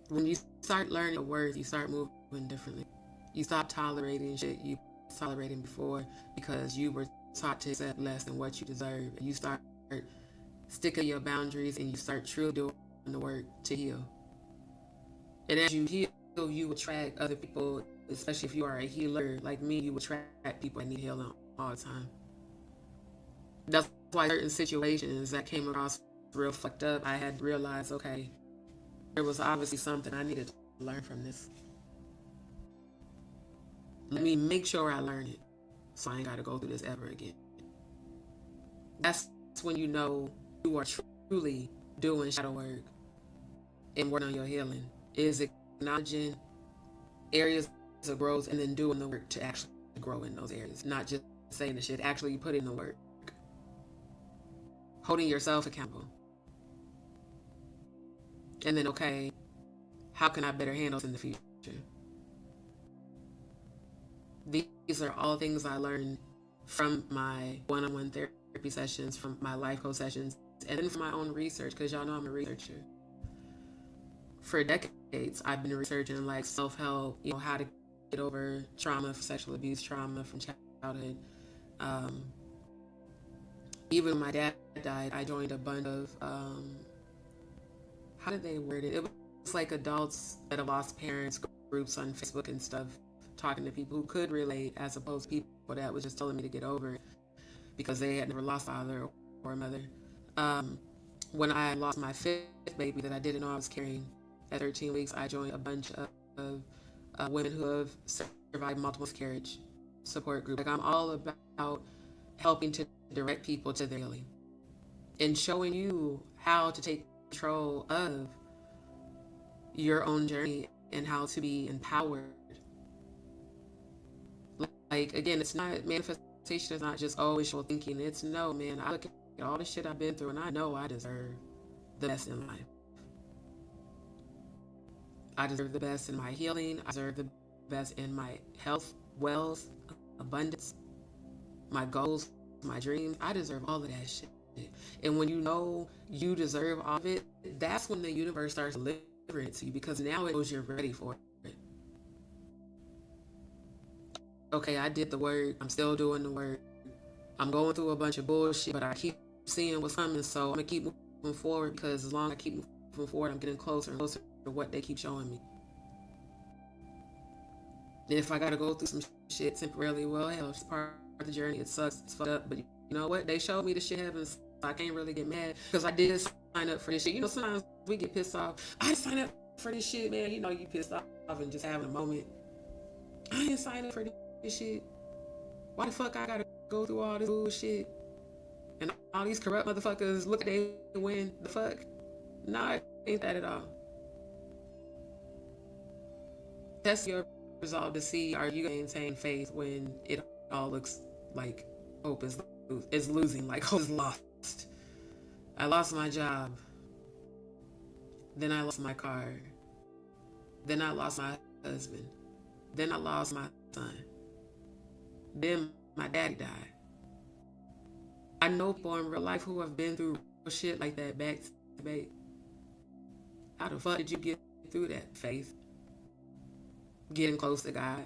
When you start learning your worth, you start moving differently. You stop tolerating shit you tolerating before, because you were taught to accept less than what you deserve. And you start sticking to your boundaries, and you start truly doing the work to heal. And as you heal, you attract other people, especially if you are a healer like me. You attract people that need healing all the time. That's why certain situations that came across real fucked up, I had realized, okay, there was obviously something I needed to learn from this. Let me make sure I learn it, so I ain't got to go through this ever again. That's when you know you are truly doing shadow work and working on your healing. Is acknowledging areas of growth and then doing the work to actually grow in those areas. Not just saying the shit, actually put in the work. Holding yourself accountable. And then, okay, how can I better handle this in the future? These are all things I learned from my one-on-one therapy sessions, from my life coach sessions, and then from my own research, because y'all know I'm a researcher. For decades, I've been researching like self-help, how to get over trauma, sexual abuse trauma from childhood. Even when my dad died, I joined a bunch of, how did they word it? It was like adults that have lost parents groups on Facebook and stuff, talking to people who could relate, as opposed to people that was just telling me to get over it because they had never lost a father or a mother. When I lost my fifth baby that I didn't know I was carrying at 13 weeks, I joined a bunch of women who have survived multiple miscarriage support group. Like, I'm all about helping to direct people to their healing and showing you how to take control of your own journey and how to be empowered. Like, again, it's not manifestation. It's not just wishful thinking. It's no, man. I look at all the shit I've been through, and I know I deserve the best in life. I deserve the best in my healing. I deserve the best in my health, wealth, abundance, my goals, my dreams. I deserve all of that shit. And when you know you deserve all of it, that's when the universe starts delivering it to you, because now it knows you're ready for it. Okay, I did the work. I'm still doing the work. I'm going through a bunch of bullshit, but I keep seeing what's coming, so I'm going to keep moving forward, because as long as I keep moving forward, I'm getting closer and closer to what they keep showing me. And if I got to go through some shit temporarily, well, hell, it's part of the journey. It sucks. It's fucked up. But you know what? They showed me the shit happens, so I can't really get mad, because I did sign up for this shit. Sometimes we get pissed off. I didn't sign up for this shit, man. You pissed off and just having a moment. I didn't sign up for this shit. Why the fuck I gotta go through all this bullshit? And all these corrupt motherfuckers look at they win. The fuck? Nah, it ain't that at all. Test your resolve to see, are you maintain faith when it all looks like hope is losing, like hope is lost. I lost my job. Then I lost my car. Then I lost my husband. Then I lost my son. Then my daddy died. I know people in real life who have been through shit like that back to back. How the fuck did you get through that, Faith? Getting close to God.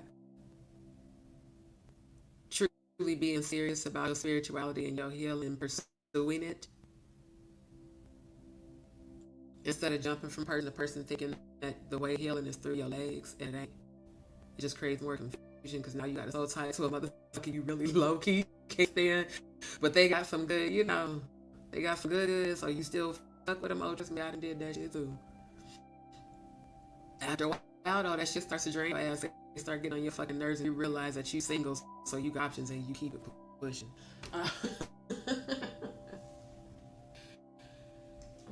Truly being serious about your spirituality and your healing, pursuing it. Instead of jumping from person to person thinking that the way healing is through your legs, and it ain't. It just creates more confusion because now you got it so tied to a motherfucker you really low key can't stand. But they got some good, they got some good, so you still fuck with them. Oh, just me, I done did that shit too. After a while, though, that shit starts to drain your ass. They start getting on your fucking nerves and you realize that you single, so you got options and you keep it pushing.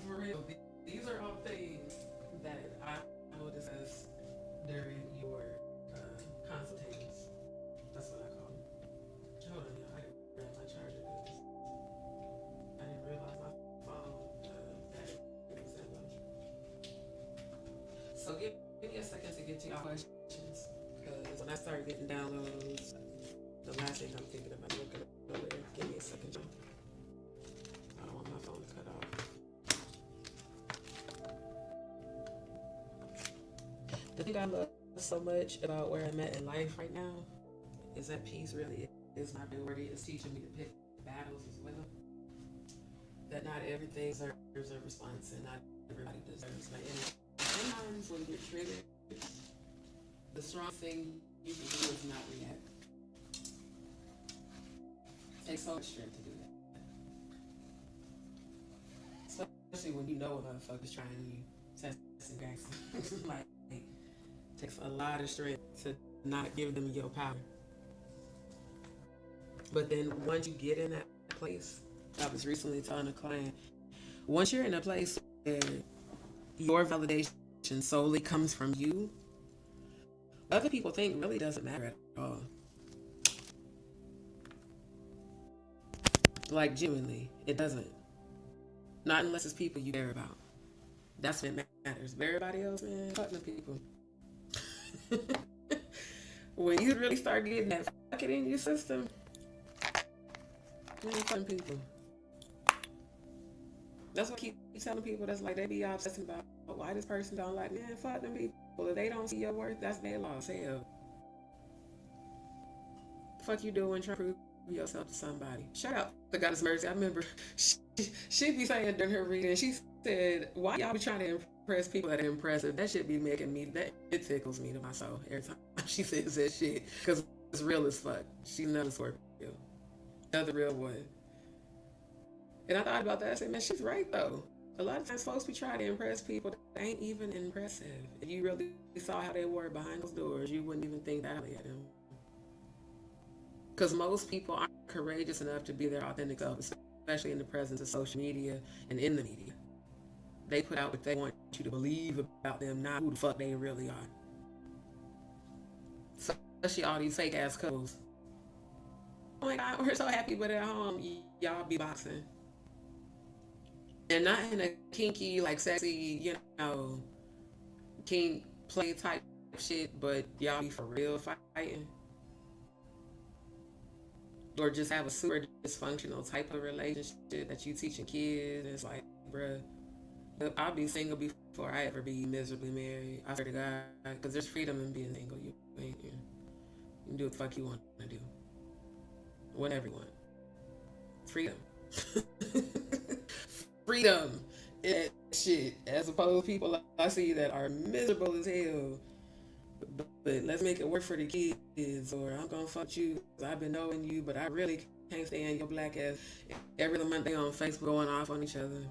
For real, these are all things that I will discuss during your consultations. That's what I call them. Hold on, y'all. I didn't grab my charger because I didn't realize my phone battery was that low. So give me a second to get to your questions, because when I start getting downloads, the last thing I'm thinking about looking over there. Give me a second, y'all. I don't want my phone to cut off. The thing I love so much about where I'm at in life right now is that peace really is my priority. It's teaching me to pick battles as well. That not everything deserves a response and not everybody deserves my energy. Sometimes when you're triggered, the strong thing you can do is not react. It takes so much strength to do that. Especially when you know a motherfucker's trying to test and gas. Like, it takes a lot of strength to not give them your power. But then once you get in that place, I was recently telling a client, once you're in a place where your validation solely comes from you, what other people think really doesn't matter at all. Like, genuinely, it doesn't. Not unless it's people you care about. That's what matters. But everybody else, man, fuck them people. When you really start getting that fuck it in your system, man, fuck them people. That's what I keep telling people. That's like, they be obsessing about why this person don't like me. Man, fuck them people. If they don't see your worth, that's their loss. Hell. Fuck you doing trying to prove yourself to somebody. Shout out to Goddess Mercy. I remember she be saying during her reading, she said, why y'all be trying to impress people that are impressive? That shit be making me, it tickles me to my soul every time she says that shit. Because it's real as fuck. She's another Scorpio. Another real one. And I thought about that. I said, man, she's right though. A lot of times folks be trying to impress people that ain't even impressive. If you really saw how they were behind those doors, you wouldn't even think that of them. Because most people aren't courageous enough to be their authentic self, especially in the presence of social media and in the media. They put out what they want you to believe about them, not who the fuck they really are. So, especially all these fake ass couples. Oh my God, we're so happy, but at home, y'all be boxing. And not in a kinky, like sexy, kink play type shit, but y'all be for real fighting. Or just have a super dysfunctional type of relationship that you teaching kids. And it's like, bruh, I'll be single before I ever be miserably married. I swear to God, because there's freedom in being single. You can do what the fuck you want to do. Whatever you want. Freedom. Freedom. And shit. As opposed to people I see that are miserable as hell. But let's make it work for the kids, or I'm gonna fuck you because I've been knowing you, but I really can't stand your black ass. Every month they on Facebook going off on each other.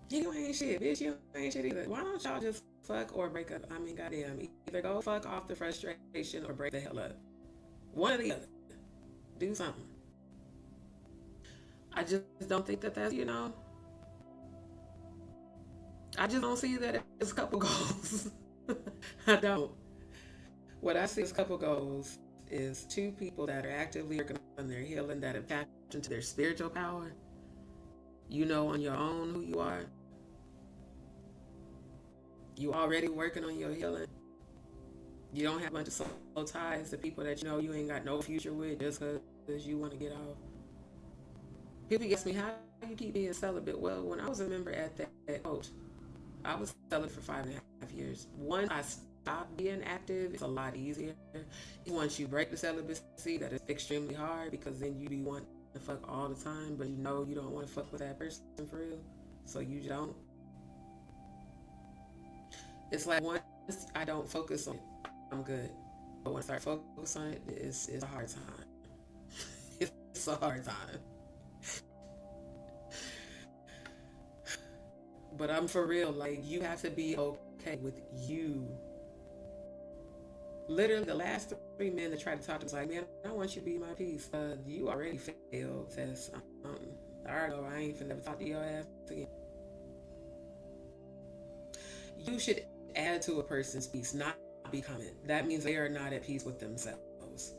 You ain't shit, bitch. You ain't shit either. Why don't y'all just fuck or break up? I mean, goddamn. Either go fuck off the frustration or break the hell up. One or the other. Do something. I just don't think that's, I just don't see that as couple goals. I don't. What I see as couple goals is two people that are actively working on their healing, that have tapped into their spiritual power. You know on your own who you are. You already working on your healing. You don't have a bunch of soul ties to people that you know you ain't got no future with just because you want to get off. People ask me, how you keep being celibate? Well, when I was a member at that coach, I was celibate for 5.5 years. Once I stopped being active, it's a lot easier. Once you break the celibacy, that is extremely hard because then you be wanting to fuck all the time, but you know you don't want to fuck with that person for real, so you don't. It's like once I don't focus on it, I'm good. But when I start focus on it, it's a hard time. It's a hard time. But I'm for real. Like you have to be okay with you. Literally, the last 3 men that tried to talk to me was like, "Man, I want you to be my piece. You already failed test. I already know I ain't finna never talk to your ass again." You should add to a person's peace, not become it. That means they are not at peace with themselves,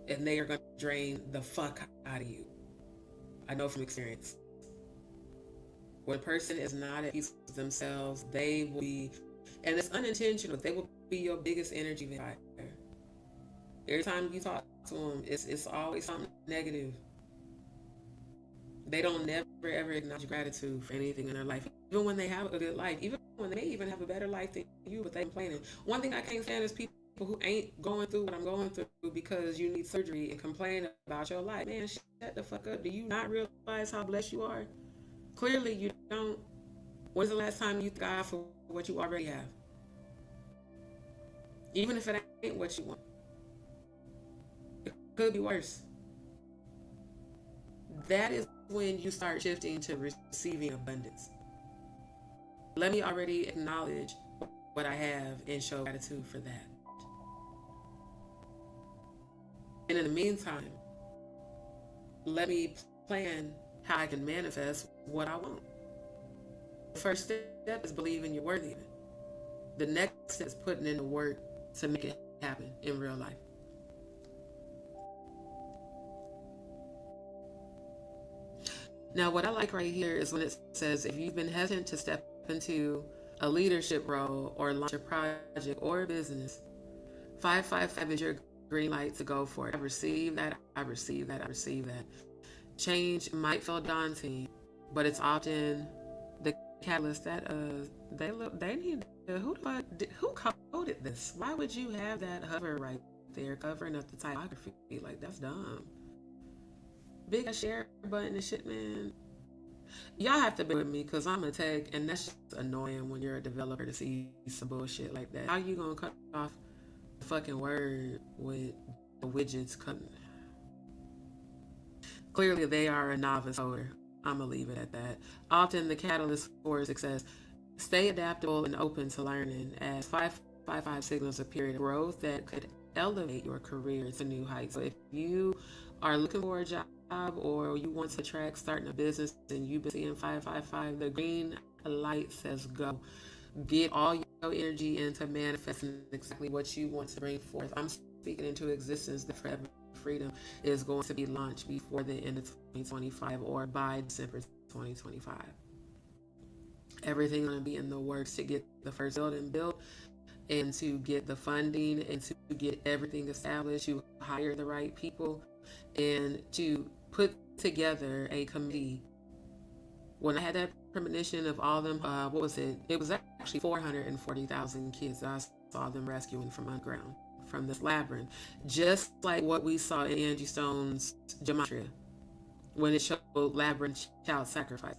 and they are going to drain the fuck out of you. I know from experience. When a person is not at peace with themselves, they will be, and it's unintentional, they will be your biggest energy vampire. Every time you talk to them, it's always something negative. They don't never ever acknowledge gratitude for anything in their life, even when they have a good life, even when they may even have a better life than you, but they complaining. One thing I can't stand is people who ain't going through what I'm going through because you need surgery and complain about your life. Man, shut the fuck up. Do you not realize how blessed you are? Clearly, you don't. When's the last time you thank God for what you already have? Even if it ain't what you want, it could be worse. That is when you start shifting to receiving abundance. Let me already acknowledge what I have and show gratitude for that. And in the meantime, let me plan how I can manifest what I want. The first step is believing you're worthy of it. The next step is putting in the work to make it happen in real life. Now, what I like right here is when it says if you've been hesitant to step into a leadership role or launch a project or a business, 555 is your green light to go for it. I receive that. I receive that. I receive that. Change might feel daunting, but it's often the catalyst that they need. Who coded this? Why would you have that hover right there covering up the typography? Like that's dumb. Big share button and shit, man. Y'all have to bear with me because I'm a tech, and that's just annoying when you're a developer to see some bullshit like that. How you gonna cut off the fucking word with the widgets cutting? Clearly, they are a novice coder. I'm gonna leave it at that. Often, the catalyst for success. Stay adaptable and open to learning as 555 signals a period of growth that could elevate your career to new heights. So if you are looking for a job or you want to track starting a business and you've been seeing 555, the green light says go. Get all your energy into manifesting exactly what you want to bring forth. I'm speaking into existence the Forever Freedom is going to be launched before the end of 2025 or by December 2025. Everything's going to be in the works to get the first building built and to get the funding and to get everything established, to hire the right people and to put together a committee. When I had that premonition of all them, what was it? It was actually 440,000 kids that I saw them rescuing from underground, from this labyrinth. Just like what we saw in Angie Stone's Gematria, when it showed labyrinth child sacrifice.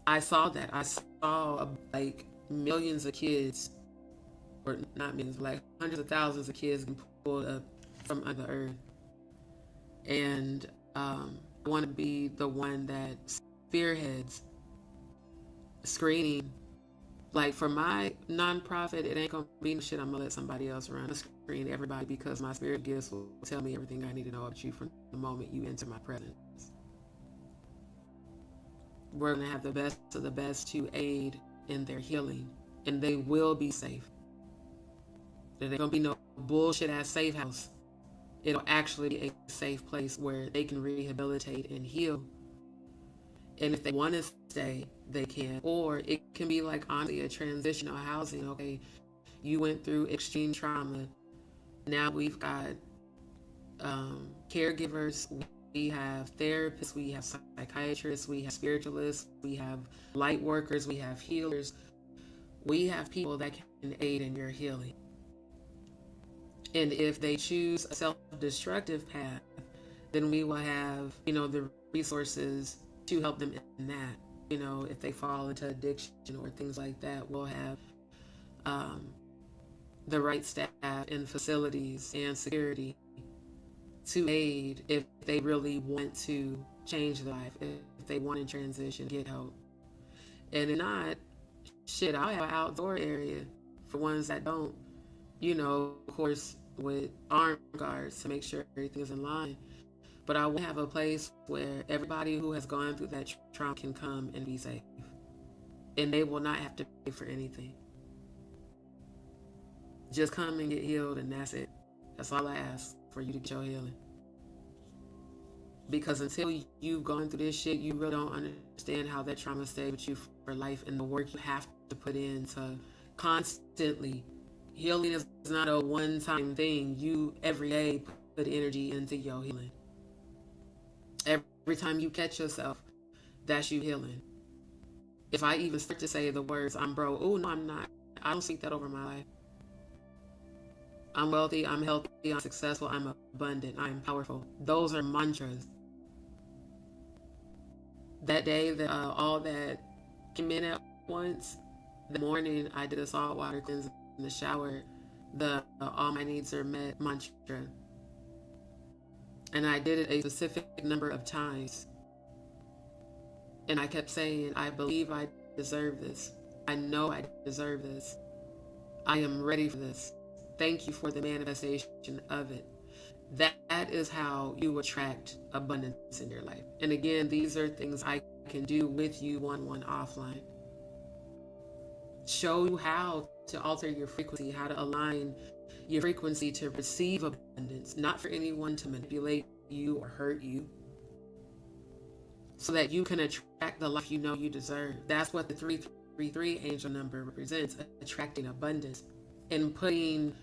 I saw that. I saw like millions of kids, or not millions, like hundreds of thousands of kids getting pulled up from under the earth. And I want to be the one that spearheads screening. Like for my nonprofit, it ain't gonna be no shit I'm gonna let somebody else run. I screen everybody because my spirit gifts will tell me everything I need to know about you from the moment you enter my presence. We're gonna have the best of the best to aid in their healing, and they will be safe. There ain't gonna be no bullshit ass safe house. It'll actually be a safe place where they can rehabilitate and heal. And if they want to stay, they can. Or it can be like honestly a transitional housing. Okay, You went through extreme trauma. Now we've got caregivers, we have therapists, we have psychiatrists, we have spiritualists, we have light workers, we have healers. We have people that can aid in your healing. And if they choose a self-destructive path, then we will have, the resources to help them in that. If they fall into addiction or things like that, we'll have the right staff and facilities and security to aid if they really want to change their life, if they want to transition, get help. And if not, shit, I'll have an outdoor area for ones that don't, of course, with armed guards to make sure everything is in line. But I will have a place where everybody who has gone through that trauma can come and be safe. And they will not have to pay for anything. Just come and get healed, and that's it. That's all I ask, for you to get your healing. Because until you've gone through this shit, you really don't understand how that trauma stayed with you for life, and the work you have to put in to constantly. Healing is not a one-time thing. You every day put energy into your healing. Every time you catch yourself, that's you healing. If I even start to say the words, I'm broke, oh no, I'm not. I don't speak that over my life. I'm wealthy, I'm healthy, I'm successful, I'm abundant, I'm powerful. Those are mantras. That day that all that came in at once, the morning I did a salt water cleanse in the shower, the all my needs are met mantra. And I did it a specific number of times. And I kept saying, I believe I deserve this. I know I deserve this. I am ready for this. Thank you for the manifestation of it. That is how you attract abundance in your life. And again, these are things I can do with you one-on-one offline. Show you how to alter your frequency, how to align your frequency to receive abundance, not for anyone to manipulate you or hurt you, so that you can attract the life you know you deserve. That's what the 333 angel number represents, attracting abundance and putting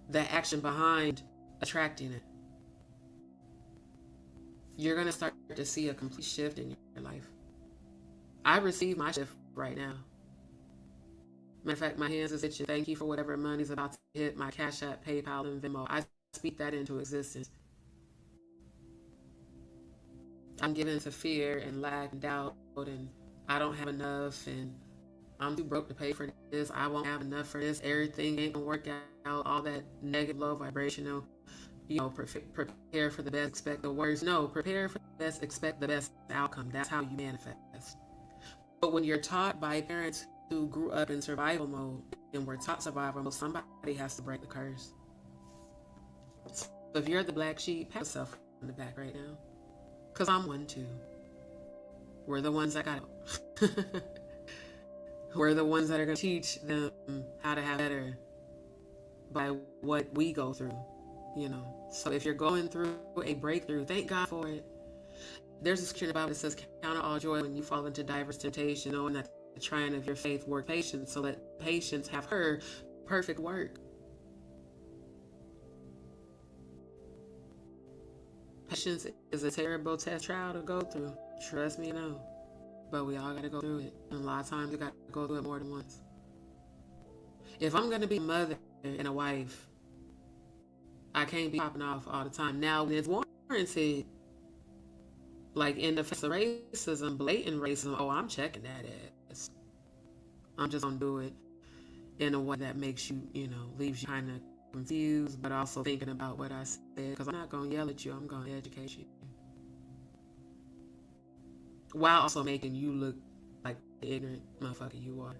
the action behind attracting it. You're going to start to see a complete shift in your life. I receive my shift right now. Matter of fact, my hands is itching. Thank you for whatever money's about to hit my Cash App, PayPal, and Venmo. I speak that into existence. I'm given to fear and lack and doubt, and I don't have enough, and I'm too broke to pay for this. I won't have enough for this. Everything ain't gonna work out. All that negative, low vibrational, prepare for the best, expect the worst. No, prepare for the best, expect the best outcome. That's how you manifest. But when you're taught by parents who grew up in survival mode and were taught survival mode, somebody has to break the curse. So if you're the black sheep, pat yourself on the back right now. Because I'm one too. We're the ones that got it. We're the ones that are going to teach them how to have better by what we go through, So if you're going through a breakthrough, thank God for it. There's a scripture about it that says, count it all joy when you fall into diverse temptation, knowing that the trying of your faith work patience, so let patience have her perfect work. Patience is a terrible test trial to go through. Trust me, no. But we all got to go through it. And a lot of times we got to go through it more than once. If I'm going to be a mother and a wife, I can't be popping off all the time. Now, when it's warranted, like in the face of racism, blatant racism, I'm checking that ass. I'm just going to do it in a way that makes you, leaves you kind of confused, but also thinking about what I said. Because I'm not going to yell at you. I'm going to educate you. While also making you look like the ignorant motherfucker you are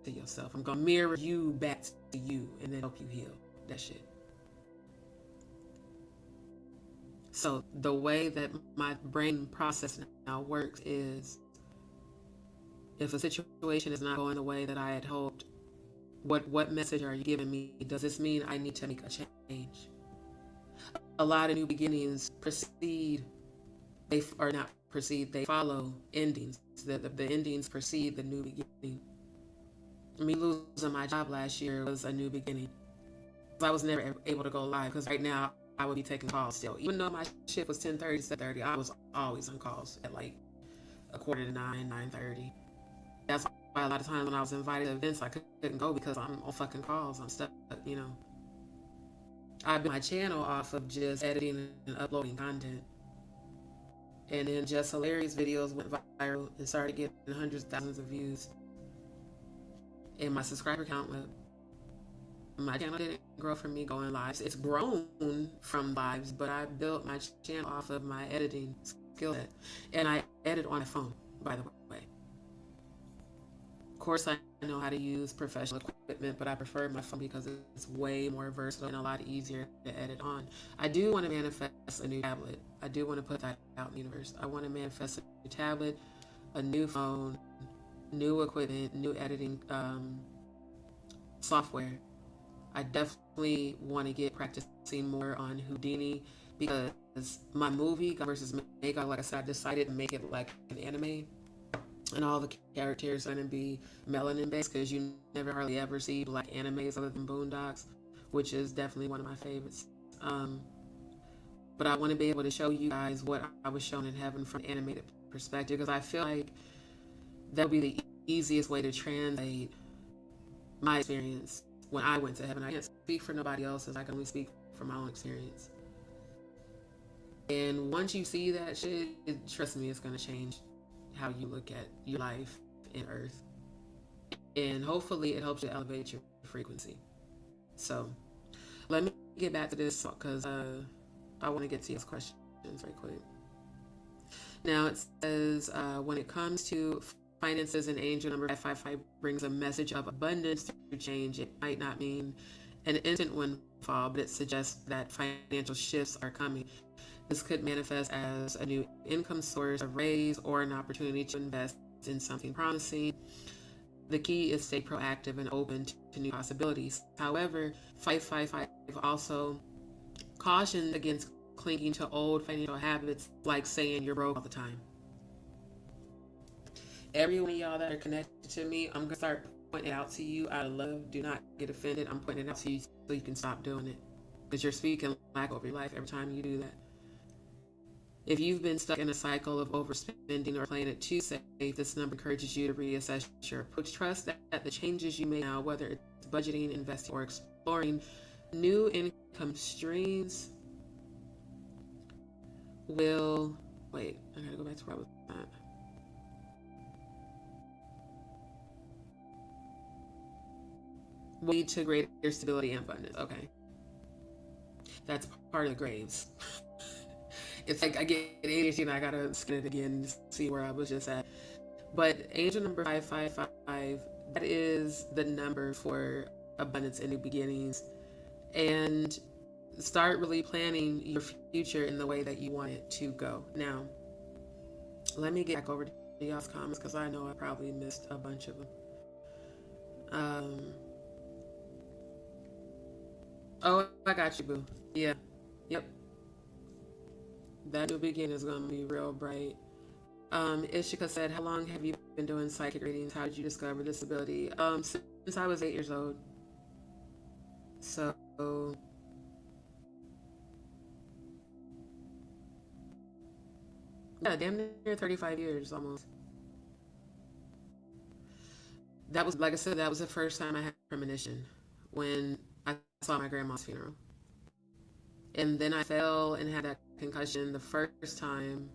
to yourself. I'm going to mirror you back to you and then help you heal that shit. So the way that my brain process now works is, if a situation is not going the way that I had hoped, what message are you giving me? Does this mean I need to make a change? A lot of new beginnings they follow endings. The endings precede the new beginning. Me losing my job last year was a new beginning. I was never able to go live because right now I would be taking calls still. Even though my shift was 10:30 to 7:30, I was always on calls at like a quarter to 9, 9:30. That's why a lot of times when I was invited to events, I couldn't go because I'm on fucking calls. I'm stuck, you know. I built my channel off of just editing and uploading content. And then just hilarious videos went viral and started getting hundreds of thousands of views. And my subscriber count went. My channel didn't grow from me going lives. It's grown from lives, but I built my channel off of my editing skill set. And I edit on my phone, by the way. Of course, I know how to use professional equipment, but I prefer my phone because it's way more versatile and a lot easier to edit on. I do want to manifest a new tablet. I do want to put that out in the universe. I want to manifest a new tablet, a new phone, new equipment, new editing software. I definitely want to get practicing more on Houdini because my movie God vs. Mega, like I said, I decided to make it like an anime, and all the characters are going to be melanin based because you never hardly ever see black animes other than Boondocks, which is definitely one of my favorites. But I want to be able to show you guys what I was shown in heaven from an animated perspective because I feel like that would be the easiest way to translate my experience when I went to heaven. I can't speak for nobody else's. I can only speak from my own experience. And once you see that shit, trust me, it's going to change how you look at your life in Earth. And hopefully it helps you elevate your frequency. So let me get back to this because I want to get to these questions very quick. Now it says, when it comes to finances, and angel number 555 brings a message of abundance through change. It might not mean an instant windfall, but it suggests that financial shifts are coming. This could manifest as a new income source, a raise, or an opportunity to invest in something promising. The key is stay proactive and open to new possibilities. However, 555 also cautions against clinging to old financial habits like saying you're broke all the time. Every one of y'all that are connected to me, I'm going to start pointing it out to you out of love. Do not get offended. I'm pointing it out to you so you can stop doing it. Because you're speaking lack over your life every time you do that. If you've been stuck in a cycle of overspending or playing it too safe, this number encourages you to reassess your approach. Trust that the changes you make now, whether it's budgeting, investing, or exploring new income streams, will... Wait, I gotta go back to where I was at. Will lead to greater stability and abundance. Okay. That's part of the graves. It's like I get ADHD and I gotta scan it again to see where I was just at. But angel number 555, that is the number for abundance and new beginnings. And start really planning your future in the way that you want it to go. Now, let me get back over to y'all's comments because I know I probably missed a bunch of them. Oh, I got you, boo. Yeah. Yep. That new beginning is going to be real bright. Ishika said, how long have you been doing psychic readings? How did you discover this ability? Since I was 8 years old. So, yeah, damn near 35 years almost. That was, like I said, that was the first time I had premonition when I saw my grandma's funeral. And then I fell and had that concussion the first time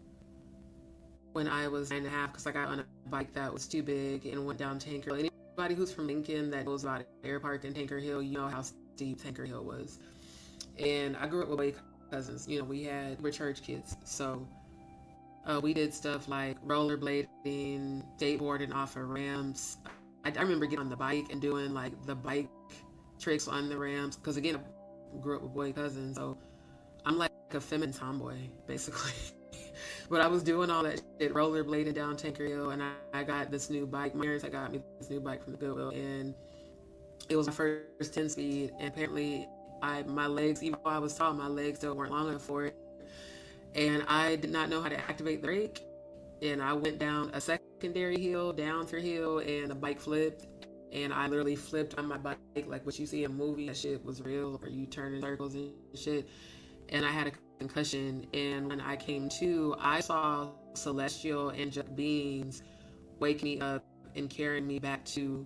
when I was 9.5 because I got on a bike that was too big and went down Tanker Hill. Anybody who's from Lincoln that knows about Air Park and Tanker Hill, you know how steep Tanker Hill was. And I grew up with my cousins. You know, we're church kids. So we did stuff like rollerblading, skateboarding off of ramps. I remember getting on the bike and doing like the bike tricks on the ramps because again, I grew up with boy cousins, so I'm like a feminine tomboy basically. But I was doing all that shit, rollerblading down Tanker Hill, and I got this new bike. My parents had got me this new bike from the Goodwill, and it was my first 10 speed. And apparently, my legs, even though I was tall, my legs still weren't long enough for it. And I did not know how to activate the brake, and I went down a secondary hill, down through hill, and the bike flipped, and I literally flipped on my bike like what you see in a movie. That shit was real, or you turn in circles and shit. And I had a concussion. And when I came to, I saw celestial angelic beings wake me up and carrying me back to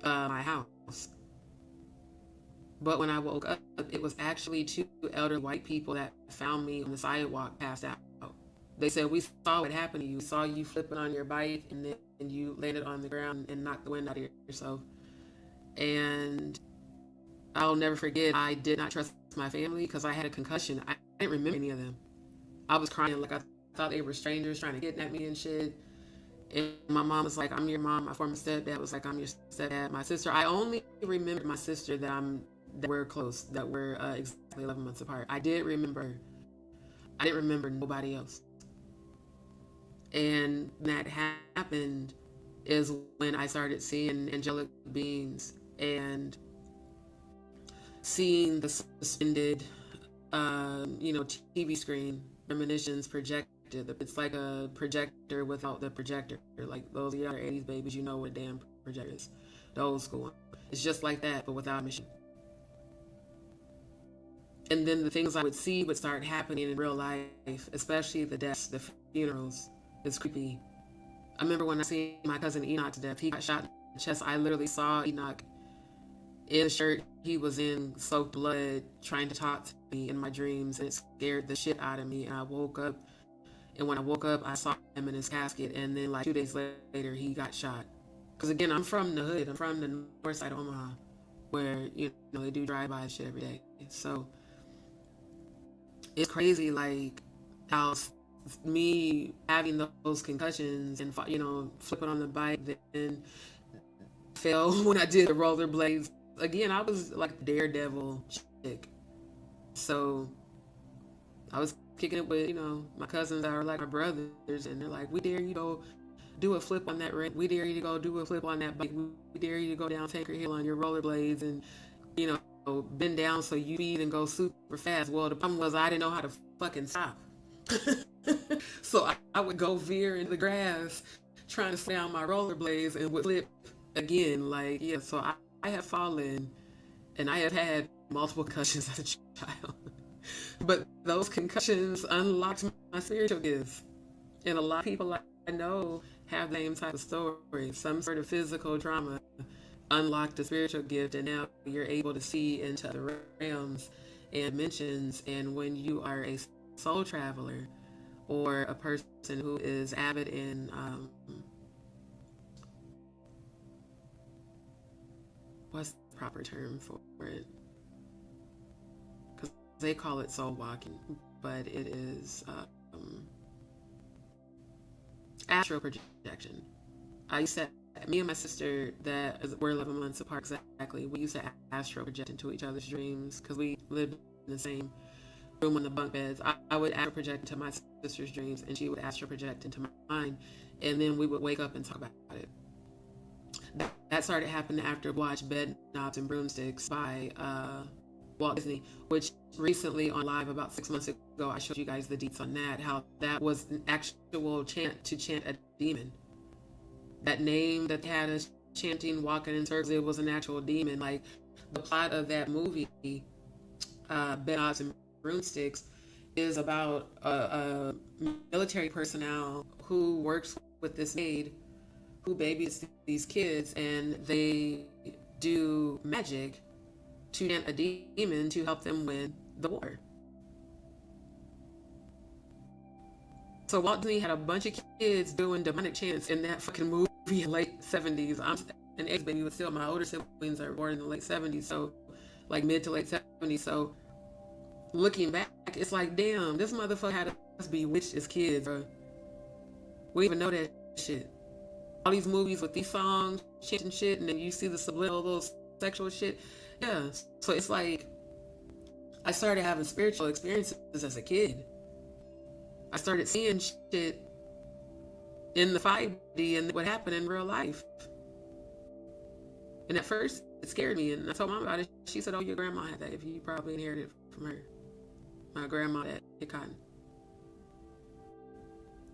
my house. But when I woke up, it was actually two elderly white people that found me on the sidewalk, passed out. They said, "We saw what happened to you. We saw you flipping on your bike, and then you landed on the ground and knocked the wind out of yourself." And I'll never forget, I did not trust my family because I had a concussion. I didn't remember any of them. I was crying like I thought they were strangers trying to kidnap me and shit. And my mom was like, "I'm your mom." My former stepdad was like, "I'm your stepdad." My sister, I only remembered my sister that we're close, that we're exactly 11 months apart. I didn't remember nobody else. And that happened is when I started seeing angelic beings and seeing the suspended, TV screen premonitions projected. It's like a projector without the projector. Like those other 80s babies, you know what a damn projector is. The old school one. It's just like that, but without a machine. And then the things I would see would start happening in real life, especially the deaths, the funerals. It's creepy. I remember when I seen my cousin Enoch's death. He got shot in the chest. I literally saw Enoch in the shirt he was in, soaked blood, trying to talk to me in my dreams, and it scared the shit out of me. And I woke up, and when I woke up, I saw him in his casket, and then like 2 days later, he got shot. Because again, I'm from the hood. I'm from the north side of Omaha, where they do drive-by shit every day. So it's crazy, like how me having those concussions and flipping on the bike, then fell when I did the rollerblades. Again, I was like daredevil chick. So I was kicking it with my cousins that are like my brothers, and they're like, "We dare you to go do a flip on that ramp. We dare you to go do a flip on that bike. We dare you to go down Tanker Hill on your rollerblades and bend down so you speed and go super fast." Well, the problem was I didn't know how to fucking stop. So I would go veer in the grass trying to stay on my rollerblades and would flip again. So I have fallen and I have had multiple concussions as a child. But those concussions unlocked my spiritual gifts. And a lot of people I know have the same type of story. Some sort of physical trauma unlocked the spiritual gift, and now you're able to see into other realms and dimensions. And when you are a soul traveler or a person who is avid in what's the proper term for it? Because they call it soul walking, but it is astral projection. I used to, me and my sister that we're 11 months apart exactly, we used to astral project into each other's dreams because we lived in the same room on the bunk beds. I would astral project into my sister's dreams, and she would astral project into mine, and then we would wake up and talk about it. That started happening after I watched Bed Knobs and Broomsticks by Walt Disney, which recently on live about 6 months ago I showed you guys the deets on that, how that was an actual chant to chant a demon. That name that they had us chanting, walking in circles, it was an actual demon. Like the plot of that movie, Bed Knobs and Broomsticks, is about a military personnel who works with this maid who babies these kids, and they do magic to chant a demon to help them win the war. So Walt Disney had a bunch of kids doing demonic chants in that fucking movie in the late 70s. I'm an ex-baby, but still my older siblings are born in the late 70s, so like mid to late 70s. So looking back, it's like, damn, this motherfucker had us bewitched as kids, bro. We even know that shit. All these movies with these songs, chanting shit, and then you see the subliminal little sexual shit. Yeah, so it's like I started having spiritual experiences as a kid. I started seeing shit in the 5D and what happened in real life. And at first, it scared me, and I told Mom about it. She said, "Oh, your grandma had that. If you probably inherited it from her." My grandma that hit cotton.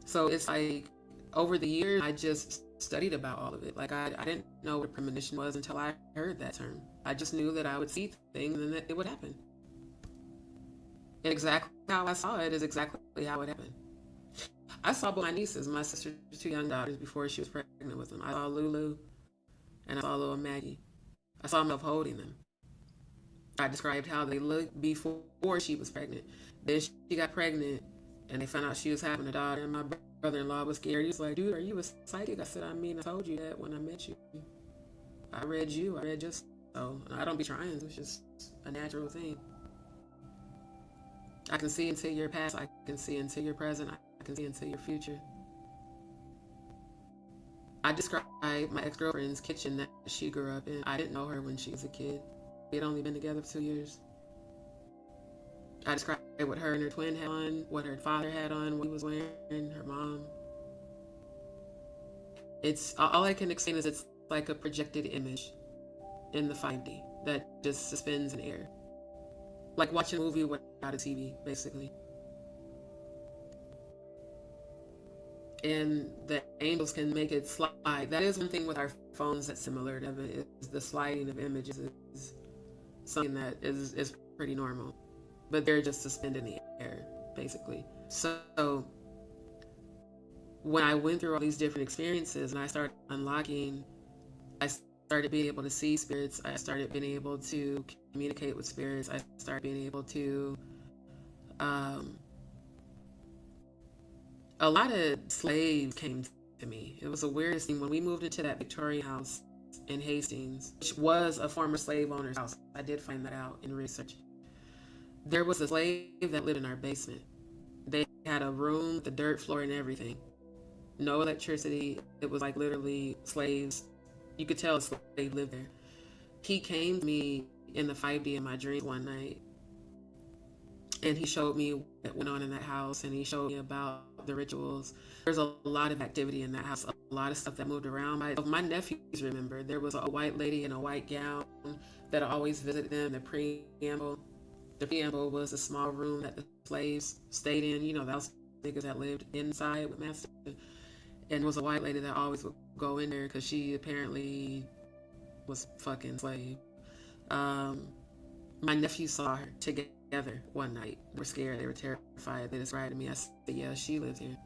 So it's like over the years, I just studied about all of it. Like I didn't know what a premonition was until I heard that term. I just knew that I would see things and that it would happen. And exactly how I saw it is exactly how it happened. I saw both my nieces, my sister's two young daughters, before she was pregnant with them. I saw Lulu and I saw little Maggie. I saw myself holding them. I described how they looked before she was pregnant. Then she got pregnant and they found out she was having a daughter, and my brother-in-law was scared. He was like, dude, are you a psychic? I said, I mean, I told you that when I met you. I read you. I read just so. I don't be trying. It's just a natural thing. I can see into your past. I can see into your present. I can see into your future. I described my ex-girlfriend's kitchen that she grew up in. I didn't know her when she was a kid. We had only been together for 2 years. I described what her and her twin had on, what her father had on, what he was wearing, her mom. It's all I can explain is it's like a projected image in the 5D that just suspends in air. Like watching a movie without a TV, basically. And the angels can make it slide. That is one thing with our phones that's similar to it, is the sliding of images is something that is pretty normal. But they're just suspended in the air, basically. So when I went through all these different experiences and I started unlocking, I started being able to see spirits. I started being able to communicate with spirits. I started being able to, a lot of slaves came to me. It was the weirdest thing. When we moved into that Victorian house in Hastings, which was a former slave owner's house, I did find that out in research. There was a slave that lived in our basement. They had a room with the dirt floor and everything. No electricity. It was like literally slaves. You could tell a slave lived there. He came to me in the 5D in my dreams one night, and he showed me what went on in that house, and he showed me about the rituals. There's a lot of activity in that house, a lot of stuff that moved around. My nephews remember there was a white lady in a white gown that always visited them. The preamble was a small room that the slaves stayed in. You know, those niggas that lived inside with master. And there was a white lady that always would go in there because she apparently was fucking slave. My nephew saw her together one night. They were scared. They were terrified. They described to me. I said, yeah, she lives here.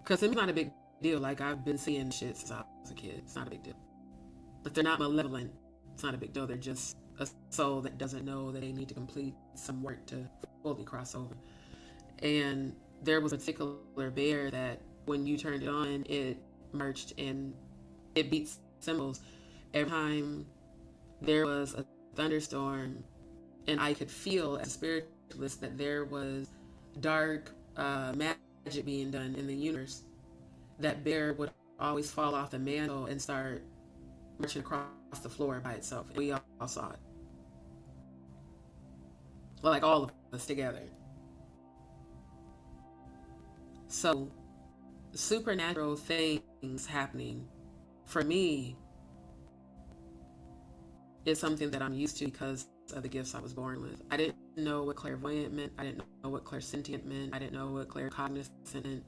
Because it's not a big deal. Like, I've been seeing shit since I was a kid. It's not a big deal. If they're not malevolent, it's not a big deal. They're just a soul that doesn't know that they need to complete some work to fully cross over. And there was a particular bear that when you turned it on, it merged and it beat symbols. Every time there was a thunderstorm, and I could feel as a spiritualist that there was dark magic being done in the universe, that bear would always fall off the mantle and start marching across the floor by itself. And we all saw it. Well, like all of us together. So, supernatural things happening for me is something that I'm used to because of the gifts I was born with. I didn't know what clairvoyant meant. I didn't know what clairsentient meant. I didn't know what claircognizant meant.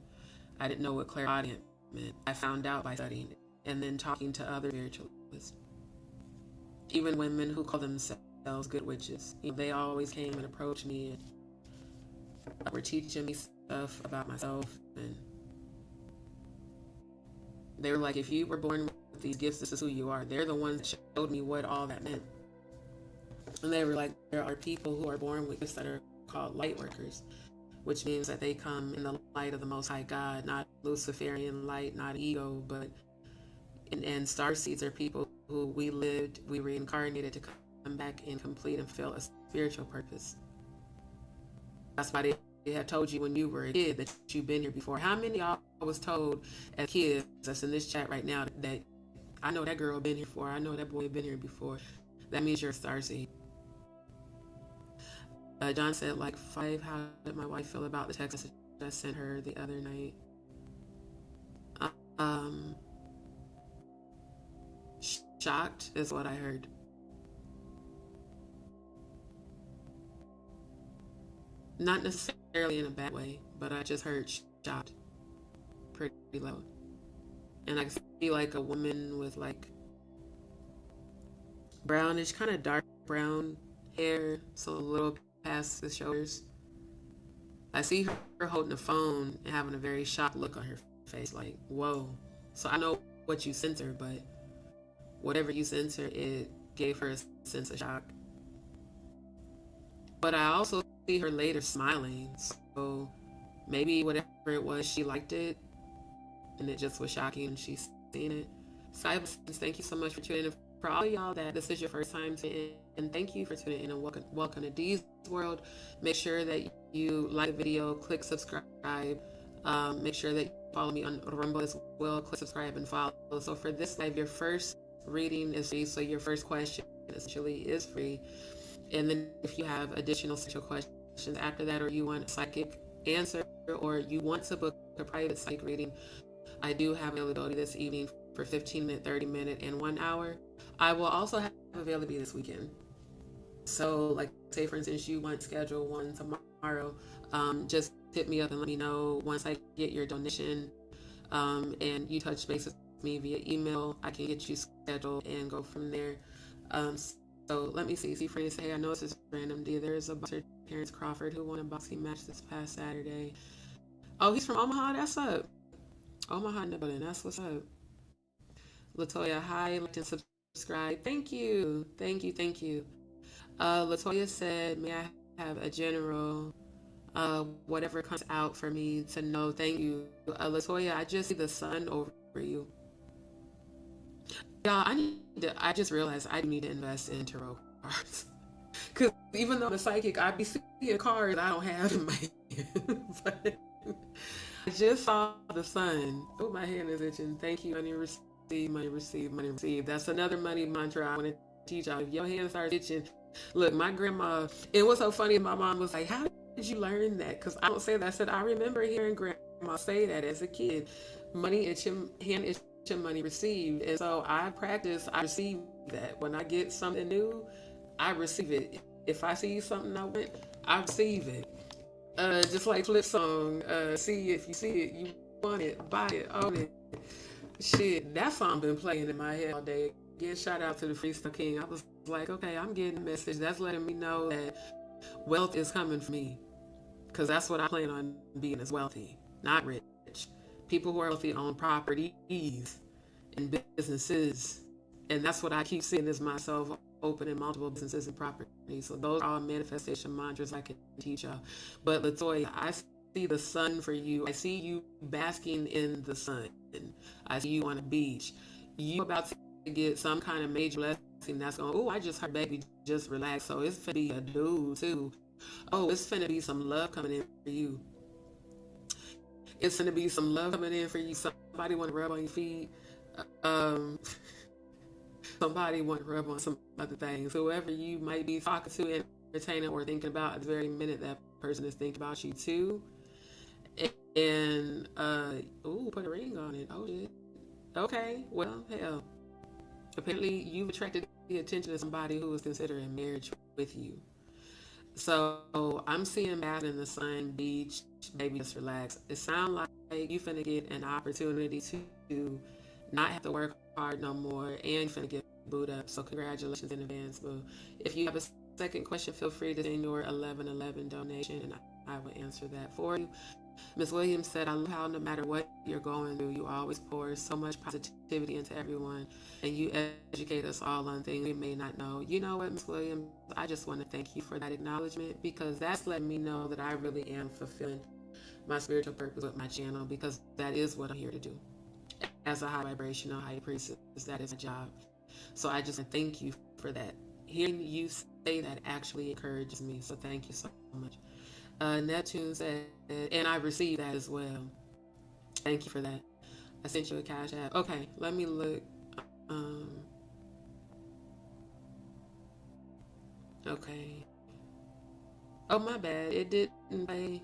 I didn't know what clairaudient meant. I found out by studying it and then talking to other spiritualists. Even women who call themselves good witches, they always came and approached me and were teaching me stuff about myself, and they were like, if you were born with these gifts, this is who you are. They're the ones that showed me what all that meant. And they were like, there are people who are born with gifts that are called light workers, which means that they come in the light of the Most High God, not Luciferian light, not ego, but and star seeds are people who we reincarnated to come back and complete and fill a spiritual purpose. That's why they have told you when you were a kid that you've been here before. How many of y'all was told as kids that's in this chat right now that I know that girl been here before, I know that boy been here before? That means you're a starseed. John said, like 5, how did my wife feel about the text message I sent her the other night? Shocked is what I heard. Not necessarily in a bad way, but I just heard shocked pretty low. and I see like a woman with like brownish, kind of dark brown hair, so a little past the shoulders. I see her holding a phone and having a very shocked look on her face, like, whoa. So I know what you sent her, but whatever you sent her, it gave her a sense of shock. But I also see her later smiling, so maybe whatever it was, she liked it, and it just was shocking and she's seen it. Sky Blessings, thank you so much for tuning in. For all of y'all that this is your first time tuning in, and thank you for tuning in and welcome to Dee's World. Make sure that you like the video, click subscribe. Make sure that you follow me on Rumble as well. Click subscribe and follow. So for this live, your first reading is free, so your first question essentially is free. And then if you have additional sexual questions after that, or you want a psychic answer, or you want to book a private psychic reading, I do have availability this evening for 15-minute, 30-minute, and 1 hour. I will also have availability this weekend. So, like, say for instance, you want to schedule one tomorrow, just hit me up and let me know once I get your donation, and you touch base with me via email. I can get you scheduled and go from there. So let me see. See, Franny say, hey, I know this is random. D. There's a boxer, Terrence Crawford, who won a boxing match this past Saturday. Oh, he's from Omaha. That's up. Omaha, Nebraska. That's what's up. Latoya, hi, like and subscribe. Thank you. Thank you. Thank you. Latoya said, may I have a general, whatever comes out for me to know. Thank you. Latoya, I just see the sun over you. Y'all, I just realized I need to invest in tarot cards. Because even though I'm a psychic, I be seeing cards I don't have in my hand. But I just saw the sun. Oh, my hand is itching. Thank you. Money receive, money receive, money receive. That's another money mantra I want to teach y'all. If your hand starts itching, look, my grandma, it was so funny. My mom was like, how did you learn that? Because I don't say that. I said, I remember hearing grandma say that as a kid. Money itching, hand itching, money received. And so I practice, I receive that. When I get something new, I receive it. If I see something I want, I receive it. Just like Flip Song, see, if you see it, you want it, buy it, own it. Shit, that song been playing in my head all day. Again, shout out to the Freestyle King. I was like, okay, I'm getting a message. That's letting me know that wealth is coming for me. Because that's what I plan on being, is wealthy, not rich. People who are wealthy own properties and businesses. And that's what I keep seeing is myself opening multiple businesses and properties. So those are all manifestation mantras I can teach y'all. But Latoya, I see the sun for you. I see you basking in the sun. I see you on a beach. You about to get some kind of major blessing that's going, oh, I just heard baby, just relax. So it's finna be a dude too. Oh, it's finna be some love coming in for you. It's going to be some love coming in for you. Somebody want to rub on your feet. Somebody want to rub on some other things. Whoever you might be talking to, entertaining, or thinking about at the very minute, that person is thinking about you too. And, put a ring on it. Oh, shit. Okay, well, hell. Apparently, you've attracted the attention of somebody who is considering marriage with you. So I'm seeing bath in the sun, beach, baby, just relax. It sounds like you finna get an opportunity to not have to work hard no more, and you finna get booed up. So congratulations in advance, boo. If you have a second question, feel free to send your 1111 donation, and I will answer that for you. Ms. Williams said, I love how no matter what you're going through, you always pour so much positivity into everyone, and you educate us all on things we may not know. You know what, Ms. Williams? I just want to thank you for that acknowledgement, because that's letting me know that I really am fulfilling my spiritual purpose with my channel, because that is what I'm here to do. As a high vibrational high priestess, that is my job. So I just thank you for that. Hearing you say that actually encourages me, so thank you so much. Neptune said, and I received that as well. Thank you for that. I sent you a cash app. Okay, let me look. Okay. Oh, my bad. It didn't play.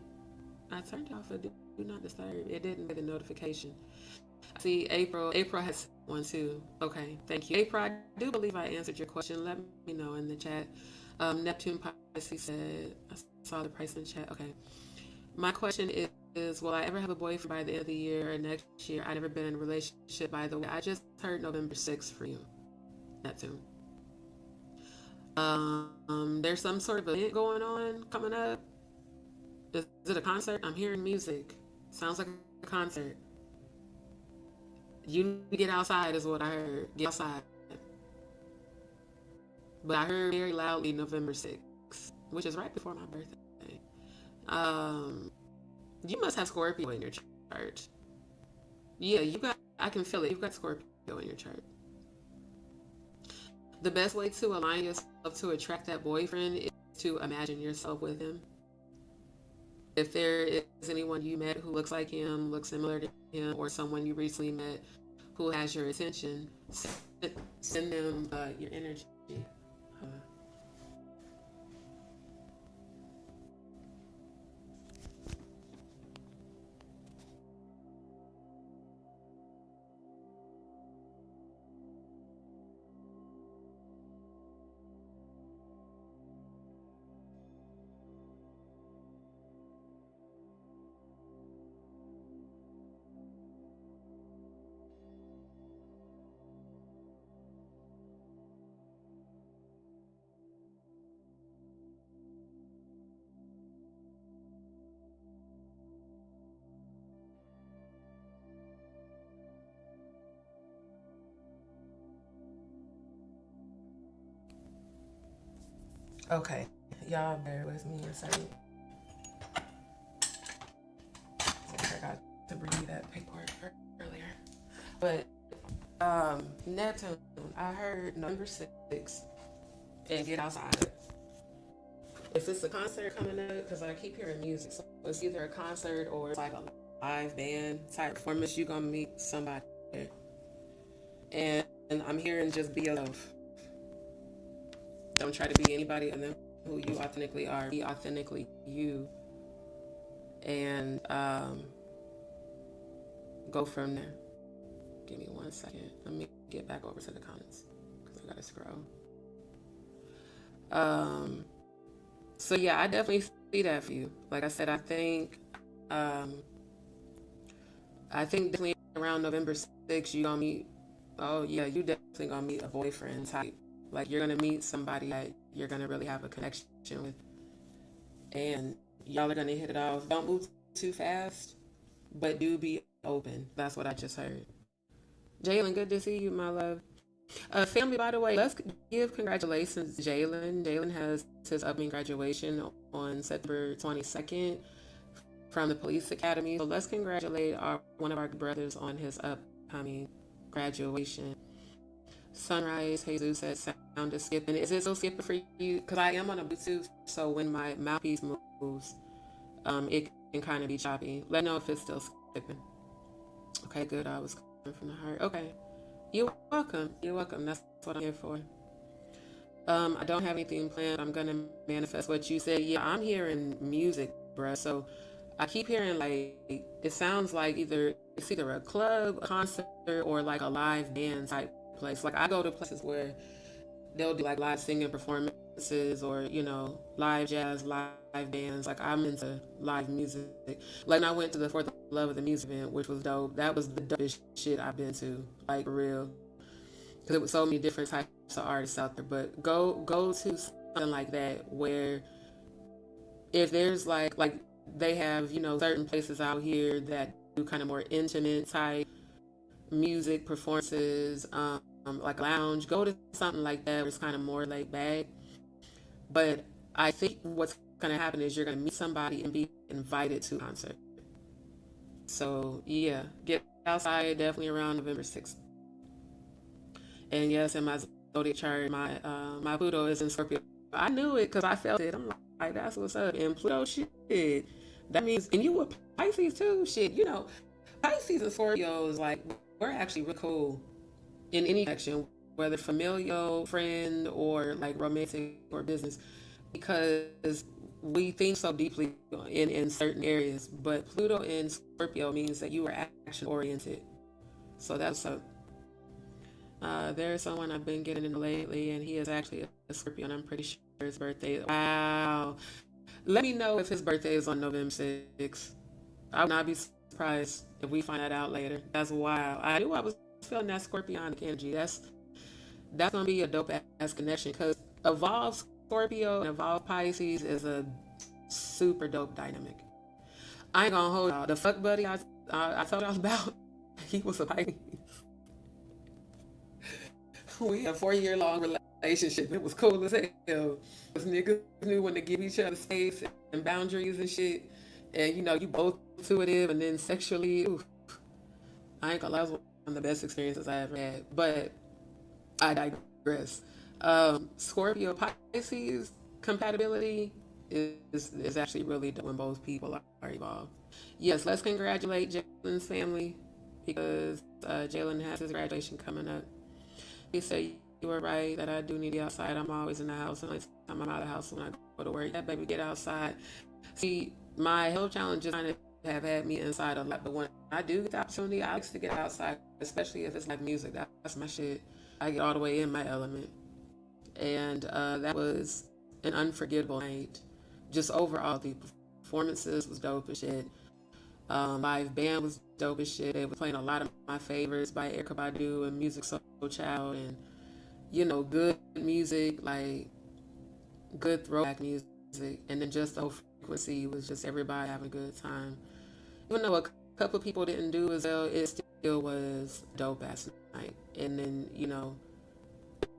I turned off a do not disturb. It didn't play the notification. I see April. April has one too. Okay, thank you. April, I do believe I answered your question. Let me know in the chat. Neptune Pisces said, I saw the price in the chat. Okay. My question is, will I ever have a boyfriend by the end of the year or next year? I never been in a relationship, by the way. I just heard November 6th for you. Neptune. There's some sort of event going on coming up. Is it a concert? I'm hearing music. Sounds like a concert. You need to get outside, is what I heard. Get outside. But I heard very loudly November 6th, which is right before my birthday. Um, you must have Scorpio in your chart. Yeah, you got. I can feel it. You've got Scorpio in your chart. The best way to align yourself to attract that boyfriend is to imagine yourself with him. If there is anyone you met who looks like him, looks similar to him, or someone you recently met who has your attention, send them your energy. Uh, okay, y'all bear with me a second. I forgot to bring you that paperwork earlier. But Neptune, I heard November 6th and get outside. If it's a concert coming up, because I keep hearing music, so it's either a concert or it's like a live band type performance, you're gonna meet somebody there. And I'm hearing just be yourself. Don't try to be anybody other than who you authentically are. Be authentically you, and go from there. Give me 1 second. Let me get back over to the comments because I gotta scroll. Um, so yeah, I definitely see that for you. Like I said, um, I think definitely around November 6th, you gonna meet. Oh yeah, you definitely gonna meet a boyfriend type. Like you're gonna meet somebody that you're gonna really have a connection with, and y'all are gonna hit it off. Don't move too fast, but do be open. That's what I just heard. Jalen, good to see you, my love. Family, by the way, let's give congratulations to Jalen. Jalen has his upcoming graduation on September 22nd from the police academy. So let's congratulate one of our brothers on his upcoming graduation. Sunrise, Jesus said sound is skipping. Is it still skipping for you? Because I am on a Bluetooth, so when my mouthpiece moves, it can kind of be choppy. Let me know if it's still skipping. Okay, good. I was coming from the heart. Okay. You're welcome. You're welcome. That's what I'm here for. I don't have anything planned. I'm gonna manifest what you said. Yeah, I'm hearing music, bruh. So I keep hearing like it sounds like it's either a club, a concert, or like a live band type place. Like I go to places where they'll do like live singing performances or live jazz, live bands. Like I'm into live music. Like I went to the For the Love of the Music event, which was dope. That was the dopest shit I've been to, like for real, because it was so many different types of artists out there. But go to something like that where if there's like they have certain places out here that do kind of more intimate type music performances, like lounge. Go to something like that where it's kind of more laid back. But I think what's gonna happen is you're gonna meet somebody and be invited to a concert. So yeah, get outside definitely around November 6th. And yes, in my zodiac chart, my Pluto is in Scorpio. I knew it because I felt it. I'm like, that's what's up. And Pluto shit. That means, and you were Pisces too. Shit, Pisces and Scorpio is like we're actually real cool in any action, whether familial, friend, or like romantic or business, because we think so deeply in certain areas. But Pluto in Scorpio means that you are action oriented. So that's there's someone I've been getting into lately, and he is actually a Scorpio, and I'm pretty sure his birthday. Wow. Let me know if his birthday is on November 6th. I would not be surprised if we find that out later. That's wild. I knew I was feeling that scorpionic energy. That's gonna be a dope ass connection because Evolve Scorpio and Evolve Pisces is a super dope dynamic. I ain't gonna hold y'all. The fuck buddy I told y'all about, he was a Pisces. We had a 4 year long relationship. It was cool as hell. Because niggas knew when to give each other space and boundaries and shit. And you both intuitive and then sexually, oof. I ain't gonna lie, that was one of the best experiences I ever had. But I digress. Scorpio Pisces compatibility is actually really dope when both people are evolved. Yes, let's congratulate Jalen's family because Jalen has his graduation coming up. He said you were right that I do need to be outside. I'm always in the house. The only time I'm out of the house when I go to work. Yeah, baby, get outside. See, my health challenges kind of have had me inside a lot, but when I do get the opportunity, I like to get outside, especially if it's like music. That's my shit. I get all the way in my element. And that was an unforgettable night. Just overall, the performances was dope as shit. Live band was dope as shit. They were playing a lot of my favorites by Erykah Badu and Music Soul Child, and good music, like good throwback music, and then just the whole frequency was just everybody having a good time. Even though a couple of people didn't do as well, it still was dope ass night. And then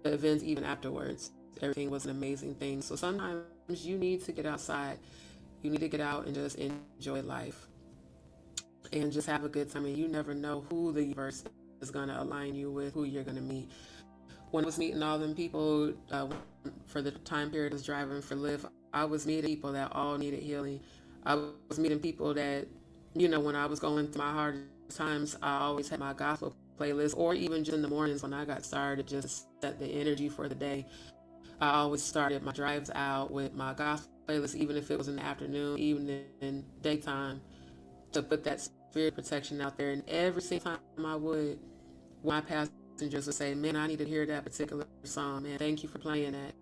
the events even afterwards, everything was an amazing thing. So sometimes you need to get outside. You need to get out and just enjoy life and just have a good time. And you never know who the universe is going to align you with, who you're going to meet. When I was meeting all them people for the time period I was driving for Lyft, I was meeting people that all needed healing. I was meeting people that, when I was going through my hard times, I always had my gospel playlist, or even just in the mornings when I got started, just to set the energy for the day. I always started my drives out with my gospel playlist, even if it was in the afternoon, evening, daytime, to put that spirit protection out there. And every single time I would, when I passengers would say, man, I need to hear that particular song, man, thank you for playing that.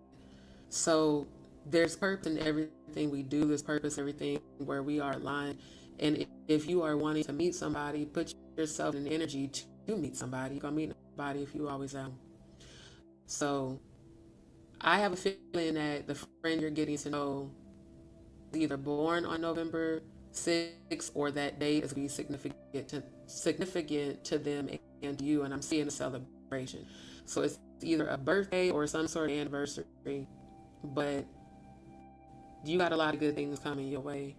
So there's purpose in everything we do. There's purpose in everything where we are aligned. And if you are wanting to meet somebody, put yourself in energy to meet somebody. You're going to meet somebody if you always am. So I have a feeling that the friend you're getting to know is either born on November 6th or that date is going to be significant to them and you. And I'm seeing a celebration. So it's either a birthday or some sort of anniversary. But you got a lot of good things coming your way.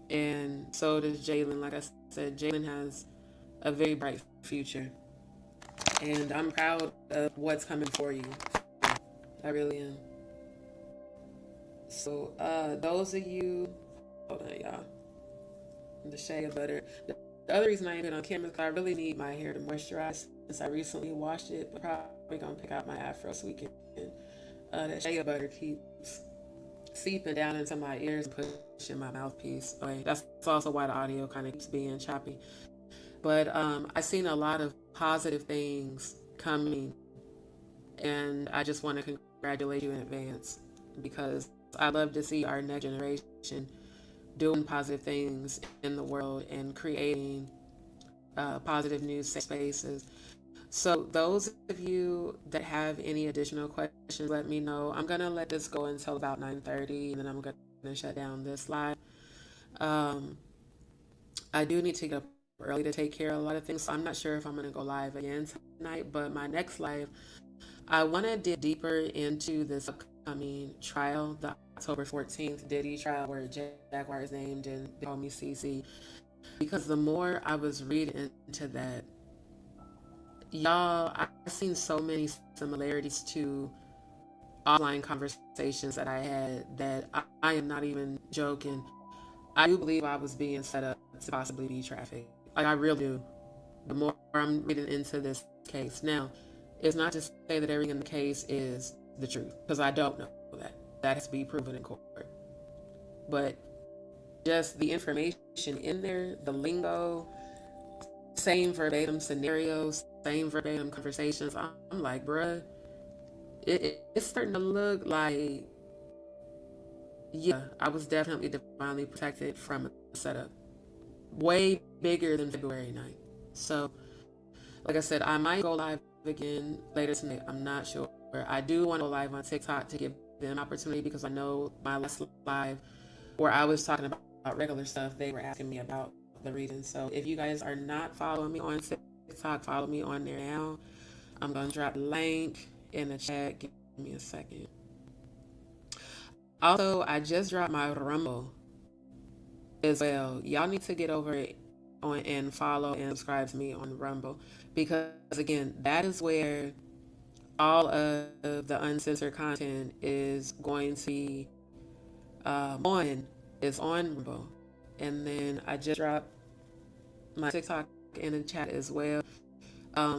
And so does Jalen. Like I said, Jalen has a very bright future. And I'm proud of what's coming for you. I really am. So those of you, hold on y'all, the shea butter. The other reason I ain't been on camera is because I really need my hair to moisturize since I recently washed it, but probably gonna pick out my afro so we can that shea butter keeps seeping down into my ears and pushing my mouthpiece away. That's also why the audio kind of keeps being choppy. But I've seen a lot of positive things coming, and I just want to congratulate you in advance because I love to see our next generation doing positive things in the world and creating positive news spaces. So those of you that have any additional questions, let me know. I'm going to let this go until about 9:30, and then I'm going to shut down this live. I do need to get up early to take care of a lot of things, so I'm not sure if I'm going to go live again tonight, but my next live, I want to dig deeper into this upcoming trial, the October 14th Diddy trial where Jaguar is named and they call me CC, because the more I was reading into that, y'all, I've seen so many similarities to offline conversations that I had that I am not even joking. I do believe I was being set up to possibly be trafficked. Like, I really do. The more I'm reading into this case. Now, it's not to say that everything in the case is the truth, because I don't know that. That has to be proven in court. But just the information in there, the lingo, same verbatim scenarios, same verbatim conversations. I'm like, bruh, it's starting to look like yeah, I was definitely divinely protected from a setup way bigger than February 9th. So, like I said, I might go live again later tonight. I'm not sure. I do want to go live on TikTok to give them opportunity, because I know my last live where I was talking about regular stuff, they were asking me about the reading. So if you guys are not following me on TikTok, follow me on there now. I'm going to drop the link in the chat. Give me a second. Also, I just dropped my Rumble as well. Y'all need to get over it on and follow and subscribe to me on Rumble, because again, that is where all of the uncensored content is going to be on. Is on Rumble. And then I just dropped my TikTok in the chat as well.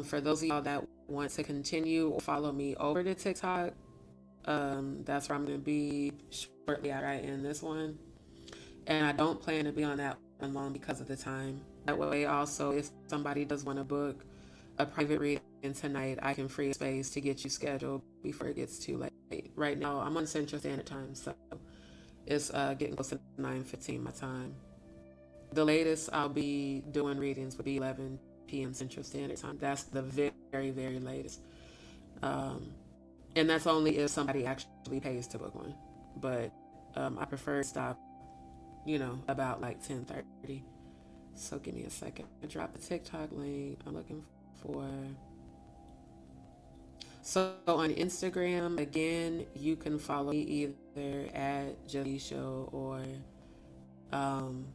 For those of y'all that want to continue or follow me over to TikTok, that's where I'm going to be shortly after I end this one. And I don't plan to be on that one long because of the time. That way, also, if somebody does want to book a private reading tonight, I can free space to get you scheduled before it gets too late. Right now, I'm on Central Standard Time, so it's getting close to 9:15 my time. The latest I'll be doing readings would be 11 p.m. Central Standard Time. That's the very, very latest. Um, and that's only if somebody actually pays to book one. But I prefer to stop, about like 10:30. So give me a second. I drop a TikTok link. I'm looking for. So on Instagram, again, you can follow me either at Jelly Show or um,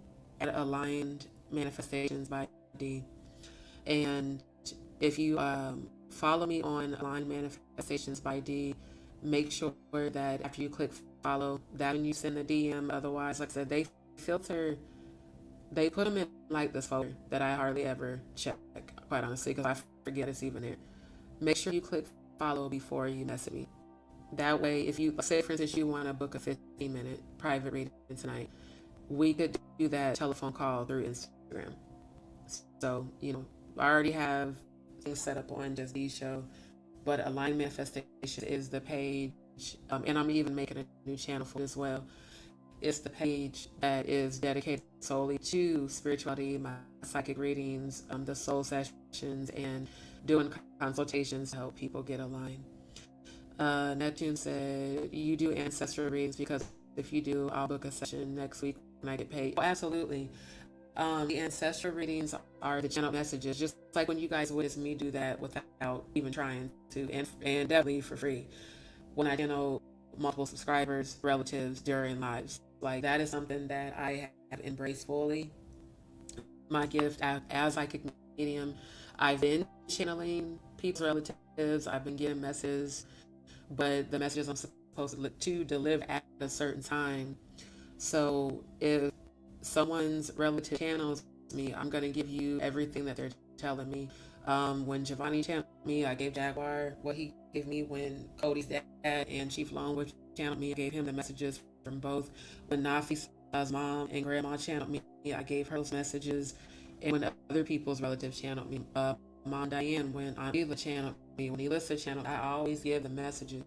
at Aligned Manifestations by D. And if you follow me on Aligned Manifestations by D, make sure that after you click follow, that when you send a DM, otherwise, like I said, they put them in like this folder that I hardly ever check, quite honestly, because I forget it's even there. Make sure you click follow before you message me. That way, if you say, for instance, you want to book a 15-minute private reading tonight, we could do that telephone call through Instagram. So, I already have things set up on Just D Show, but Align Manifestation is the page, and I'm even making a new channel for it as well. It's the page that is dedicated solely to spirituality, my psychic readings, the soul sessions, and doing consultations to help people get aligned. Neptune said, you do ancestral readings? Because if you do, I'll book a session next week when I get paid. Oh, absolutely. The ancestral readings are the channel messages, just like when you guys witness me do that without even trying to, and definitely for free. When I channel multiple subscribers, relatives during lives, like that is something that I have embraced fully. My gift as psychic medium, I've been channeling people's relatives. I've been getting messages, but the messages I'm supposed to deliver at a certain time. So if someone's relative channels me, I'm going to give you everything that they're telling me. When Giovanni channeled me, I gave Jaguar what he gave me. When Cody's dad and Chief Longwood channeled me, I gave him the messages from both. When Nafi's mom and grandma channeled me, I gave her those messages. And when other people's relatives channeled me, Mom Diane, when Aunt Ela channeled me, when Elissa channeled, I always give the messages,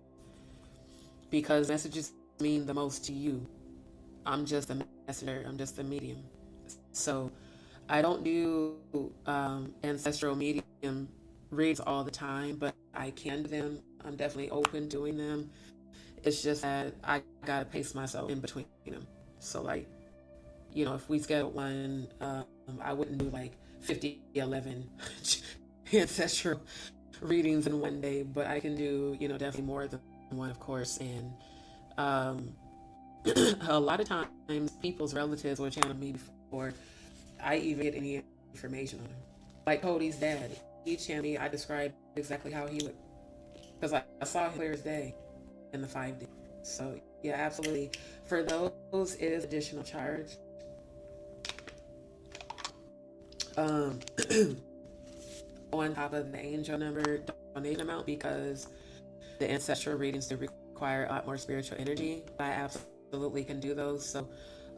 because messages mean the most to you. I'm just a messenger. I'm just a medium. So I don't do ancestral medium reads all the time, but I can do them. I'm definitely open doing them. It's just that I gotta pace myself in between them. So like, if we schedule one, I wouldn't do like 50, 11 ancestral readings in one day, but I can do, definitely more than one, of course. And a lot of times people's relatives will channel me before I even get any information on him. Like Cody's dad, he channeled me. I described exactly how he looked, because I saw him clear as day in the 5D. So yeah, absolutely. For those, it is additional charge. On top of the angel number donation amount, because the ancestral readings do require a lot more spiritual energy. I absolutely can do those. So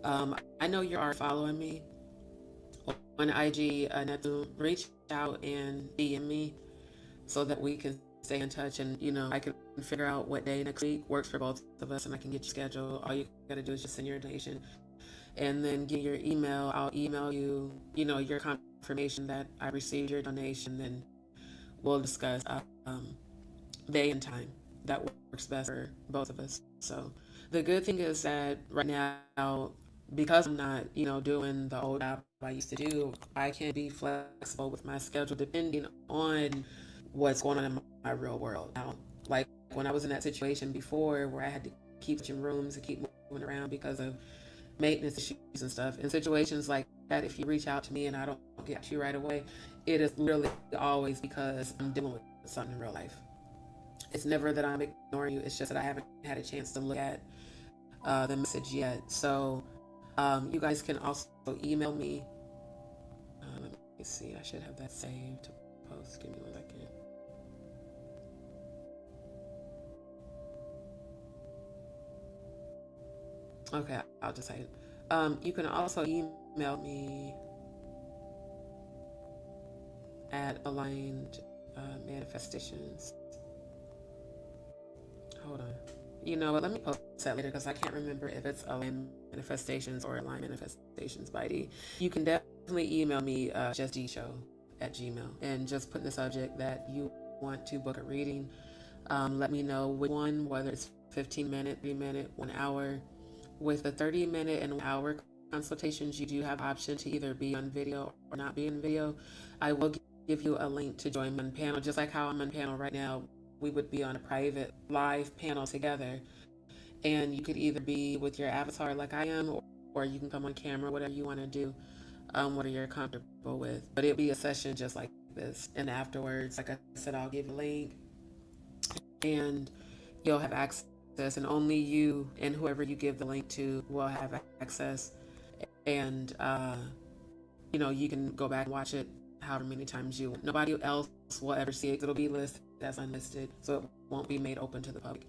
I know you are following me on IG. Neptune, reach out and DM me so that we can stay in touch, and I can figure out what day next week works for both of us, and I can get you scheduled. All you got to do is just send your donation, and then give your email. I'll email you, your confirmation that I received your donation. Then we'll discuss day and time that works best for both of us. So the good thing is that right now, because I'm not, doing the old job I used to do, I can be flexible with my schedule depending on what's going on in my real world. Now, like when I was in that situation before where I had to keep switching rooms and keep moving around because of maintenance issues and stuff. In situations like that, if you reach out to me and I don't get you right away, it is literally always because I'm dealing with something in real life. It's never that I'm ignoring you. It's just that I haven't had a chance to look at the message yet. So you guys can also email me. Let me see. I should have that saved to post. Give me 1 second. Okay, I'll just say it. You can also email me at aligned manifestations. Hold on. You know what? Let me post that later because I can't remember if it's aligned manifestations or aligned manifestations by D. You can definitely email me justdshow at gmail and just put in the subject that you want to book a reading. Let me know which one, whether it's 15-minute, 3-minute, 1 hour. With the 30-minute and 1 hour consultations, you do have option to either be on video or not be on video. I will give you a link to join my panel, just like how I'm on panel right now. We would be on a private live panel together, and you could either be with your avatar like I am, or you can come on camera, whatever you want to do, whatever you're comfortable with. But it'll be a session just like this, and afterwards, like I said, I'll give you a link, and you'll have access, and only you and whoever you give the link to will have access, and you can go back and watch it however many times you want. Nobody else will ever see it. It'll be listed as unlisted, so it won't be made open to the public.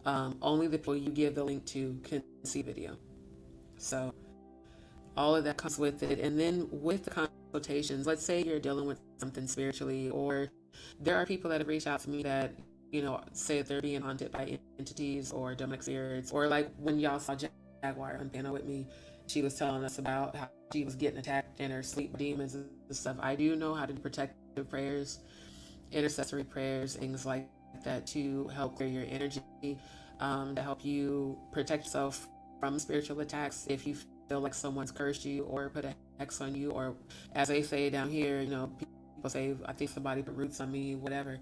Only the people you give the link to can see video. So all of that comes with it. And then with the consultations, let's say you're dealing with something spiritually, or there are people that have reached out to me that say that they're being haunted by entities or demonic spirits, or like when y'all saw Jaguar on panel with me, she was telling us about how she was getting attacked in her sleep by demons and stuff. I do know how to do protective prayers, intercessory prayers, things like that to help clear your energy, to help you protect yourself from spiritual attacks if you feel like someone's cursed you or put a hex on you, or as they say down here, people say, I think somebody put roots on me, whatever.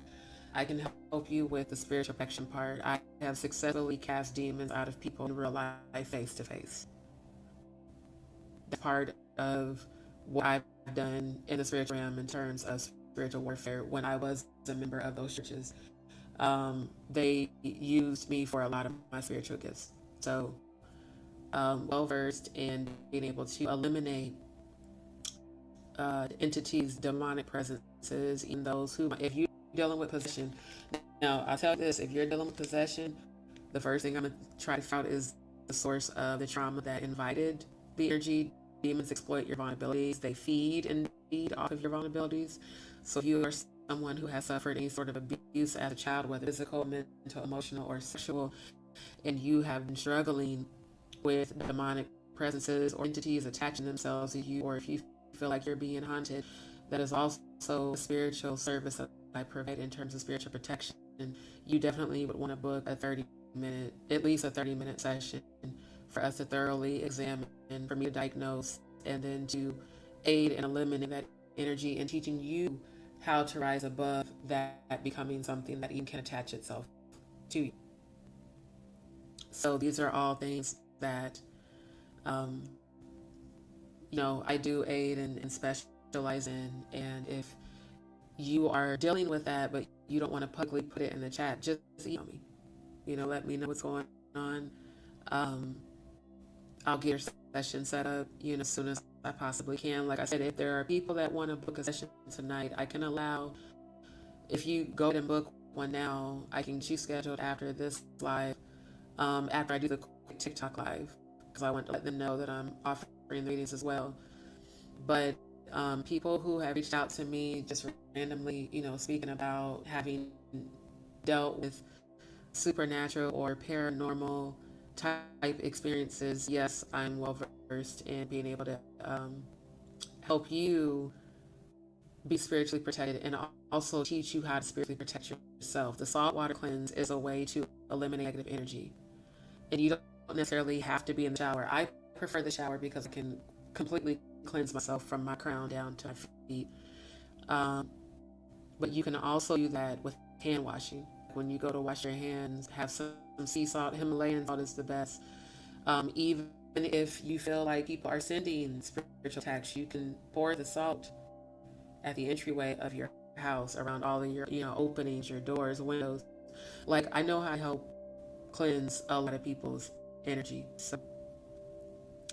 I can help you with the spiritual protection part. I have successfully cast demons out of people in real life, face to face. That's part of what I've done in the spiritual realm in terms of spiritual warfare when I was a member of those churches. They used me for a lot of my spiritual gifts. So, well versed in being able to eliminate entities, demonic presences, even those who, if you're dealing with possession. Now, I'll tell you this, if you're dealing with possession, the first thing I'm going to try to find out is the source of the trauma that invited the energy. Demons exploit your vulnerabilities. They feed and feed off of your vulnerabilities. So if you are someone who has suffered any sort of abuse as a child, whether physical, mental, emotional, or sexual, and you have been struggling with demonic presences or entities attaching themselves to you, or if you feel like you're being haunted, that is also a spiritual service that I provide in terms of spiritual protection. You definitely would want to book a 30-minute, at least a 30-minute session for us to thoroughly examine, for me to diagnose, and then to aid in eliminating that energy and teaching you how to rise above that becoming something that even can attach itself to you. So these are all things that, I do aid and specialize in. And if you are dealing with that, but you don't want to publicly put it in the chat, just email me. Let me know what's going on. I'll get your session set up, as soon as I possibly can. Like I said, if there are people that want to book a session tonight, I can allow, if you go ahead and book one now, I can get you scheduled after this live, after I do the quick TikTok live, because I want to let them know that I'm offering the readings as well. But people who have reached out to me just randomly, speaking about having dealt with supernatural or paranormal type experiences, yes, I'm well versed in being able to help you be spiritually protected and also teach you how to spiritually protect yourself. The saltwater cleanse is a way to eliminate negative energy. And you don't necessarily have to be in the shower. I prefer the shower because I can completely cleanse myself from my crown down to my feet. Um, but you can also do that with hand washing. When you go to wash your hands, have some sea salt. Himalayan salt is the best. Even if you feel like people are sending spiritual attacks, you can pour the salt at the entryway of your house around all of your openings, your doors, windows. Like, I know how to help cleanse a lot of people's energy. So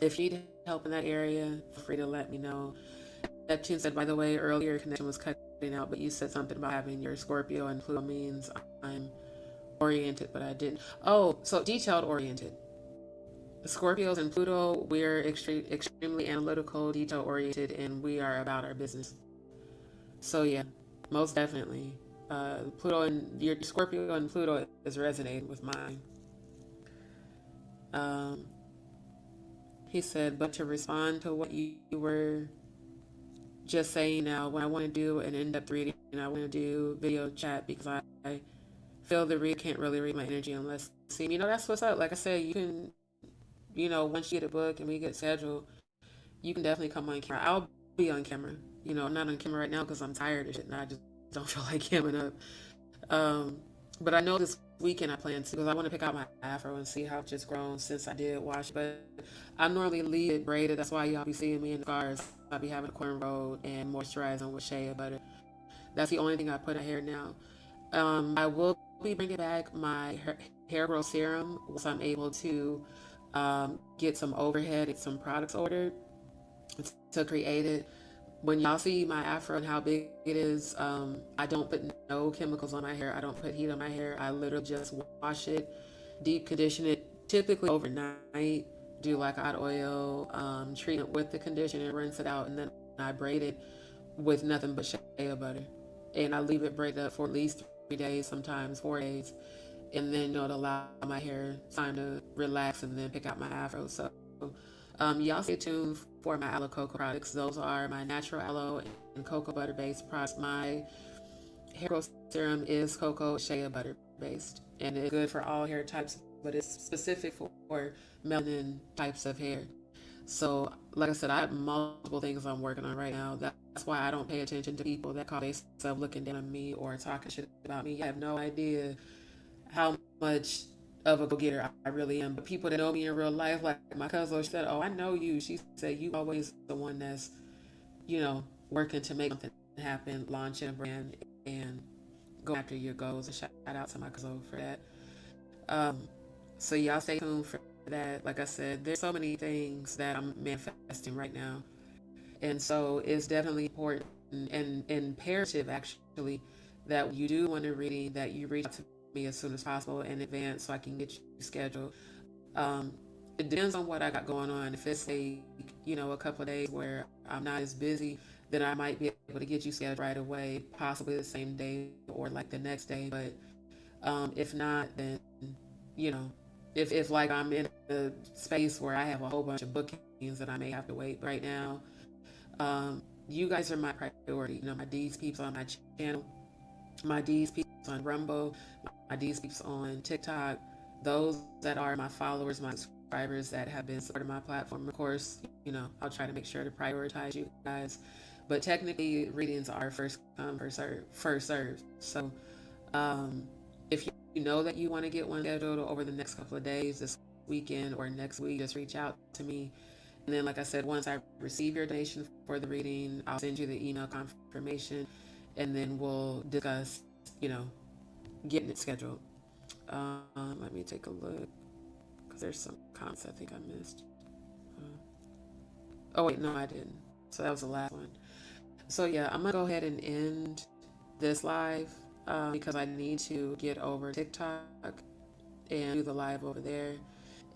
if you need help in that area, feel free to let me know. Neptune said, by the way, earlier your connection was cutting out, but you said something about having your Scorpio and Pluto means I'm oriented, but I didn't. Oh, so detailed oriented. The Scorpios and Pluto, we're extremely analytical, detail oriented, and we are about our business. So yeah, most definitely. Pluto and your Scorpio and Pluto is resonating with mine. Um, he said, but to respond to what you were just saying now, when I want to do an in-depth reading, I want to do video chat because I feel the reader can't really read my energy unless see me. That's what's up. Like I said, you can, once you get a book and we get scheduled, you can definitely come on camera. I'll be on camera. I'm not on camera right now because I'm tired of shit and I just don't feel like camming up. Um, but I know this weekend I plan to because I want to pick out my afro and see how it's just grown since I did wash. But I normally leave it braided. That's why y'all be seeing me in the scars. I'll be having a cornrow and moisturizing with shea butter. That's the only thing I put in hair now. I will be bringing back my hair growth serum once I'm able to get some overhead and some products ordered to create it. When y'all see my afro and how big it is, I don't put no chemicals on my hair. I don't put heat on my hair. I literally just wash it, deep condition it, typically overnight, do like hot oil treatment with the conditioner, rinse it out, and then I braid it with nothing but shea butter. And I leave it braided up for at least 3 days, sometimes 4 days. And then it'll allow my hair time to relax and then pick out my afro. So y'all stay tuned for my aloe cocoa products. Those are my natural aloe and cocoa butter based products. My hair growth serum is cocoa shea butter based, and it's good for all hair types, but it's specific for melanin types of hair. So, like I said, I have multiple things I'm working on right now. That's why I don't pay attention to people that call themselves looking down on me or talking shit about me. I have no idea how much of a go-getter I really am. But people that know me in real life, like my cousin, she said, "Oh, I know you." She said, "You always the one that's, working to make something happen, launching a brand, and go after your goals." And shout out to my cousin for that. Um, so y'all stay tuned for that. Like I said, there's so many things that I'm manifesting right now, and so it's definitely important and imperative actually that you do want a reading that you reach out to me as soon as possible in advance so I can get you scheduled. Um, it depends on what I got going on. If it's a couple of days where I'm not as busy, then I might be able to get you scheduled right away, possibly the same day or like the next day. But if not, then you know, if like I'm in a space where I have a whole bunch of bookings that I may have to wait right now, you guys are my priority. My D's peeps on my channel, my D's peeps on Rumble, my D's peeps on TikTok. Those that are my followers, my subscribers that have been supporting my platform. Of course, I'll try to make sure to prioritize you guys. But technically, readings are first come, first serve. So, if you know that you want to get one scheduled over the next couple of days, this weekend or next week, just reach out to me. And then, like I said, once I receive your donation for the reading, I'll send you the email confirmation, and then we'll discuss, getting it scheduled. Let me take a look because there's some comments I think I missed. Oh wait, no, I didn't. So that was the last one. So yeah, I'm gonna go ahead and end this live because I need to get over TikTok and do the live over there.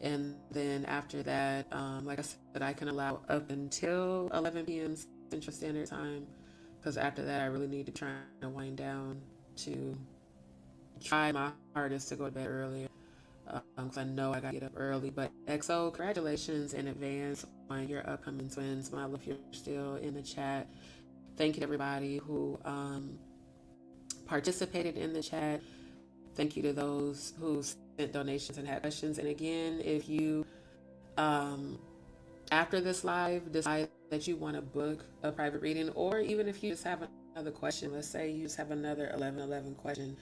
And then after that, like I said, I can allow up until 11 p.m. Central Standard Time because after that, I really need to try to wind down to try my hardest to go to bed earlier because I know I got to get up early. But XO, congratulations in advance on your upcoming twins. My love, if you're still in the chat. Thank you to everybody who participated in the chat. Thank you to those who sent donations and had questions. And again, if you, after this live, decide that you want to book a private reading, or even if you just have another question, let's say you just have another 1111 question,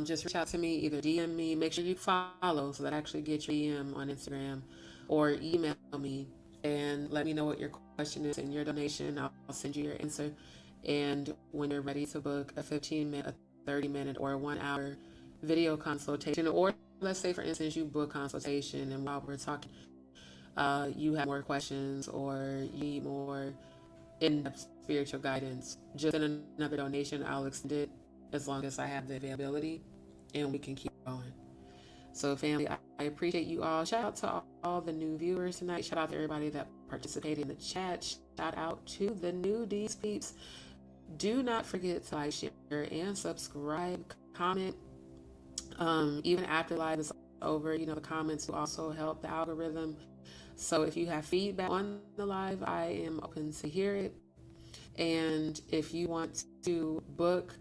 just reach out to me, either DM me, make sure you follow so that I actually get your DM on Instagram, or email me and let me know what your question is and your donation. I'll send you your answer. And when you're ready to book a 15-minute, a 30-minute, or a 1-hour video consultation, or let's say, for instance, you book consultation and while we're talking, you have more questions or you need more in-depth spiritual guidance, just in another donation, I'll extend it as long as I have the availability and we can keep going. So family, I appreciate you all. Shout out to all the new viewers tonight. Shout out to everybody that participated in the chat. Shout out to the new D's peeps. Do not forget to like, share, and subscribe, comment. Even after live is over, the comments will also help the algorithm. So if you have feedback on the live, I am open to hear it. And if you want to book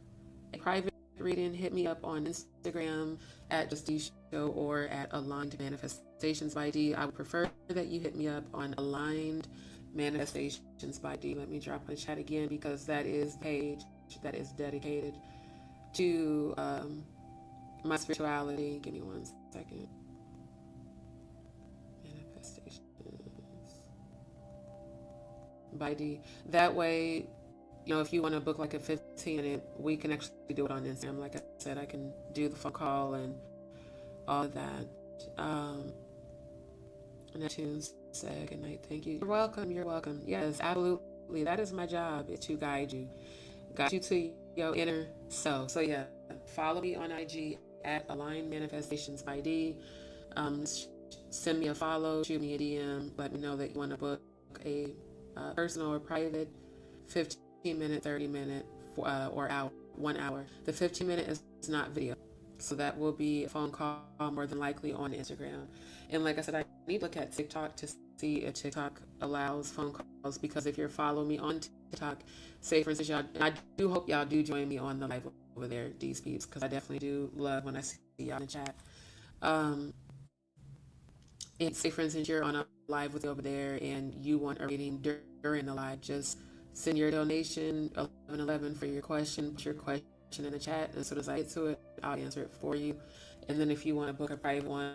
a private reading, hit me up on Instagram at Justine Show or at Aligned Manifestations by D. I would prefer that you hit me up on Aligned Manifestations by D. Let me drop in the chat again, because that is the page that is dedicated to my spirituality. Give me 1 second. Manifestations by D. That way, if you want to book like a 15-minute, we can actually do it on Instagram. Like I said, I can do the phone call and all of that. Neptunes said, good night, thank you. You're welcome. Yes, absolutely. That is my job, is to guide you to your inner self. So yeah, follow me on IG at Aligned Manifestations by D. Send me a follow, shoot me a DM, let me know that you want to book a personal or private 15-minute, 30-minute, or 1 hour. The 15-minute is not video, so that will be a phone call, more than likely on Instagram. And like I said, I need to look at TikTok to see if TikTok allows phone calls, because if you're following me on TikTok, say for instance, y'all, and I do hope y'all do join me on the live over there, these peeps, because I definitely do love when I see y'all in the chat. And say for instance, you're on a live with me over there and you want a reading during the live, just send your donation 1111 for your question. Put your question in the chat, and as soon as I get to it, I'll answer it for you. And then if you want to book a private one,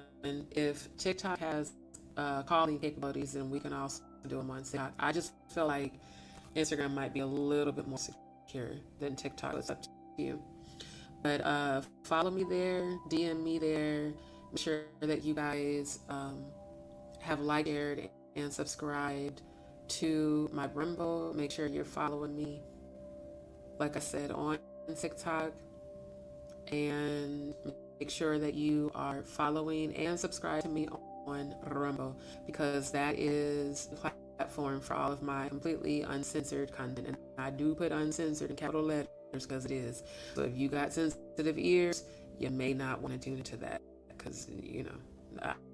if TikTok has calling capabilities, then we can also do them on TikTok. I just feel like Instagram might be a little bit more secure than TikTok. It's up to you. But follow me there, DM me there. Make sure that you guys have liked, shared, and subscribed to my Rumble. Make sure you're following me, like I said, on TikTok, and make sure that you are following and subscribe to me on Rumble, because that is the platform for all of my completely uncensored content. And I do put uncensored in capital letters because it is. So if you got sensitive ears, you may not want to tune into that, because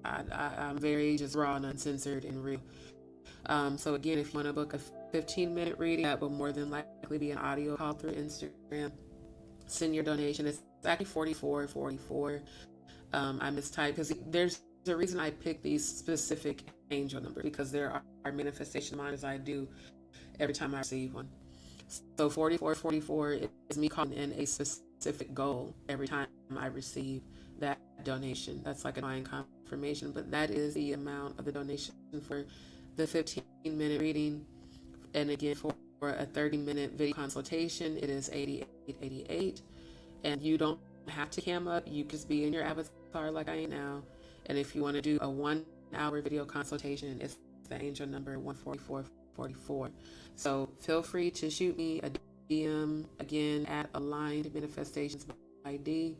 I'm very just raw and uncensored and real. So again, if you want to book a 15-minute reading, that will more than likely be an audio call through Instagram. Send your donation. It's actually $44.44. I mistyped because there's a reason I picked these specific angel numbers, because there are manifestation minds I do every time I receive one. So $44.44 is me calling in a specific goal every time I receive that donation. That's like a divine confirmation, but that is the amount of the donation for the 15-minute reading. And again, for a 30-minute video consultation, it is $88.88. And you don't have to cam up. You just be in your avatar like I am now. And if you want to do a 1-hour video consultation, it's the angel number 14444. So feel free to shoot me a DM, again, at Aligned Manifestations by D,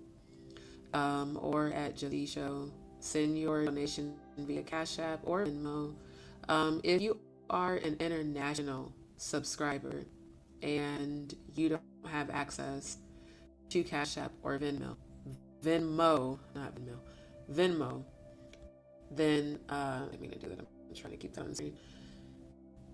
or at Justine Show. Send your donation via Cash App or Venmo. If you are an international subscriber and you don't have access to Cash App or Venmo, Venmo, not Venmo, Venmo, then I mean to do that. I'm trying to keep that on the screen.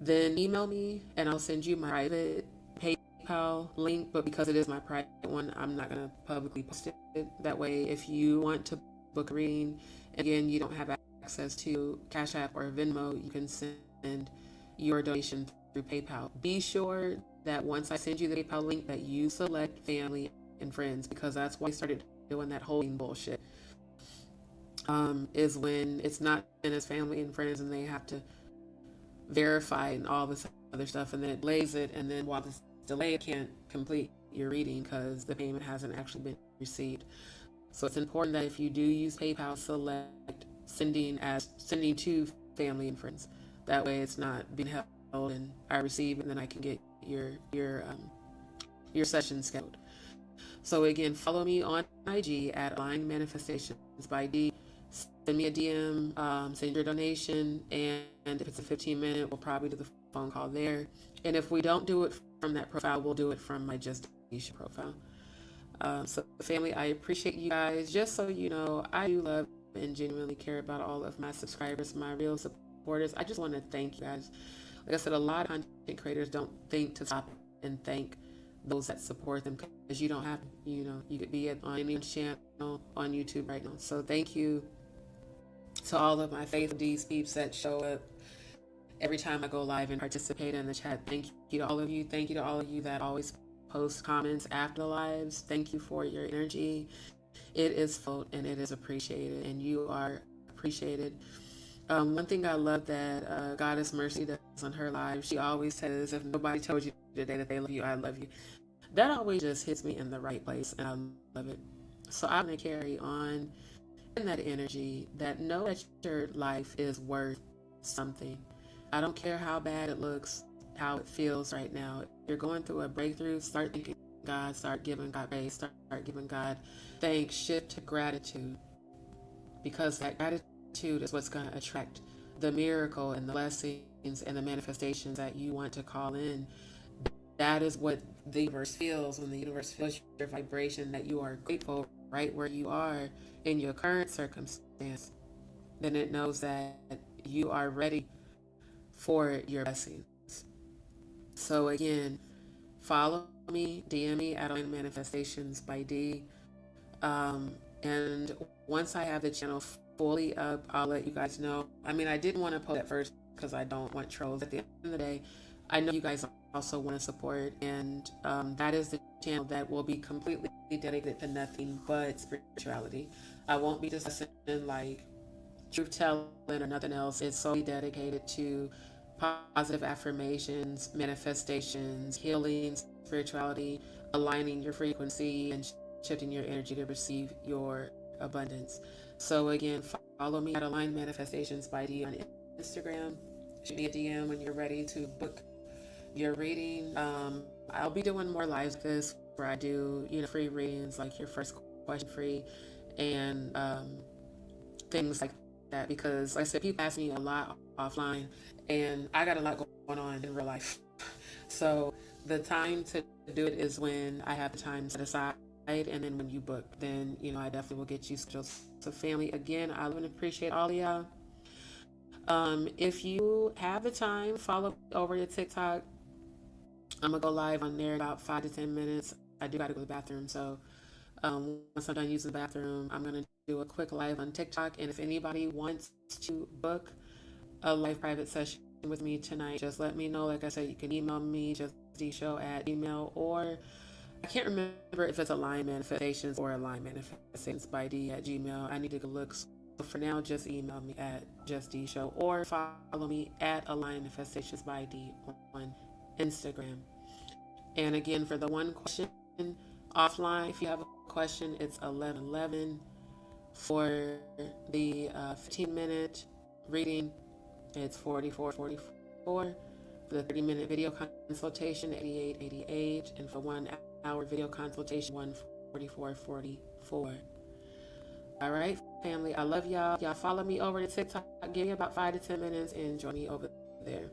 Then email me and I'll send you my private PayPal link. But because it is my private one, I'm not gonna publicly post it. That way, if you want to book a reading, again, you don't have access to Cash App or Venmo, you can send your donation through PayPal. Be sure that once I send you the PayPal link that you select family and friends, because that's why I started doing that whole bullshit. Is when it's not in as family and friends and they have to verify and all this other stuff, and then it delays it, and then while this delay, it can't complete your reading because the payment hasn't actually been received. So it's important that if you do use PayPal, select sending to family and friends. That way it's not being held and I receive and then I can get your session scheduled. So again, follow me on IG at Aligned Manifestations by D. Send me a DM, send your donation, and if it's a 15-minute, we'll probably do the phone call there. And if we don't do it from that profile, we'll do it from my Just Deesha profile. So family, I appreciate you guys. Just so you know, I do love and genuinely care about all of my subscribers, my real supporters. I just want to thank you guys. Like I said, a lot of content creators don't think to stop and thank those that support them, because you don't have, you could be on any channel on YouTube right now. So thank you to all of my faithful D's peeps that show up every time I go live and participate in the chat. Thank you to all of you. Thank you to all of you that always post comments after the lives. Thank you for your energy. It is felt and it is appreciated, and you are appreciated. One thing I love that Goddess Mercy does on her live, she always says, if nobody told you today that they love you, I love you. That always just hits me in the right place, and I love it. So I'm going to carry on in that energy, that know that your life is worth something. I don't care how bad it looks, how it feels right now. If you're going through a breakthrough, start thanking God, start giving God praise, start giving God thanks, shift to gratitude, because that gratitude is what's going to attract the miracle and the blessings and the manifestations that you want to call in. That is what the universe feels. When the universe feels your vibration, that you are grateful right where you are in your current circumstance, then it knows that you are ready for your blessings. So again, follow me, DM me at Aligned Manifestations by D. And once I have the channel fully up, I'll let you guys know. I mean, I didn't want to post at first because I don't want trolls. At the end of the day, I know you guys also want to support, and that is the channel that will be completely dedicated to nothing but spirituality. I won't be discussing like truth telling or nothing else. It's solely dedicated to positive affirmations, manifestations, healing, spirituality, aligning your frequency, and shifting your energy to receive your abundance. So again, follow me at Aligned Manifestations by D on Instagram. Shoot me a DM when you're ready to book your reading. I'll be doing more lives like this where I do, free readings, like your first question free, and things like that, because like I said, people ask me a lot offline, and I got a lot going on in real life. So the time to do it is when I have the time set aside, and then when you book, then I definitely will get you scheduled. So family, again, I love and appreciate all of y'all. If you have the time, follow over to TikTok. I'm gonna go live on there in about 5 to 10 minutes. I do gotta go to the bathroom, so once I'm done using the bathroom, I'm gonna do a quick live on TikTok. And if anybody wants to book a live private session with me tonight, just let me know. Like I said, you can email me, justdshow@gmail, or I can't remember if it's Aligned Manifestations or Aligned Manifestations by D@gmail. I need to look. So for now, just email me at justdshow, or follow me at Aligned Manifestations by D on Instagram. And again, for the one question offline, if you have a question, it's 11:11. For the 15-minute reading, it's 44:44. For the 30-minute video consultation, 88:88, and for 1 hour video consultation, 144:44. All right, family, I love y'all. Y'all follow me over to TikTok. Give me about 5 to 10 minutes and join me over there.